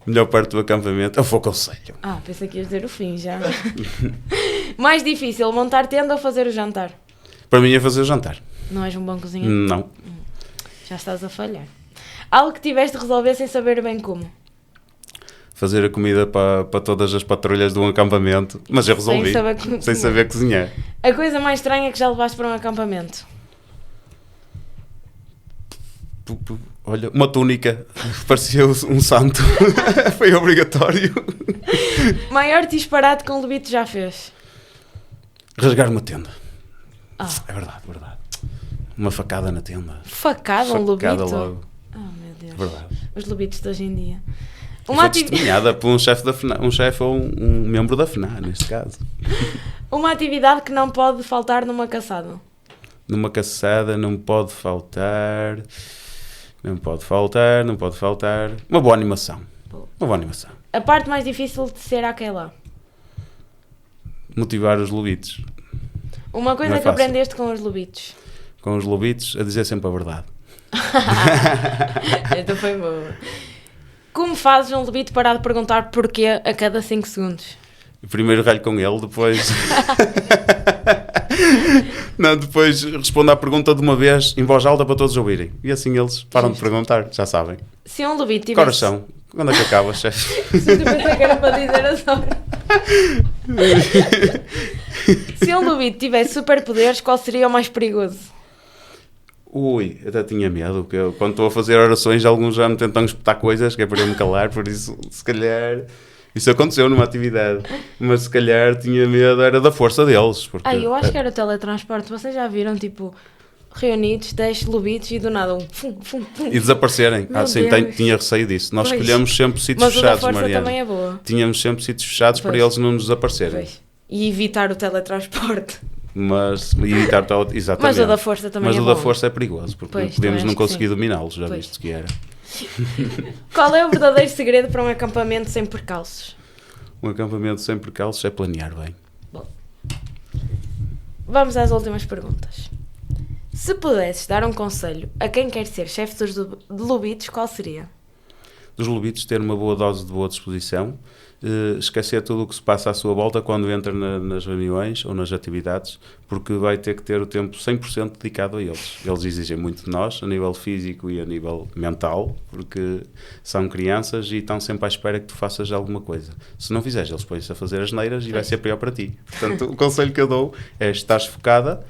Speaker 3: Melhor parte do acampamento é o fogo ao conselho.
Speaker 2: Ah, pensei que ias dizer o fim já. Mais difícil, montar tenda ou fazer o jantar?
Speaker 3: Para mim é fazer o jantar.
Speaker 2: Não és um bom cozinheiro?
Speaker 3: Não.
Speaker 2: Já estás a falhar. Algo que tiveste de resolver sem saber bem como?
Speaker 3: Fazer a comida para todas as patrulhas de um acampamento. Mas eu resolvi.
Speaker 2: Sem saber cozinhar.
Speaker 3: Sem saber cozinhar.
Speaker 2: A coisa mais estranha que já levaste para um acampamento?
Speaker 3: Olha, uma túnica, parecia um santo. Foi obrigatório.
Speaker 2: Maior disparate que um lobito já fez?
Speaker 3: Rasgar uma tenda.
Speaker 2: Ah.
Speaker 3: É verdade. Uma facada na tenda.
Speaker 2: Facada um lobito?
Speaker 3: Facada logo.
Speaker 2: Oh, meu Deus.
Speaker 3: Verdade.
Speaker 2: Os lobitos de hoje em dia.
Speaker 3: Foi testemunhada por um chefe da FNA, um chefe ou um membro da FNA, neste caso.
Speaker 2: Uma atividade que não pode faltar numa caçada?
Speaker 3: Numa caçada não pode faltar. Uma boa animação.
Speaker 2: A parte mais difícil de ser aquela?
Speaker 3: Motivar os lobitos.
Speaker 2: Uma coisa
Speaker 3: Não é
Speaker 2: que
Speaker 3: fácil.
Speaker 2: aprendeste com os lobitos?
Speaker 3: Com os lobitos, a dizer sempre a verdade.
Speaker 2: Então foi boa. Como fazes um lobito parar de perguntar porquê a cada 5 segundos?
Speaker 3: Primeiro ralho com ele, depois... Não, depois respondo à pergunta de uma vez em voz alta para todos ouvirem. E assim eles param de perguntar, já sabem.
Speaker 2: Se um lobito tivesse...
Speaker 3: Coração, quando é que acaba, chefe?
Speaker 2: Se eu pensei que era para dizer a sorte. Se um lobito tivesse superpoderes, qual seria o mais perigoso?
Speaker 3: Ui, até tinha medo, porque eu, quando estou a fazer orações, alguns já me tentam espetar coisas, que é para eu me calar, por isso, se calhar... Isso aconteceu numa atividade, mas se calhar tinha medo, era da força deles. Porque,
Speaker 2: Eu acho que era o teletransporte. Vocês já viram, tipo, reunidos, 10 lobitos e do nada fum.
Speaker 3: E desaparecerem.
Speaker 2: Meu
Speaker 3: Sim,
Speaker 2: Deus.
Speaker 3: tinha receio disso. Nós
Speaker 2: Pois.
Speaker 3: escolhemos sempre sítios
Speaker 2: Mas o da
Speaker 3: fechados,
Speaker 2: força
Speaker 3: Mariana.
Speaker 2: também é boa.
Speaker 3: Tínhamos sempre sítios fechados para
Speaker 2: Pois.
Speaker 3: eles não nos desaparecerem.
Speaker 2: Pois. E evitar o teletransporte.
Speaker 3: Mas evitar exatamente.
Speaker 2: Mas o da força também
Speaker 3: Mas
Speaker 2: é
Speaker 3: o da
Speaker 2: bom.
Speaker 3: força é perigoso, porque
Speaker 2: Pois,
Speaker 3: podemos
Speaker 2: também
Speaker 3: não
Speaker 2: acho que
Speaker 3: conseguir
Speaker 2: sim.
Speaker 3: dominá-los, já
Speaker 2: Pois.
Speaker 3: viste que era.
Speaker 2: Qual é o verdadeiro segredo para um acampamento sem percalços?
Speaker 3: Um acampamento sem percalços é planear bem.
Speaker 2: Vamos às últimas perguntas. Se pudesses dar um conselho a quem quer ser chefe dos lobitos, qual seria?
Speaker 3: Dos lobitos ter uma boa dose de boa disposição, esquecer tudo o que se passa à sua volta quando entra nas reuniões ou nas atividades, porque vai ter que ter o tempo 100% dedicado a eles. Eles exigem muito de nós, a nível físico e a nível mental, porque são crianças e estão sempre à espera que tu faças alguma coisa. Se não fizeres, eles põem-se a fazer as neiras e vai ser pior para ti. Portanto, o conselho que eu dou é estares focada,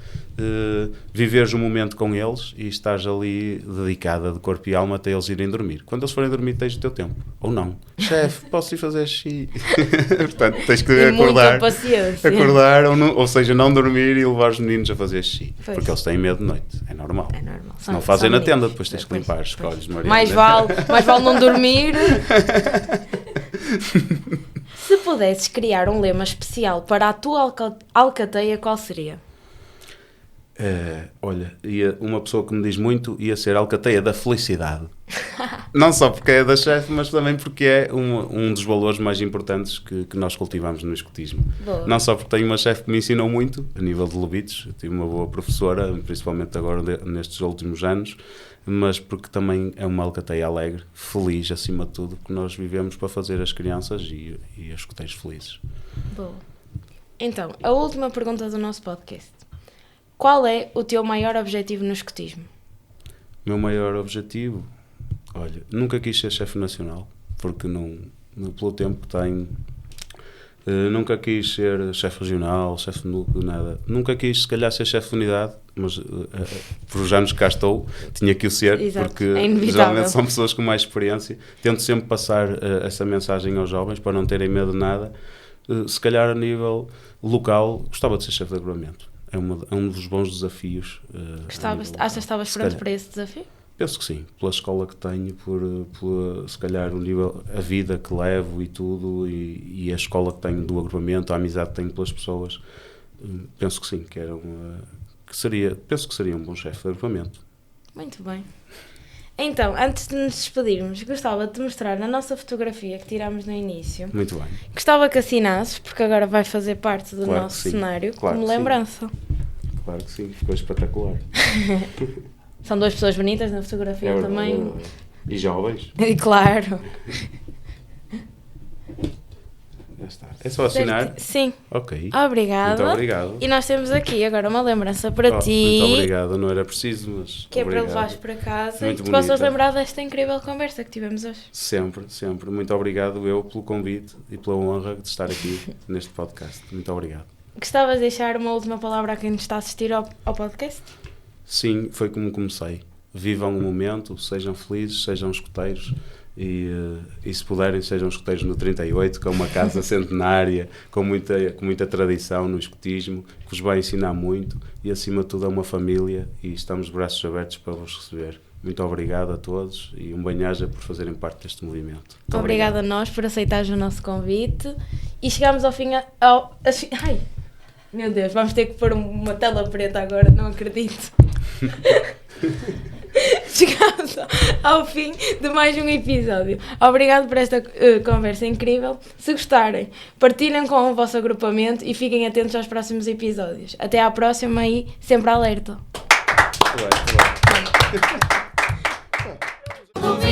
Speaker 3: viveres o momento com eles e estás ali dedicada de corpo e alma até eles irem dormir. Quando eles forem dormir, tens o teu tempo. Ou não. Chefe, posso ir fazer xixi? Portanto, tens que
Speaker 2: E
Speaker 3: acordar.
Speaker 2: muita paciência.
Speaker 3: Acordar, ou seja, não dormir e levar os meninos a fazer xixi.
Speaker 2: Pois.
Speaker 3: Porque eles têm medo de noite. É normal.
Speaker 2: É normal.
Speaker 3: Se não fazem na
Speaker 2: meninos.
Speaker 3: tenda, depois tens que
Speaker 2: Pois,
Speaker 3: limpar os
Speaker 2: pois.
Speaker 3: escolhos, Mariana.
Speaker 2: Mais vale não dormir. Se pudesses criar um lema especial para a tua alcateia, qual seria?
Speaker 3: Olha, uma pessoa que me diz muito ia ser a alcateia da felicidade. Não só porque é da chefe, mas também porque é um dos valores mais importantes que nós cultivamos no escotismo.
Speaker 2: Boa.
Speaker 3: Não só porque tenho uma chefe que me ensinou muito, a nível de lobitos, eu tive uma boa professora, principalmente agora nestes últimos anos, mas porque também é uma alcateia alegre, feliz acima de tudo, que nós vivemos para fazer as crianças e os escoteiros felizes.
Speaker 2: Boa. Então, a última pergunta do nosso podcast. Qual é o teu maior objetivo no escotismo?
Speaker 3: Meu maior objetivo, olha, nunca quis ser chefe nacional, porque pelo tempo que tenho, nunca quis ser chefe regional, chefe de núcleo, nada. Nunca quis, se calhar, ser chefe de unidade, mas por os anos que cá estou, tinha que o ser,
Speaker 2: Exato,
Speaker 3: porque
Speaker 2: é inevitável.
Speaker 3: geralmente são pessoas com mais experiência. Tento sempre passar essa mensagem aos jovens, para não terem medo de nada. Se calhar, a nível local, gostava de ser chefe de agrupamento. É um dos bons desafios.
Speaker 2: Achas que estavas pronto para esse desafio?
Speaker 3: Penso que sim, pela escola que tenho, por se calhar o nível, a vida que levo e tudo, e a escola que tenho do agrupamento, a amizade que tenho pelas pessoas, penso que sim, penso que seria um bom chefe de agrupamento.
Speaker 2: Muito bem. Então, antes de nos despedirmos, gostava de te mostrar na nossa fotografia que tirámos no início.
Speaker 3: Muito bem.
Speaker 2: Gostava que assinasses, porque agora vai fazer parte do
Speaker 3: Claro
Speaker 2: nosso
Speaker 3: que sim.
Speaker 2: cenário,
Speaker 3: Claro
Speaker 2: como
Speaker 3: que sim.
Speaker 2: lembrança.
Speaker 3: Claro que sim, ficou espetacular.
Speaker 2: São duas pessoas bonitas na fotografia
Speaker 3: verdade,
Speaker 2: também.
Speaker 3: é verdade. E jovens?
Speaker 2: E claro.
Speaker 3: Já está. É só assinar?
Speaker 2: Sim.
Speaker 3: Ok.
Speaker 2: Obrigada.
Speaker 3: Muito obrigado.
Speaker 2: E nós temos aqui agora uma lembrança para ti.
Speaker 3: Muito obrigado, não era preciso, mas
Speaker 2: Que é para
Speaker 3: obrigado.
Speaker 2: levares para casa
Speaker 3: Muito
Speaker 2: e que te possas
Speaker 3: bonita.
Speaker 2: lembrar desta incrível conversa que tivemos hoje.
Speaker 3: Sempre, sempre. Muito obrigado eu pelo convite e pela honra de estar aqui neste podcast. Muito obrigado.
Speaker 2: Gostavas de deixar uma última palavra a quem nos está a assistir ao podcast?
Speaker 3: Sim, foi como comecei. vivam o momento, sejam felizes, sejam escuteiros e se puderem sejam escuteiros no 38, que é uma casa centenária, com muita tradição no escutismo, que vos vai ensinar muito e acima de tudo é uma família e estamos de braços abertos para vos receber. Muito obrigado a todos e um bem-aja por fazerem parte deste movimento.
Speaker 2: Obrigada a nós por aceitares o nosso convite e chegamos ao fim ai, meu Deus, vamos ter que pôr uma tela preta agora, não acredito. Chegamos ao fim de mais um episódio. Obrigado por esta conversa incrível. Se gostarem, partilhem com o vosso agrupamento e fiquem atentos aos próximos episódios. Até à próxima e sempre alerta.
Speaker 3: Muito bem.
Speaker 1: Domingo